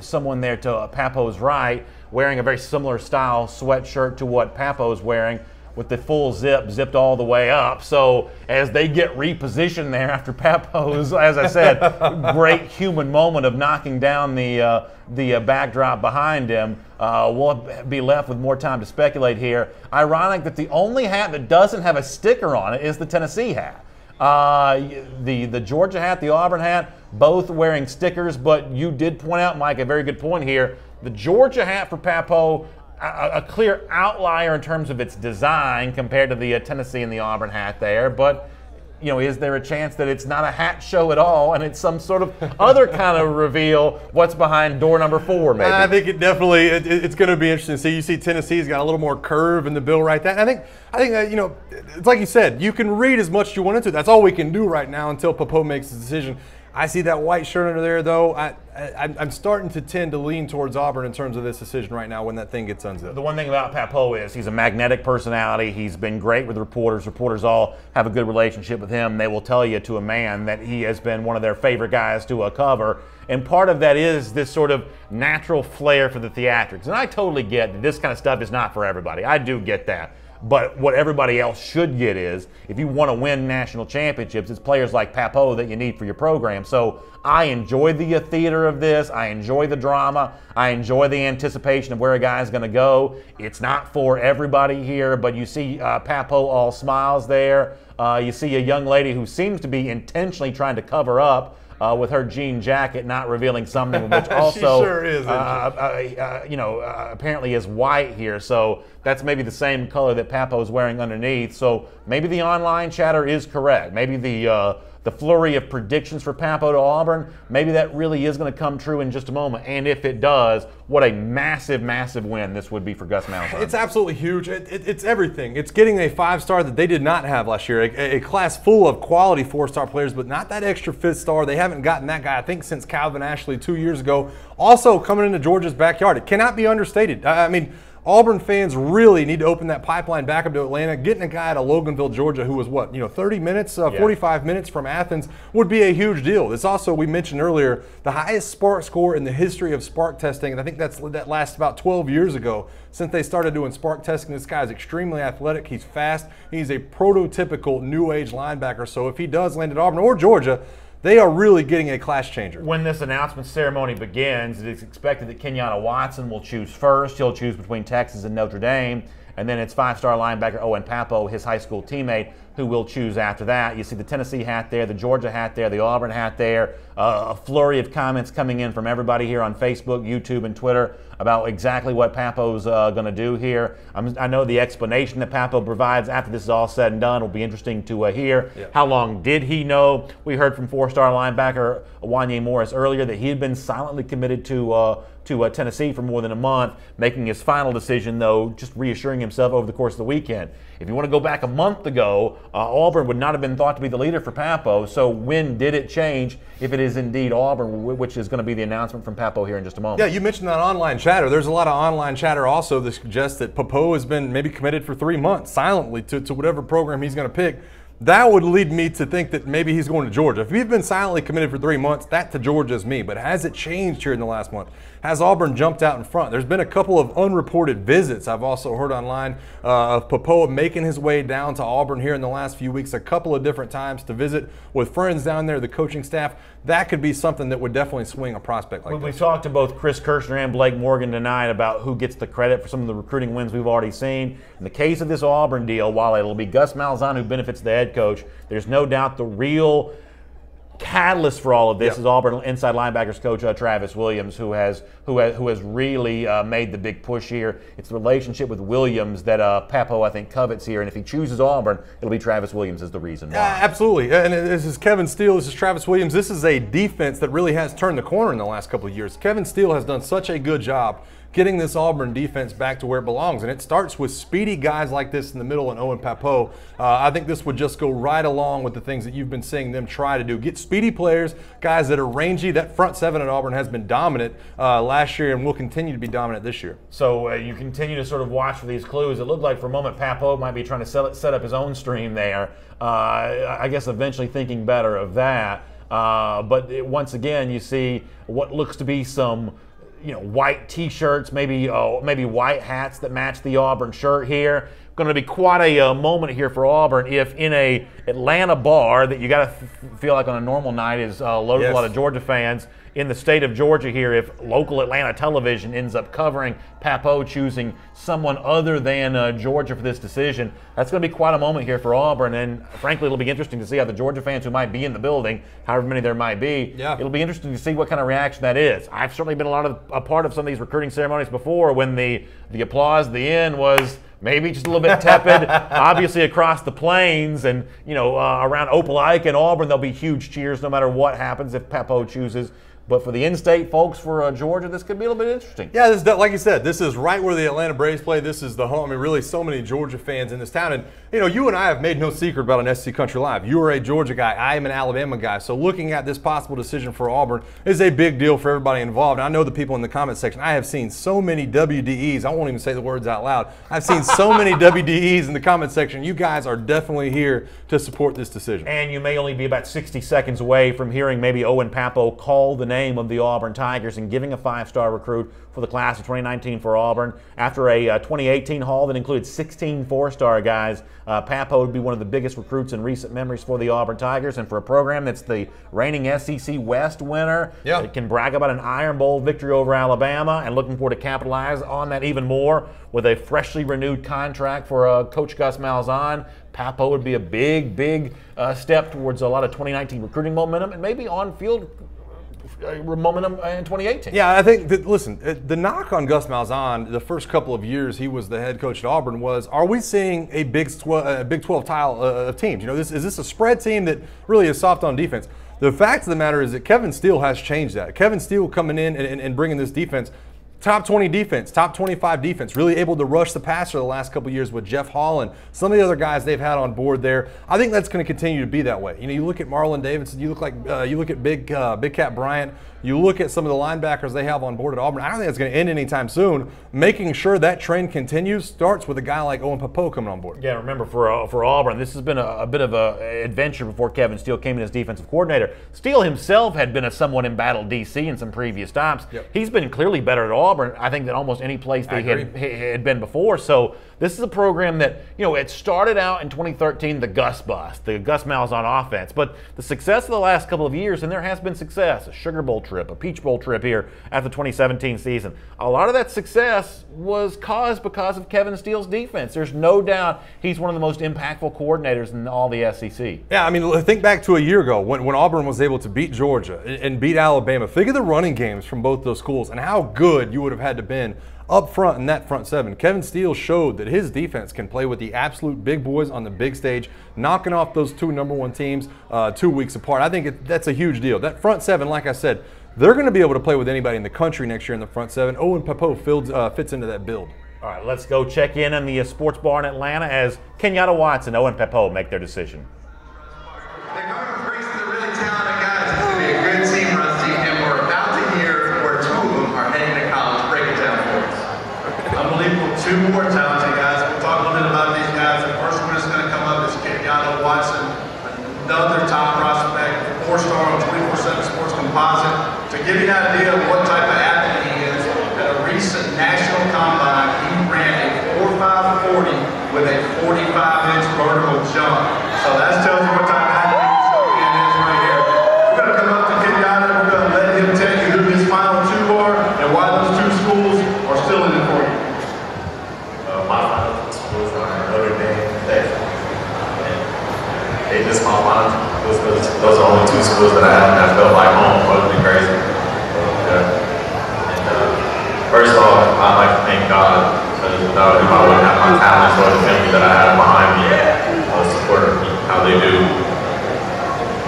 someone there to Pappoe's right wearing a very similar style sweatshirt to what Pappoe's wearing, with the full zip zipped all the way up. So as they get repositioned there after Pappoe's, as I said, great human moment of knocking down the backdrop behind him, we'll be left with more time to speculate here. Ironic that the only hat that doesn't have a sticker on it is the Tennessee hat. The Georgia hat, the Auburn hat, both wearing stickers, but you did point out, Mike, a very good point here. The Georgia hat for Pappoe, a clear outlier in terms of its design compared to the Tennessee and the Auburn hat there. But, you know, is there a chance that it's not a hat show at all and it's some sort of other kind of reveal? What's behind door number 4, maybe? I think it definitely it's going to be interesting to see. You see Tennessee's got a little more curve in the bill right there. I think you know, it's like you said, you can read as much as you want into it. That's all we can do right now until Pappoe makes his decision. I see that white shirt under there, though. I'm starting to tend to lean towards Auburn in terms of this decision right now when that thing gets unzipped. The one thing about Pappoe is he's a magnetic personality. He's been great with reporters. Reporters all have a good relationship with him. They will tell you to a man that he has been one of their favorite guys to cover. And part of that is this sort of natural flair for the theatrics. And I totally get that this kind of stuff is not for everybody. I do get that. But what everybody else should get is, if you want to win national championships, it's players like Pappoe that you need for your program. So I enjoy the theater of this. I enjoy the drama. I enjoy the anticipation of where a guy's going to go. It's not for everybody here, but you see Pappoe all smiles there. You see a young lady who seems to be intentionally trying to cover up with her jean jacket, not revealing something which also she sure is, apparently is white here. So that's maybe the same color that Pappoe's wearing underneath. So maybe the online chatter is correct. Maybe the flurry of predictions for Pappoe to Auburn, maybe that really is going to come true in just a moment. And if it does, what a massive, massive win this would be for Gus Malzahn. It's absolutely huge. It's everything. It's getting a 5-star that they did not have last year, a class full of quality 4-star players, but not that extra 5th star. They haven't gotten that guy, I think, since Calvin Ashley 2 years ago. Also coming into Georgia's backyard. It cannot be understated. I mean, Auburn fans really need to open that pipeline back up to Atlanta. Getting a guy out of Loganville, Georgia, who was 30 minutes, 45 minutes from Athens would be a huge deal. It's also, we mentioned earlier, the highest spark score in the history of spark testing, and I think that lasts about 12 years ago since they started doing spark testing. This guy's extremely athletic. He's fast. He's a prototypical new age linebacker. So if he does land at Auburn or Georgia, they are really getting a class changer. When this announcement ceremony begins, it is expected that Kenyatta Watson will choose first. He'll choose between Texas and Notre Dame. And then it's 5-star linebacker Owen Pappoe, his high school teammate, who will choose after that. You see the Tennessee hat there, the Georgia hat there, the Auburn hat there. A flurry of comments coming in from everybody here on Facebook, YouTube, and Twitter about exactly what Pappoe's going to do here. I know the explanation that Pappoe provides after this is all said and done will be interesting to hear. Yeah. How long did he know? We heard from 4-star linebacker Wanya Morris earlier that he had been silently committed to Tennessee for more than a month, making his final decision, though, just reassuring himself over the course of the weekend. If you want to go back a month ago, Auburn would not have been thought to be the leader for Pappoe. So when did it change if it is indeed Auburn, which is going to be the announcement from Pappoe here in just a moment? Yeah, you mentioned that online chatter. There's a lot of online chatter also that suggests that Pappoe has been maybe committed for 3 months silently to whatever program he's going to pick. that would lead me to think that maybe he's going to Georgia. If he's been silently committed for 3 months, that to Georgia is me. But has it changed here in the last month? Has Auburn jumped out in front? There's been a couple of unreported visits I've also heard online of Pappoe making his way down to Auburn here in the last few weeks, a couple of different times to visit with friends down there, the coaching staff. That could be something that would definitely swing a prospect like We this. talked to both Chris Kirschner and Blake Morgan tonight about who gets the credit for some of the recruiting wins we've already seen. In the case of this Auburn deal, while it'll be Gus Malzahn who benefits the head coach, there's no doubt the real catalyst for all of this is Auburn inside linebackers coach Travis Williams, who has really made the big push here. It's the relationship with Williams that Pappoe, I think, covets here, and if he chooses Auburn, it'll be Travis Williams as the reason why. Absolutely, and this is Kevin Steele, this is Travis Williams. This is a defense that really has turned the corner in the last couple of years. Kevin Steele has done such a good job getting this Auburn defense back to where it belongs. And it starts with speedy guys like this in the middle and Owen Pappoe. I think this would just go right along with the things that you've been seeing them try to do. Get speedy players, guys that are rangy. That front seven at Auburn has been dominant last year and will continue to be dominant this year. So you continue to sort of watch for these clues. It looked like for a moment Pappoe might be trying to set up his own stream there. I guess eventually thinking better of that. But once again, you see what looks to be some white T-shirts, maybe white hats that match the Auburn shirt here. Going to be quite a moment here for Auburn if in a Atlanta bar that you got to feel like on a normal night is loaded with a lot of Georgia fans in the state of Georgia here, if local Atlanta television ends up covering Pappoe choosing someone other than Georgia for this decision, that's going to be quite a moment here for Auburn. And frankly, it'll be interesting to see how the Georgia fans who might be in the building, however many there might be, it'll be interesting to see what kind of reaction that is. I've certainly been a part of some of these recruiting ceremonies before when the applause at the end was maybe just a little bit tepid. Obviously across the plains and around Opelika and Auburn, there'll be huge cheers no matter what happens if Pappoe chooses. But for the in-state folks for Georgia, this could be a little bit interesting. Yeah, this, like you said, this is right where the Atlanta Braves play. This is the home. I mean, really, so many Georgia fans in this town. And, you and I have made no secret about an SC Country Live. You are a Georgia guy. I am an Alabama guy. So looking at this possible decision for Auburn is a big deal for everybody involved. And I know the people in the comment section. I have seen so many WDEs. I won't even say the words out loud. I've seen so many WDEs in the comment section. You guys are definitely here to support this decision. And you may only be about 60 seconds away from hearing maybe Owen Pappoe call the name of the Auburn Tigers and giving a 5-star recruit for the class of 2019 for Auburn. After a 2018 haul that included 16 4-star guys, Pappoe would be one of the biggest recruits in recent memories for the Auburn Tigers, and for a program that's the reigning SEC West winner, it can brag about an Iron Bowl victory over Alabama, and looking forward to capitalize on that even more with a freshly renewed contract for Coach Gus Malzahn. Pappoe would be a big step towards a lot of 2019 recruiting momentum and maybe on-field momentum in 2018. Yeah, I think that, listen, the knock on Gus Malzahn the first couple of years he was the head coach at Auburn was, are we seeing a Big 12 tile of teams? Is this a spread team that really is soft on defense? The fact of the matter is that Kevin Steele has changed that. Kevin Steele coming in and bringing this defense, top 20 defense, top 25 defense, really able to rush the passer the last couple of years with Jeff Hall and some of the other guys they've had on board there. I think that's going to continue to be that way. You look at Marlon Davidson, you look at Big Cat Bryant, you look at some of the linebackers they have on board at Auburn. I don't think it's going to end anytime soon. Making sure that trend continues starts with a guy like Owen Pappoe coming on board. Yeah, remember for Auburn, this has been a bit of an adventure before Kevin Steele came in as defensive coordinator. Steele himself had been a somewhat embattled DC in some previous stops. He's been clearly better at Auburn, I think, than almost any place they had been before. So this is a program that, it started out in 2013, the Gus bust, the Gus Malzahn offense. But the success of the last couple of years, and there has been success, a Sugar Bowl trip, a Peach Bowl trip here after the 2017 season. A lot of that success was caused because of Kevin Steele's defense. There's no doubt he's one of the most impactful coordinators in all the SEC. Yeah, I mean, think back to a year ago when Auburn was able to beat Georgia and beat Alabama. Think of the running games from both those schools and how good you would have had to been up front in that front seven. Kevin Steele showed that his defense can play with the absolute big boys on the big stage, knocking off those two #1 teams 2 weeks apart. I think that's a huge deal. That front seven, like I said, they're going to be able to play with anybody in the country next year in the front seven. Owen Pappoe fits into that build. All right, let's go check in on the sports bar in Atlanta as Kenyatta Watson and Owen Pappoe make their decision. They're coming from Grayson, they're really talented guys. It's going to be a good team, Rusty, and we're about to hear where 2 of them are heading to college. Break it down for us. Unbelievable. 2 more talented guys. We'll talk a little bit about these guys. The first one that's going to come up is Kenyatta Watson. vertical jump. So that tells you what type of athlete this young man is right here. We're going to come up to Kenyatta. We're going to let him tell you who his final two are and why those two schools are still in it for you. My final two schools are Notre Dame and Texas. They just my final two schools. Those are only two schools that I have that felt like home, other than Grayson. First off, I'd like to thank God, because without him I wouldn't have my talents or the family that I have behind me supporting me how they do.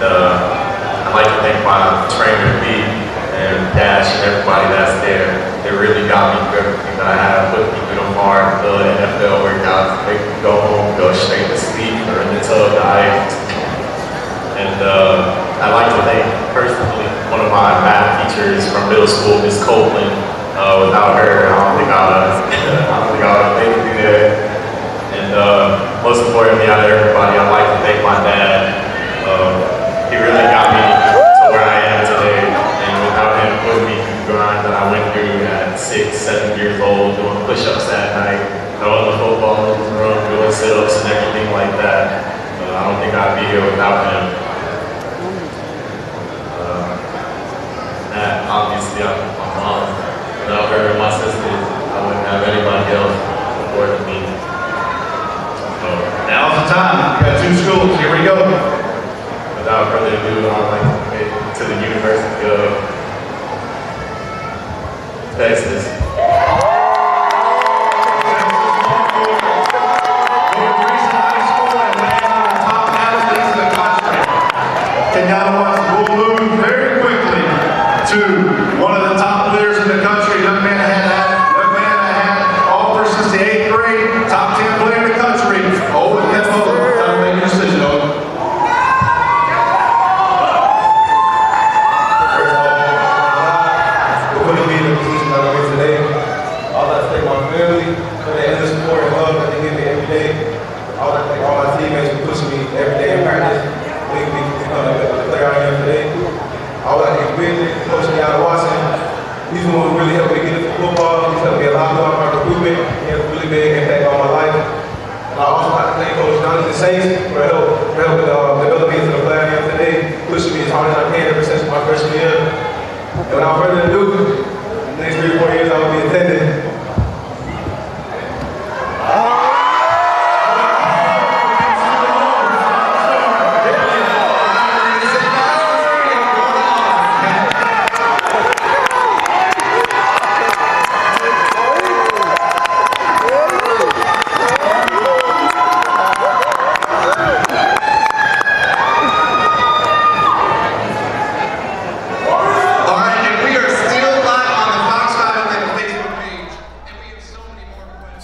I'd like to thank my trainer, B, and Dash, and everybody that's there. They really got me through everything that I have, put me through the hard, the NFL workouts, make me go home, go straight to sleep, or in the tub diet. And I'd like to thank, personally, one of my math teachers from middle school, Miss Copeland. Without her, I don't think I would have made it through there. And most importantly, out of everybody, I'd like to thank my dad. He really got me to where I am today. And without him putting me through the grind that I went through at 6, 7 years old, doing push-ups at night, throwing the football in the room, doing sit-ups and everything like that, I don't think I'd be here without him. That obviously, my mom. Without her and my sisters, I wouldn't have anybody else supporting me. So, now's the time. We got two schools. Here we go. Without further ado, I'd like to make it to the University of Texas. Kenyatta Watson will move very quickly to one of the top players in the country. Young man that had Auburn since the 8th grade, top 10 player in the country. OL Wanya Morris. Time to make your decision, Owen. For putting me in the position that I'm in today. I would like to thank my family for the endless support and love that they give me every day. I would like to thank all my teammates for pushing me every day in practice, making me become the player I am today. I would like to thank Coach Jakaya Watson. He's the one who really helped me get into football. He's helped me a lot more on my recruitment. He has a really big impact on my life. And I also like to thank Coach Jonathan Saints for helping develop me into the player I am today, pushing me as hard as I can ever since my freshman year. And without further ado, the next 3 or 4 years I will be attending.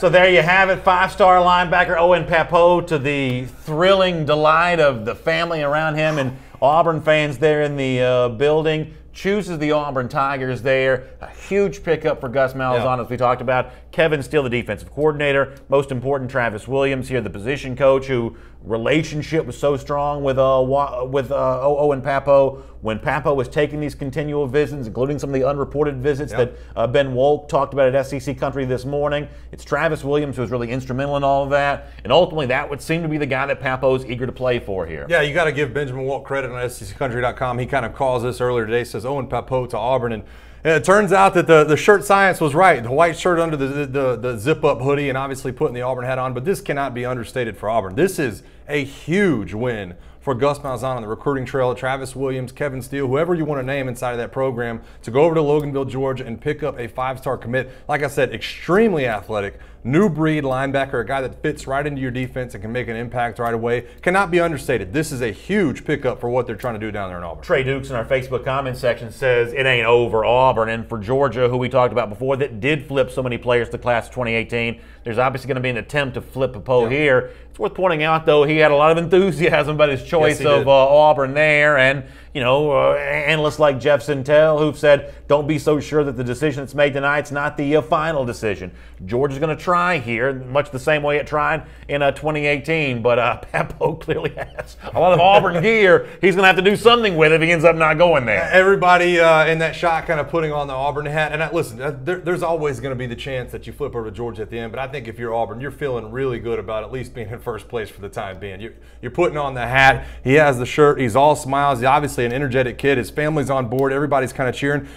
So there you have it, 5-star linebacker Owen Pappoe, to the thrilling delight of the family around him and Auburn fans there in the building. Chooses the Auburn Tigers there. A huge pickup for Gus Malzahn, as we talked about. Kevin Steele, the defensive coordinator. Most important, Travis Williams here, the position coach, who relationship was so strong with Owen Pappoe. When Pappoe was taking these continual visits, including some of the unreported visits that Ben Wolk talked about at SEC Country this morning, it's Travis Williams who was really instrumental in all of that. And ultimately, that would seem to be the guy that Pappoe is eager to play for here. Yeah, you got to give Benjamin Wolk credit on SECCountry.com. He kind of calls this earlier today, says Owen Pappoe to Auburn. And it turns out that the shirt science was right. The white shirt under the zip-up hoodie and obviously putting the Auburn hat on. But this cannot be understated for Auburn. This is a huge win for Gus Malzahn on the recruiting trail. Travis Williams, Kevin Steele, whoever you want to name inside of that program, to go over to Loganville, Georgia and pick up a 5-star commit. Like I said, extremely athletic, new breed linebacker, a guy that fits right into your defense and can make an impact right away. Cannot be understated. This is a huge pickup for what they're trying to do down there in Auburn. Trey Dukes in our Facebook comment section says it ain't over Auburn. And for Georgia, who we talked about before, that did flip so many players to class of 2018, there's obviously going to be an attempt to flip Pappoe here. It's worth pointing out, though, he had a lot of enthusiasm about his choice of Auburn there. And analysts like Jeff Sintel who've said, don't be so sure that the decision that's made tonight's not the final decision. Georgia's going to try here, much the same way it tried in 2018, but Pappoe clearly has a lot of Auburn gear. He's going to have to do something with it if he ends up not going there. Everybody in that shot kind of putting on the Auburn hat. And listen, there's always going to be the chance that you flip over to Georgia at the end, but I think if you're Auburn, you're feeling really good about at least being in first place for the time being. You're putting on the hat. He has the shirt. He's all smiles. He's obviously an energetic kid. His family's on board. Everybody's kind of cheering.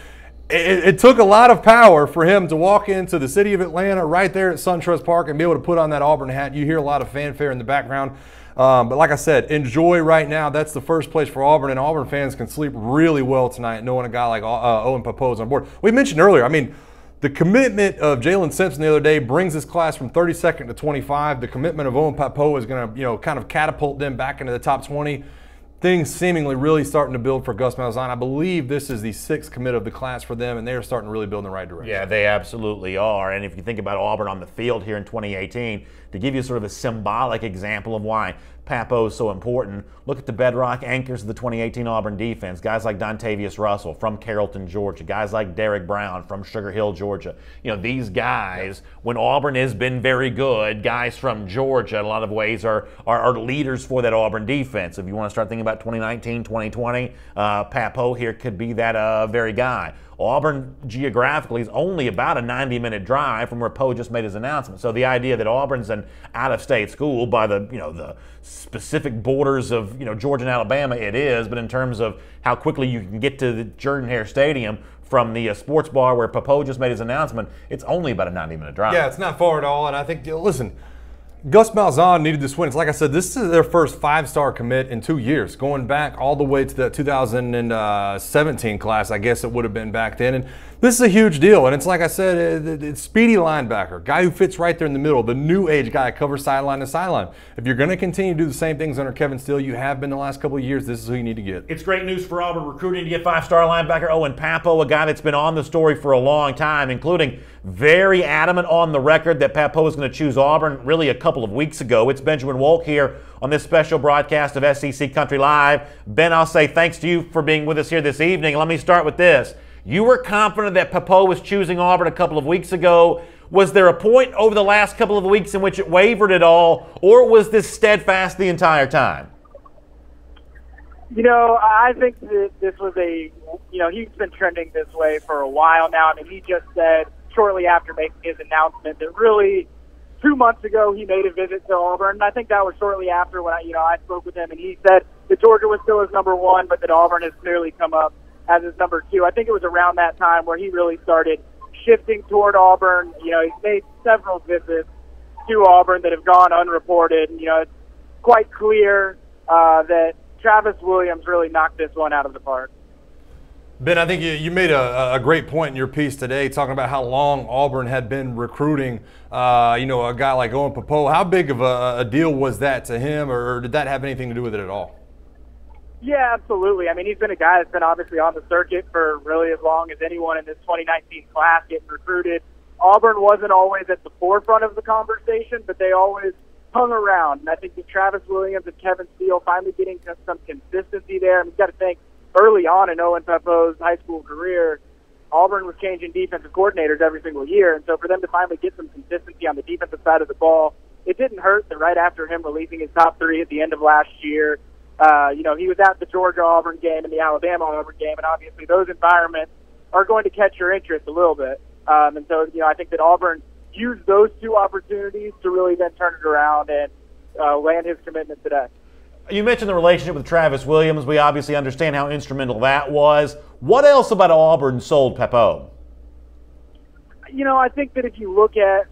It took a lot of power for him to walk into the city of Atlanta right there at SunTrust Park and be able to put on that Auburn hat. You hear a lot of fanfare in the background. But like I said, enjoy right now. That's the first place for Auburn, and Auburn fans can sleep really well tonight knowing a guy like Owen Pappoe is on board. We mentioned earlier, I mean, the commitment of Jalen Simpson the other day brings this class from 32nd to 25. The commitment of Owen Pappoe is going to, kind of catapult them back into the top 20. Things seemingly really starting to build for Gus Malzahn. I believe this is the 6th commit of the class for them, and they are starting to really build in the right direction. Yeah, they absolutely are. And if you think about Auburn on the field here in 2018, to give you sort of a symbolic example of why Pappoe is so important, look at the bedrock anchors of the 2018 Auburn defense. Guys like Dontavius Russell from Carrollton, Georgia. Guys like Derek Brown from Sugar Hill, Georgia. These guys, when Auburn has been very good, guys from Georgia in a lot of ways are leaders for that Auburn defense. If you want to start thinking about 2019, 2020, Pappoe here could be that very guy. Auburn geographically is only about a 90-minute drive from where Poe just made his announcement. So the idea that Auburn's an out-of-state school by the specific borders of Georgia and Alabama, it is. But in terms of how quickly you can get to the Jordan-Hare Stadium from the sports bar where Pappoe just made his announcement, it's only about a 90-minute drive. Yeah, it's not far at all. And I think, listen, Gus Malzahn needed this win. It's like I said, this is their first 5-star commit in 2 years, going back all the way to the 2017 class, I guess it would have been back then. And this is a huge deal. And it's like I said, it's speedy linebacker, guy who fits right there in the middle, the new age guy, covers sideline to sideline. If you're going to continue to do the same things under Kevin Steele, you have been the last couple of years, this is who you need to get. It's great news for Auburn recruiting to get 5-star linebacker Owen Pappoe, a guy that's been on the story for a long time, including very adamant on the record that Pappoe is going to choose Auburn really a couple of weeks ago. It's Benjamin Wolk here on this special broadcast of SEC Country Live. Ben, I'll say thanks to you for being with us here this evening. Let me start with this. You were confident that Pappoe was choosing Auburn a couple of weeks ago. Was there a point over the last couple of weeks in which it wavered at all, or was this steadfast the entire time? I think that this was he's been trending this way for a while now. I mean, he just said shortly after making his announcement that really 2 months ago he made a visit to Auburn. And I think that was shortly after when I spoke with him, and he said that Georgia was still his number 1, but that Auburn has clearly come up as his number 2. I think it was around that time where he really started shifting toward Auburn. He's made several visits to Auburn that have gone unreported. It's quite clear that Travis Williams really knocked this one out of the park. Ben, I think you made a great point in your piece today, talking about how long Auburn had been recruiting, a guy like Owen Pappoe. How big of a deal was that to him, or did that have anything to do with it at all? Yeah, absolutely. I mean, he's been a guy that's been obviously on the circuit for really as long as anyone in this 2019 class getting recruited. Auburn wasn't always at the forefront of the conversation, but they always hung around. And I think that Travis Williams and Kevin Steele finally getting some consistency there. I mean, you've got to think early on in Owen Pappoe's high school career, Auburn was changing defensive coordinators every single year. And so for them to finally get some consistency on the defensive side of the ball, it didn't hurt that right after him releasing his top 3 at the end of last year, he was at the Georgia-Auburn game and the Alabama-Auburn game, and obviously those environments are going to catch your interest a little bit. And so, I think that Auburn used those 2 opportunities to really then turn it around and land his commitment today. You mentioned the relationship with Travis Williams. We obviously understand how instrumental that was. What else about Auburn sold Pappoe? I think that if you look at,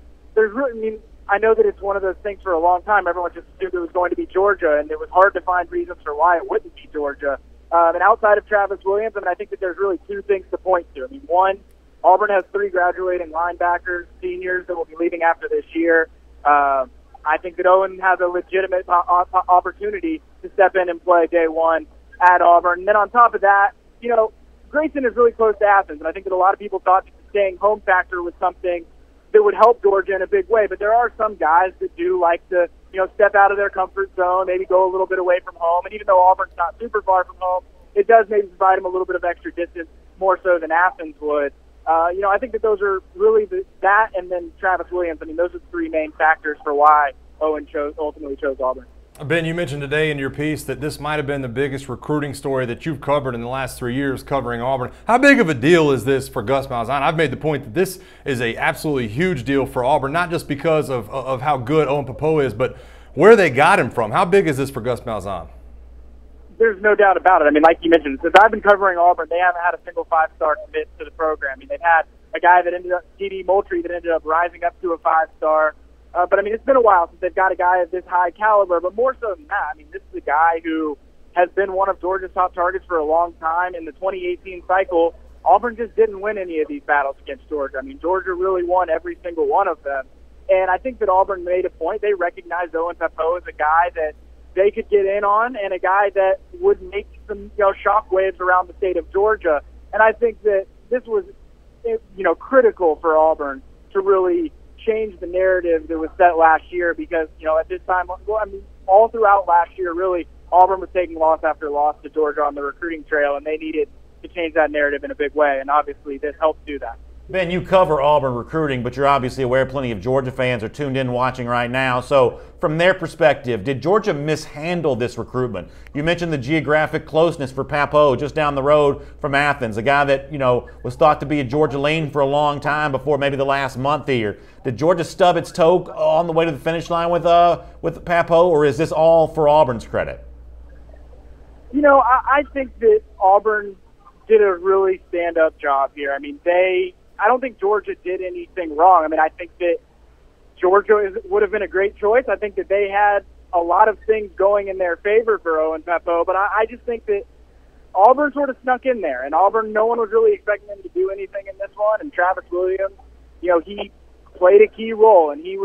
I know that it's one of those things for a long time. Everyone just assumed it was going to be Georgia, and it was hard to find reasons for why it wouldn't be Georgia. And outside of Travis Williams, I think that there's really 2 things to point to. One, Auburn has 3 graduating linebackers, seniors, that will be leaving after this year. I think that Owen has a legitimate opportunity to step in and play day 1 at Auburn. And then on top of that, Grayson is really close to Athens, and I think that a lot of people thought that the staying home factor was something that would help Georgia in a big way. But there are some guys that do like to, step out of their comfort zone, maybe go a little bit away from home. And even though Auburn's not super far from home, it does maybe provide him a little bit of extra distance, more so than Athens would. I think that those are really that and then Travis Williams. I mean, those are the three main factors for why Owen ultimately chose Auburn. Ben, you mentioned today in your piece that this might have been the biggest recruiting story that you've covered in the last 3 years covering Auburn. How big of a deal is this for Gus Malzahn? I've made the point that this is a absolutely huge deal for Auburn, not just because of how good Owen Pappoe is, but where they got him from. How big is this for Gus Malzahn? There's no doubt about it. I mean, like you mentioned, since I've been covering Auburn, they haven't had a single five-star commit to the program. I mean, they've had a guy that ended up, D.D. Moultrie, that ended up rising up to a five-star. But, I mean, it's been a while since they've got a guy of this high caliber. But more so than that, I mean, this is a guy who has been one of Georgia's top targets for a long time. In the 2018 cycle, Auburn just didn't win any of these battles against Georgia. I mean, Georgia really won every single one of them. And I think that Auburn made a point. They recognized Owen Pappoe as a guy that they could get in on and a guy that would make some shockwaves around the state of Georgia. And I think that this was critical for Auburn to really change the narrative that was set last year because, at this time, all throughout last year, really, Auburn was taking loss after loss to Georgia on the recruiting trail, and they needed to change that narrative in a big way, and obviously this helped do that. Ben, you cover Auburn recruiting, but you're obviously aware plenty of Georgia fans are tuned in watching right now. So from their perspective, did Georgia mishandle this recruitment? You mentioned the geographic closeness for Pappoe, just down the road from Athens, a guy that, was thought to be a Georgia lean for a long time before maybe the last month here. Did Georgia stub its toe on the way to the finish line with Pappoe, or is this all for Auburn's credit? I think that Auburn did a really stand-up job here. I mean, I don't think Georgia did anything wrong. I mean, I think that Georgia would have been a great choice. I think that they had a lot of things going in their favor for Owen Pappoe, but I just think that Auburn sort of snuck in there, and Auburn, no one was really expecting them to do anything in this one, and Travis Williams, he played a key role, and he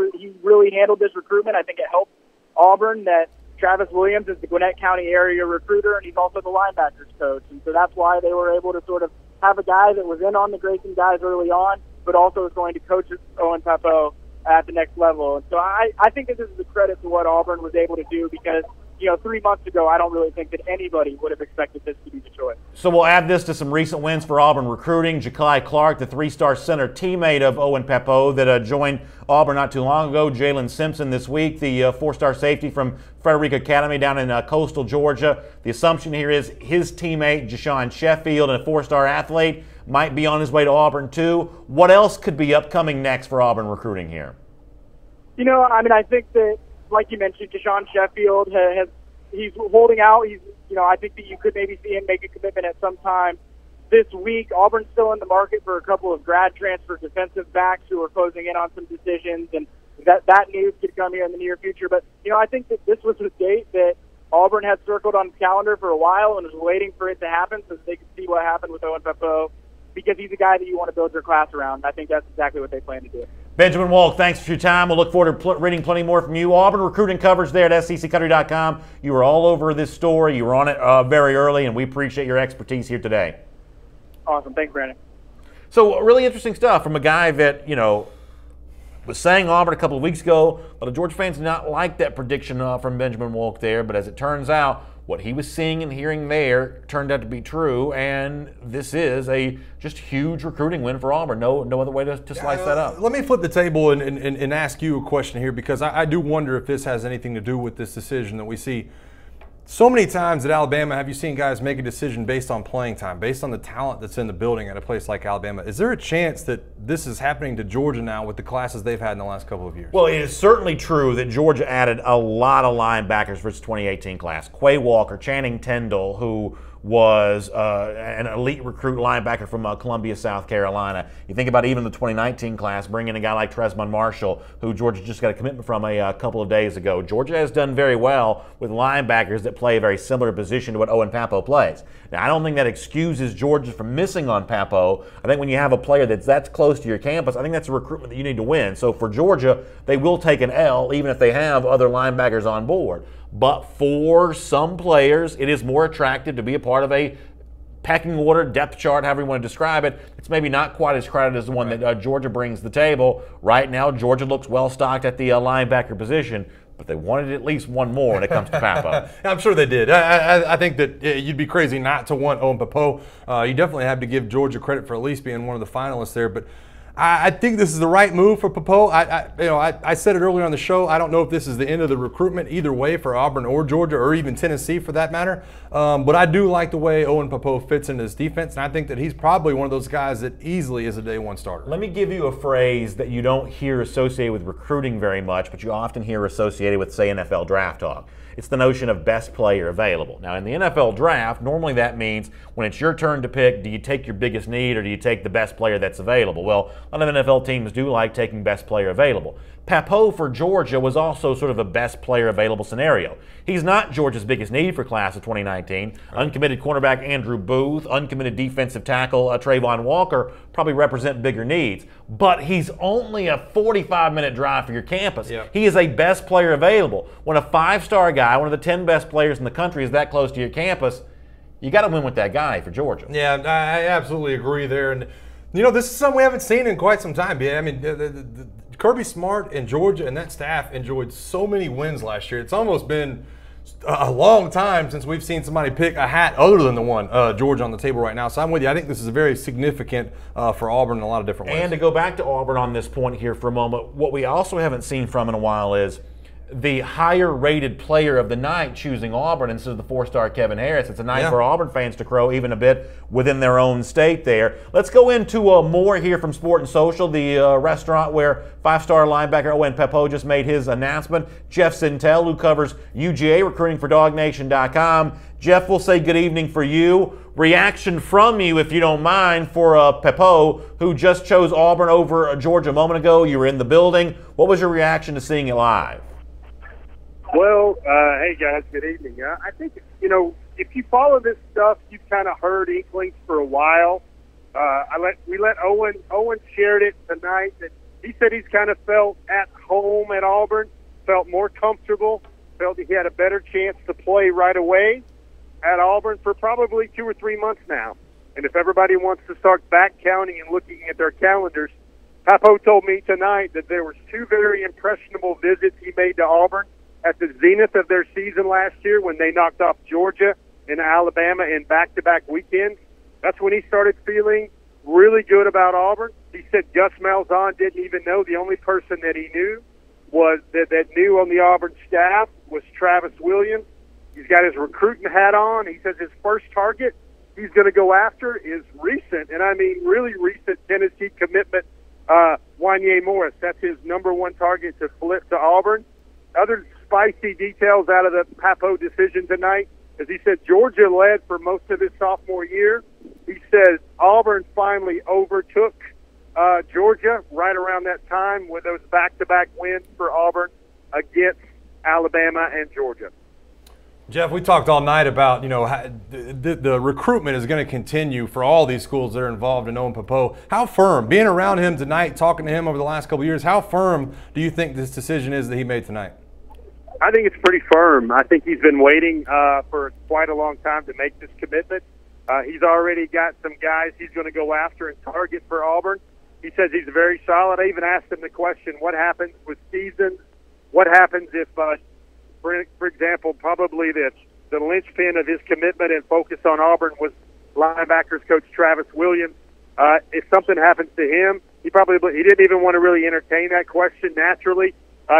really handled this recruitment. I think it helped Auburn that Travis Williams is the Gwinnett County area recruiter, and he's also the linebackers coach, and so that's why they were able to sort of have a guy that was in on the Grayson guys early on, but also is going to coach Owen Pappoe at the next level. And so I think that this is a credit to what Auburn was able to do because, 3 months ago, I don't really think that anybody would have expected this to be the choice. So we'll add this to some recent wins for Auburn recruiting. Jakaya Clarke, the three-star center teammate of Owen Pappoe that joined Auburn not too long ago. Jalen Simpson this week, the four-star safety from Frederick Academy down in coastal Georgia. The assumption here is his teammate, Jashawn Sheffield, and a four-star athlete, might be on his way to Auburn too. What else could be upcoming next for Auburn recruiting here? I think that, like you mentioned, Jashawn Sheffield he's holding out. I think that you could maybe see him make a commitment at some time this week. Auburn's still in the market for a couple of grad transfer defensive backs who are closing in on some decisions, and that news could come here in the near future. But, I think that this was a date that Auburn had circled on the calendar for a while and was waiting for it to happen so that they could see what happened with Owen Pappoe because he's a guy that you want to build your class around. I think that's exactly what they plan to do. Benjamin Walk, thanks for your time. We'll look forward to reading plenty more from you. Auburn recruiting coverage there at SECCountry.com. You were all over this story. You were on it very early, and we appreciate your expertise here today. Awesome. Thanks, Brandon. So really interesting stuff from a guy that, was saying Auburn a couple of weeks ago. A lot of Georgia fans did not like that prediction from Benjamin Walk there, but as it turns out, what he was seeing and hearing there turned out to be true, and this is a just huge recruiting win for Auburn. No other way to slice that up. Let me flip the table and ask you a question here because I do wonder if this has anything to do with this decision that we see so many times at Alabama. Have you seen guys make a decision based on playing time, based on the talent that's in the building at a place like Alabama? Is there a chance that this is happening to Georgia now with the classes they've had in the last couple of years? Well, it is certainly true that Georgia added a lot of linebackers for its 2018 class. Quay Walker, Channing Tindall, who was an elite recruit linebacker from Columbia, South Carolina. You think about even the 2019 class, bringing a guy like Tresmond Marshall, who Georgia just got a commitment from a couple of days ago. Georgia has done very well with linebackers that play a very similar position to what Owen Pappoe plays. Now, I don't think that excuses Georgia from missing on Pappoe. I think when you have a player that's close to your campus, I think that's a recruitment that you need to win. So for Georgia, they will take an L even if they have other linebackers on board. But for some players, it is more attractive to be a part of a pecking order, depth chart, however you want to describe it. It's maybe not quite as crowded as the one that Georgia brings to the table. Right now, Georgia looks well stocked at the linebacker position. but they wanted at least one more when it comes to Pappoe. I'm sure they did. I think that you'd be crazy not to want Owen Pappoe. You definitely have to give Georgia credit for at least being one of the finalists there. But I think this is the right move for Pappoe. I said it earlier on the show. I don't know if this is the end of the recruitment either way for Auburn or Georgia or even Tennessee for that matter. But I do like the way Owen Pappoe fits into this defense, and I think that he's probably one of those guys that easily is a day one starter. Let me give you a phrase that you don't hear associated with recruiting very much, but you often hear associated with, say, NFL draft talk. It's the notion of best player available. Now, in the NFL draft, normally that means when it's your turn to pick, do you take your biggest need or do you take the best player that's available? Well, a lot of NFL teams do like taking best player available. Pappoe for Georgia was also sort of a best player available scenario. He's not Georgia's biggest need for class of 2019. Uncommitted cornerback Andrew Booth, uncommitted defensive tackle Trayvon Walker probably represent bigger needs. But he's only a 45-minute drive for your campus. Yep. He is a best player available. When a five-star guy, one of the 10 best players in the country, is that close to your campus, you got to win with that guy for Georgia. Yeah, I absolutely agree there. And, you know, this is something we haven't seen in quite some time. I mean, Kirby Smart and Georgia and that staff enjoyed so many wins last year. It's almost been a long time since we've seen somebody pick a hat other than the one Georgia on the table right now. So I'm with you. I think this is very significant for Auburn in a lot of different ways. And to go back to Auburn on this point here for a moment, what we also haven't seen from in a while is the higher-rated player of the night choosing Auburn instead of the four-star Kevin Harris. It's a night for Auburn fans to crow even a bit within their own state there. Let's go into more here from Sport and Social, the restaurant where five-star linebacker Owen Pappoe just made his announcement. Jeff Sintel, who covers UGA recruiting for DogNation.com. Jeff, we'll say good evening for you. Reaction from you, if you don't mind, for Pappoe, who just chose Auburn over Georgia a moment ago. You were in the building. What was your reaction to seeing it live? Well, hey guys, good evening. I think, you know, if you follow this stuff, you've kind of heard inklings for a while. We let Owen shared it tonight that he said he's kind of felt at home at Auburn, felt more comfortable, felt he had a better chance to play right away at Auburn for probably 2 or 3 months now. And if everybody wants to start back counting and looking at their calendars, Pappoe told me tonight that there was 2 very impressionable visits he made to Auburn at the zenith of their season last year when they knocked off Georgia and Alabama in back-to-back weekends. That's when he started feeling really good about Auburn. He said Gus Malzahn didn't even know. The only person that he knew was that knew on the Auburn staff was Travis Williams. He's got his recruiting hat on. He says his first target he's going to go after is recent, and I mean really recent Tennessee commitment, Wanya Morris. That's his #1 target to flip to Auburn. Other spicy details out of the Pappoe decision tonight, as he said Georgia led for most of his sophomore year. He says Auburn finally overtook Georgia right around that time with those back-to-back wins for Auburn against Alabama and Georgia. Jeff, we talked all night about, you know, the recruitment is going to continue for all these schools that are involved in Owen Pappoe. How firm, being around him tonight, talking to him over the last couple of years, how firm do you think this decision is that he made tonight? I think it's pretty firm. I think he's been waiting for quite a long time to make this commitment. He's already got some guys he's going to go after and target for Auburn. He says he's very solid. I even asked him the question, what happens with seasons? What happens if, for example, probably the linchpin of his commitment and focus on Auburn was linebackers coach Travis Williams. If something happens to him, he didn't even want to really entertain that question naturally.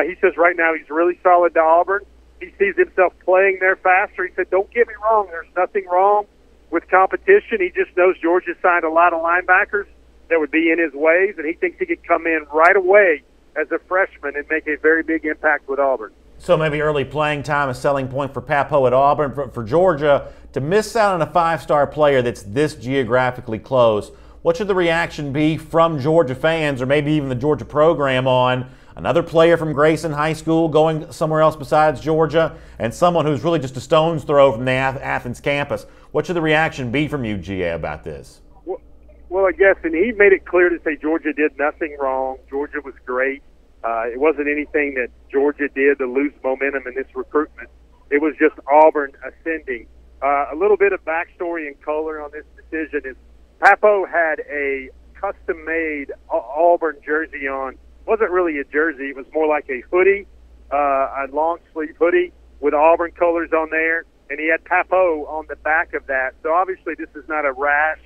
He says right now he's really solid to Auburn. He sees himself playing there faster. He said, don't get me wrong, there's nothing wrong with competition. He just knows Georgia signed a lot of linebackers that would be in his ways, and he thinks he could come in right away as a freshman and make a very big impact with Auburn. So maybe early playing time, a selling point for Pappoe at Auburn. For Georgia, to miss out on a five-star player that's this geographically close, what should the reaction be from Georgia fans or maybe even the Georgia program on another player from Grayson High School going somewhere else besides Georgia and someone who's really just a stone's throw from the Athens campus? What should the reaction be from UGA about this? Well, I guess, and he made it clear to say Georgia did nothing wrong. Georgia was great. It wasn't anything that Georgia did to lose momentum in this recruitment. It was just Auburn ascending. A little bit of backstory and color on this decision is Pappoe had a custom-made Auburn jersey on. It wasn't really a jersey. It was more like a hoodie a long sleeve hoodie with Auburn colors on there, and he had Pappoe on the back of that. So obviously this is not a rash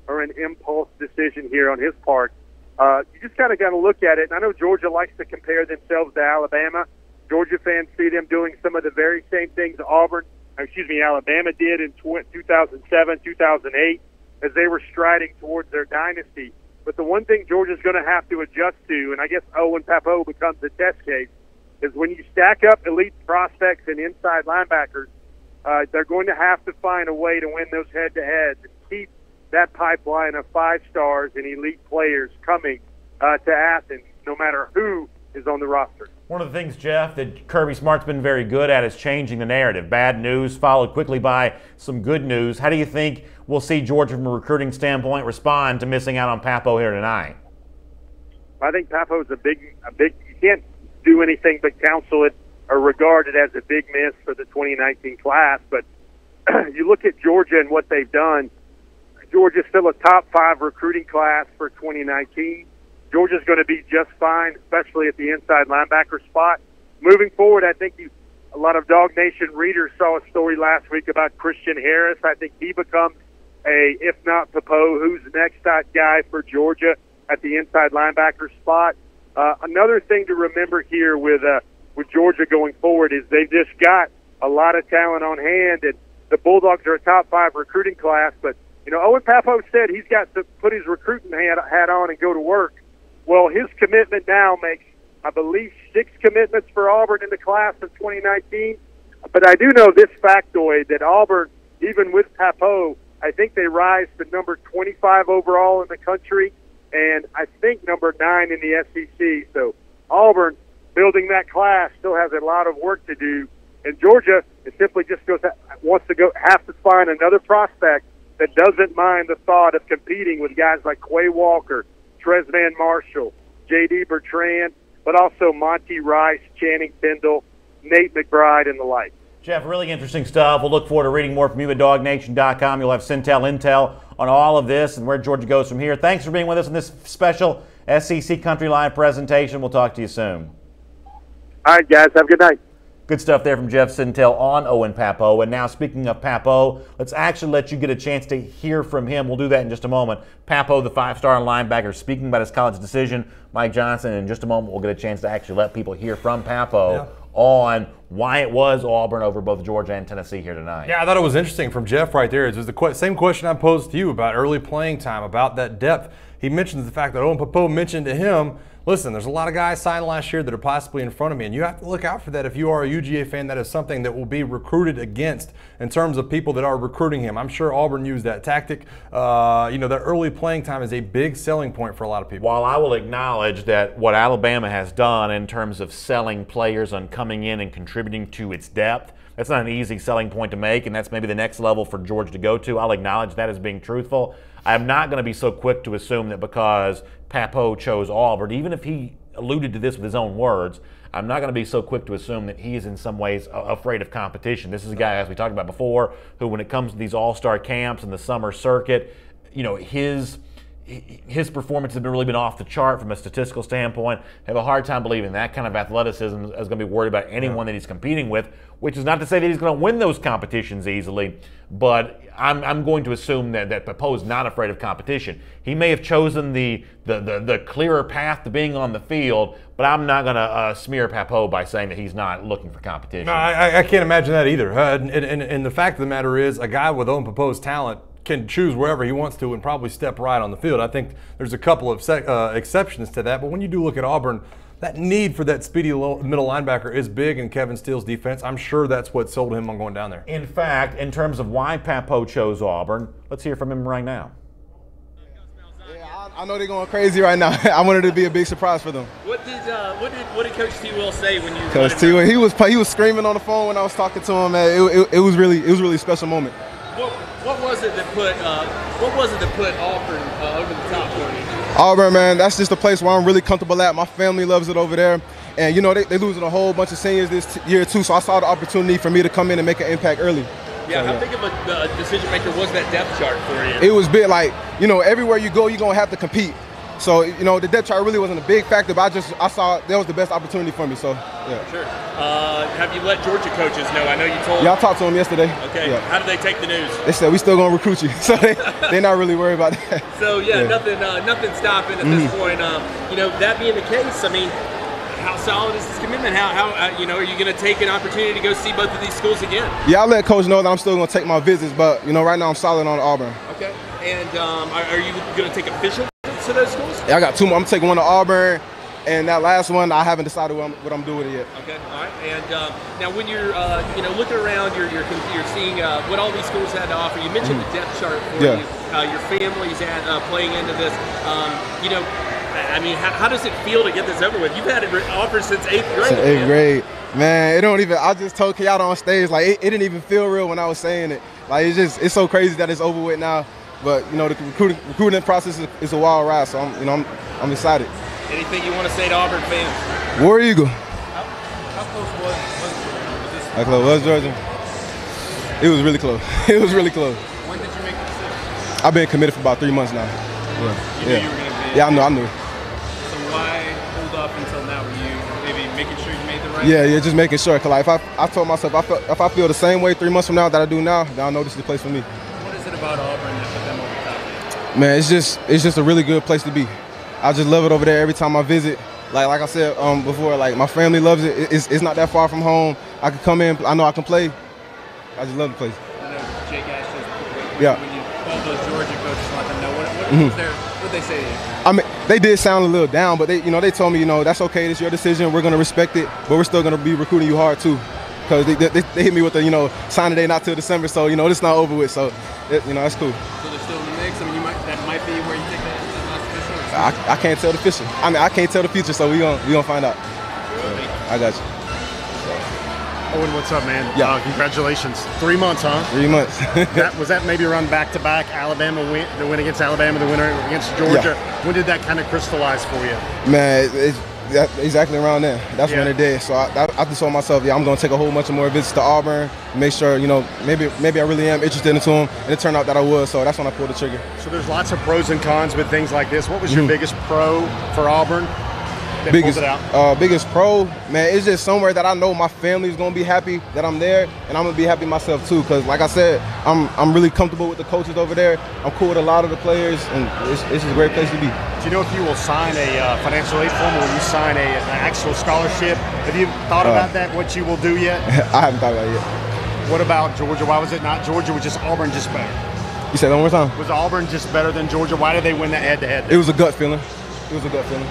or an impulse decision here on his part. You just kind of got to look at it. And I know Georgia likes to compare themselves to Alabama. Georgia fans see them doing some of the very same things Alabama did in 2007, 2008, as they were striding towards their dynasty. But the one thing Georgia's going to have to adjust to, and I guess Owen Pappoe becomes a test case, is when you stack up elite prospects and inside linebackers, they're going to have to find a way to win those head-to-heads and keep that pipeline of 5 stars and elite players coming to Athens, no matter who is on the roster. One of the things, Jeff, that Kirby Smart's been very good at is changing the narrative. Bad news followed quickly by some good news. How do you think we'll see Georgia from a recruiting standpoint respond to missing out on Pappoe here tonight? I think Pappoe's a big, you can't do anything but counsel it or regard it as a big miss for the 2019 class. But you look at Georgia and what they've done. Georgia's still a top 5 recruiting class for 2019. Georgia's going to be just fine, especially at the inside linebacker spot. Moving forward, I think a lot of Dog Nation readers saw a story last week about Christian Harris. I think he becomes if not Pappoe, who's the next guy for Georgia at the inside linebacker spot. Another thing to remember here with Georgia going forward is they've just got a lot of talent on hand, and the Bulldogs are a top 5 recruiting class. But Owen Pappoe said he's got to put his recruiting hat on and go to work. Well, his commitment now makes, I believe, 6 commitments for Auburn in the class of 2019. But I do know this factoid that Auburn, even with Pappoe, I think they rise to number 25 overall in the country, and I think number 9 in the SEC. So Auburn, building that class, still has a lot of work to do. And Georgia, it simply just have to find another prospect that doesn't mind the thought of competing with guys like Quay Walker, Trezvan Marshall, J.D. Bertrand, but also Monty Rice, Channing Tindall, Nate McBride, and the like. Jeff, really interesting stuff. We'll look forward to reading more from you at DogNation.com. You'll have intel on all of this and where Georgia goes from here. Thanks for being with us in this special SEC Country Live presentation. We'll talk to you soon. All right, guys. Have a good night. Good stuff there from Jeff Sintel on Owen Pappoe. And now, speaking of Pappoe, let's actually let you get a chance to hear from him. We'll do that in just a moment. Pappoe, the 5-star linebacker, speaking about his college decision. Mike Johnson, in just a moment, we'll get a chance to actually let people hear from Pappoe on why it was Auburn over both Georgia and Tennessee here tonight. Yeah, I thought it was interesting from Jeff right there. It was the same question I posed to you about early playing time, about that depth. He mentions the fact that Owen Pappoe mentioned to him, listen, there's a lot of guys signed last year that are possibly in front of me, and you have to look out for that if you are a UGA fan. That is something that will be recruited against in terms of people that are recruiting him. I'm sure Auburn used that tactic. That early playing time is a big selling point for a lot of people. While I will acknowledge that what Alabama has done in terms of selling players on coming in and contributing to its depth, that's not an easy selling point to make, and that's maybe the next level for Georgia to go to. I'll acknowledge that as being truthful. I'm not going to be so quick to assume that because Pappoe chose Auburn, even if he alluded to this with his own words, I'm not going to be so quick to assume that he is in some ways afraid of competition. This is a guy, as we talked about before, who when it comes to these all-star camps and the summer circuit, his performance has really been off the chart from a statistical standpoint. I have a hard time believing that kind of athleticism is going to be worried about anyone that he's competing with, which is not to say that he's going to win those competitions easily, but I'm going to assume that Pappoe is not afraid of competition. He may have chosen the clearer path to being on the field, but I'm not going to smear Pappoe by saying that he's not looking for competition. No, I can't imagine that either. And the fact of the matter is, a guy with Owen Pappoe's talent can choose wherever he wants to and probably step right on the field. I think there's a couple of exceptions to that, but when you do look at Auburn, that need for that speedy middle linebacker is big in Kevin Steele's defense. I'm sure that's what sold him on going down there. In fact, in terms of why Pappoe chose Auburn, let's hear from him right now. Yeah, I know they're going crazy right now. I wanted it to be a big surprise for them. What did Coach T. Will say when you? Coach T. Will, he was screaming on the phone when I was talking to him. Man, it was really a special moment. What was it that put Auburn over the top for you? Auburn, man, that's just a place where I'm really comfortable at. My family loves it over there. And, they losing a whole bunch of seniors this year, too, so I saw the opportunity for me to come in and make an impact early. Yeah, how big of a decision maker was that depth chart for you? It was big. Like, everywhere you go, you're going to have to compete. So, you know, the depth chart really wasn't a big factor, but I saw that was the best opportunity for me. So, yeah. Sure. Have you let Georgia coaches know? I know you told. Yeah, I talked to them yesterday. Okay. Yeah. How did they take the news? They said we still gonna recruit you, so they're not really worried about that. So yeah. nothing stopping at this point. You know, that being the case, I mean, how solid is this commitment? How you know, are you going to take an opportunity to go see both of these schools again? Yeah, I'll let Coach know that I'm still gonna take my visits, but you know, right now I'm solid on Auburn. Okay. And are you going to take official visits to those schools? Yeah, I got 2 more. I'm taking one to Auburn. And that last one, I haven't decided what I'm doing yet. Okay, all right. And now, when you're you know, looking around, you're seeing what all these schools had to offer. You mentioned the depth chart for you. Your family's playing into this. You know, I mean, how does it feel to get this over with? You've had it offered since 8th grade. Since 8th grade, man. It don't even. I just told Kenyatta on stage, like it didn't even feel real when I was saying it. Like it's so crazy that it's over with now. But you know, the recruiting process is a wild ride. So I'm excited. Anything you want to say to Auburn fans? War Eagle. How close was this? How close was Georgia? It was really close. It was really close. When did you make the decision? I've been committed for about 3 months now. You knew you were going to be. Yeah, I knew. So why hold up until now? Were you maybe making sure you made the right? Yeah, just making sure. Cause like I told myself, if I feel the same way 3 months from now that I do now, then I know this is the place for me. What is it about Auburn that put them over top? Man, it's just a really good place to be. I just love it over there every time I visit. Like I said before, like my family loves it. It's not that far from home. I can come in. I know I can play. I just love the place. I know Jake asked us when you called those Georgia coaches, let them know what they say to you. I mean, they did sound a little down, but they told me, that's okay. It's your decision. We're gonna respect it, but we're still gonna be recruiting you hard too, because they hit me with the signing day not till December, so it's not over with. So that's cool. So they're still in the mix. I mean, that might be where you take that. I can't tell the future. I mean, I can't tell the future, so we gonna find out. I got you. Owen, what's up, man? Yeah. Congratulations. 3 months, huh? 3 months. was that maybe run back-to-back? Alabama win, the win against Alabama, the winner against Georgia. Yeah. When did that kind of crystallize for you? Man, it's exactly around then. That's when it did. So I just told myself, I'm going to take a whole bunch of more visits to Auburn, make sure, maybe I really am interested into them, and it turned out that I was. So that's when I pulled the trigger. So there's lots of pros and cons with things like this. What was your biggest pro for Auburn? Biggest pro, man, it's just somewhere that I know my family's gonna be happy that I'm there, and I'm gonna be happy myself too. Cause like I said, I'm really comfortable with the coaches over there. I'm cool with a lot of the players, and it's just a great place to be. Do you know if you will sign a financial aid form, or will you sign an actual scholarship? Have you thought about that? What you will do yet? I haven't thought about it yet. What about Georgia? Why was it not Georgia? Was just Auburn just better? You said that one more time. Was Auburn just better than Georgia? Why did they win that head-to-head? It was a gut feeling. It was a gut feeling.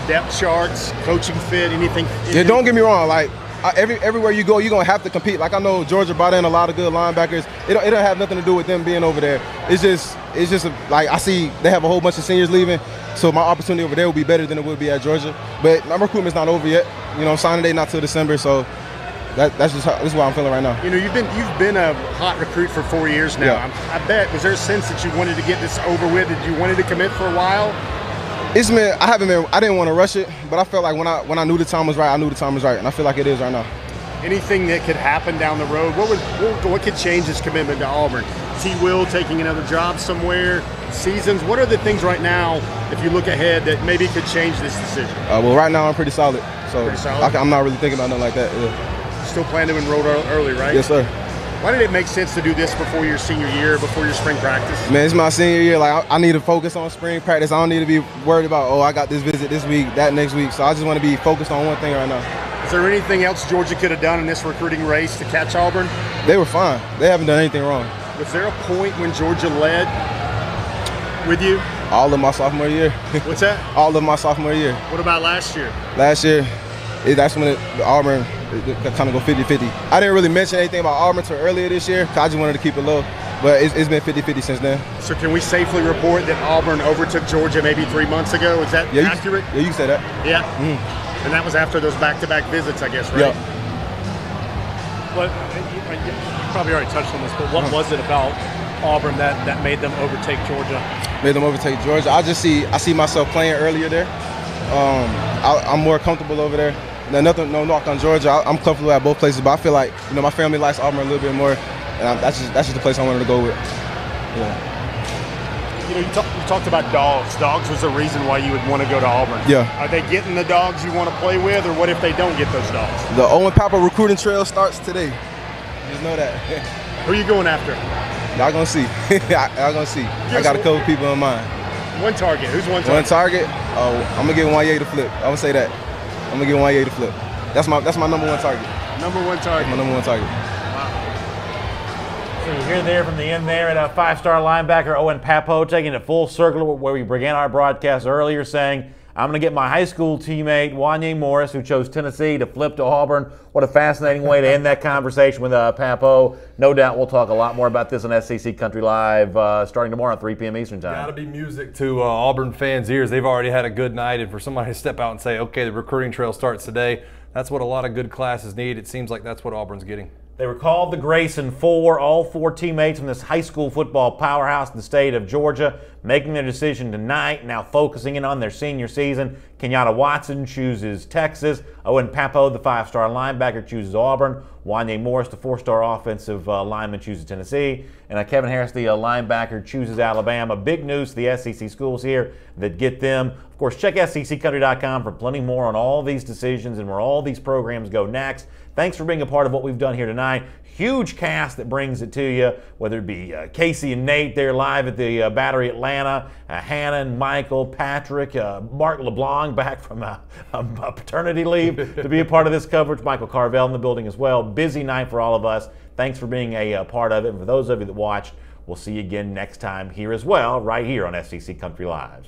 Depth charts, coaching fit, anything? Yeah, don't get me wrong. Like everywhere you go, you're gonna have to compete. Like I know Georgia brought in a lot of good linebackers. It don't have nothing to do with them being over there. It's just like I see they have a whole bunch of seniors leaving, so my opportunity over there will be better than it would be at Georgia. But my recruitment's not over yet. Signing day not till December, so this is what I'm feeling right now. You've been a hot recruit for 4 years now. Yeah. I bet, was there a sense that you wanted to get this over with? Did you wanted to commit for a while? I didn't want to rush it, but I felt like when I knew the time was right, I knew the time was right, and I feel like it is right now. Anything that could happen down the road? What could change his commitment to Auburn? T. Will taking another job somewhere? Seasons? What are the things right now, if you look ahead, that maybe could change this decision? Well, right now I'm pretty solid, so pretty solid? I'm not really thinking about nothing like that. Yeah. Still plan to enroll early, right? Yes, sir. Why did it make sense to do this before your senior year, before your spring practice? Man, it's my senior year. Like I need to focus on spring practice. I don't need to be worried about, I got this visit this week, that next week. So I just want to be focused on one thing right now. Is there anything else Georgia could have done in this recruiting race to catch Auburn? They were fine. They haven't done anything wrong. Was there a point when Georgia led with you? All of my sophomore year. What's that? All of my sophomore year. What about last year? Last year, that's when Auburn kind of go 50-50. I didn't really mention anything about Auburn until earlier this year, because I just wanted to keep it low. But it's been 50-50 since then. So can we safely report that Auburn overtook Georgia maybe 3 months ago? Is that accurate? Yeah, you can say that. Yeah? And that was after those back-to-back visits, I guess, right? Yeah. Well, you probably already touched on this, but what was it about Auburn that made them overtake Georgia? Made them overtake Georgia? I see myself playing earlier there. I'm more comfortable over there. No knock on Georgia. I'm comfortable at both places, but I feel like my family likes Auburn a little bit more, and that's just the place I wanted to go with. Yeah. You know, you talked about dogs. Dogs was the reason why you would want to go to Auburn. Yeah. Are they getting the dogs you want to play with, or what if they don't get those dogs? The Owen Pappoe recruiting trail starts today. Just know that. Who are you going after? Y'all gonna see. Y'all gonna see. I got a couple people in mind. One target. Who's one target? One target? Oh, I'm gonna give Wanya the flip. I'm gonna say that. I'm gonna give Wanya the flip. That's my number one target. Number one target. That's my number one target. So you hear there from the end there at a five-star linebacker Owen Pappoe taking it full circle where we began our broadcast earlier, saying, I'm going to get my high school teammate Wanya Morris, who chose Tennessee, to flip to Auburn. What a fascinating way to end that conversation with Pappoe. No doubt we'll talk a lot more about this on SEC Country Live starting tomorrow at 3 p.m. Eastern Time. Got to be music to Auburn fans' ears. They've already had a good night, and for somebody to step out and say, okay, the recruiting trail starts today, that's what a lot of good classes need. It seems like that's what Auburn's getting. They were called the Grayson Four, all four teammates from this high school football powerhouse in the state of Georgia, making their decision tonight, now focusing in on their senior season. Kenyatta Watson chooses Texas. Owen Pappoe, the five-star linebacker, chooses Auburn. Wanya Morris, the four-star offensive lineman, chooses Tennessee. And Kevin Harris, the linebacker, chooses Alabama. Big news to the SEC schools here that get them. Of course, check SECCountry.com for plenty more on all these decisions and where all these programs go next. Thanks for being a part of what we've done here tonight. Huge cast that brings it to you, whether it be Casey and Nate there live at the Battery Atlanta, Hannah and Michael, Patrick, Mark LeBlanc back from a paternity leave to be a part of this coverage, Michael Carvel in the building as well. Busy night for all of us. Thanks for being a part of it. And for those of you that watched, we'll see you again next time here as well, right here on SEC Country Live.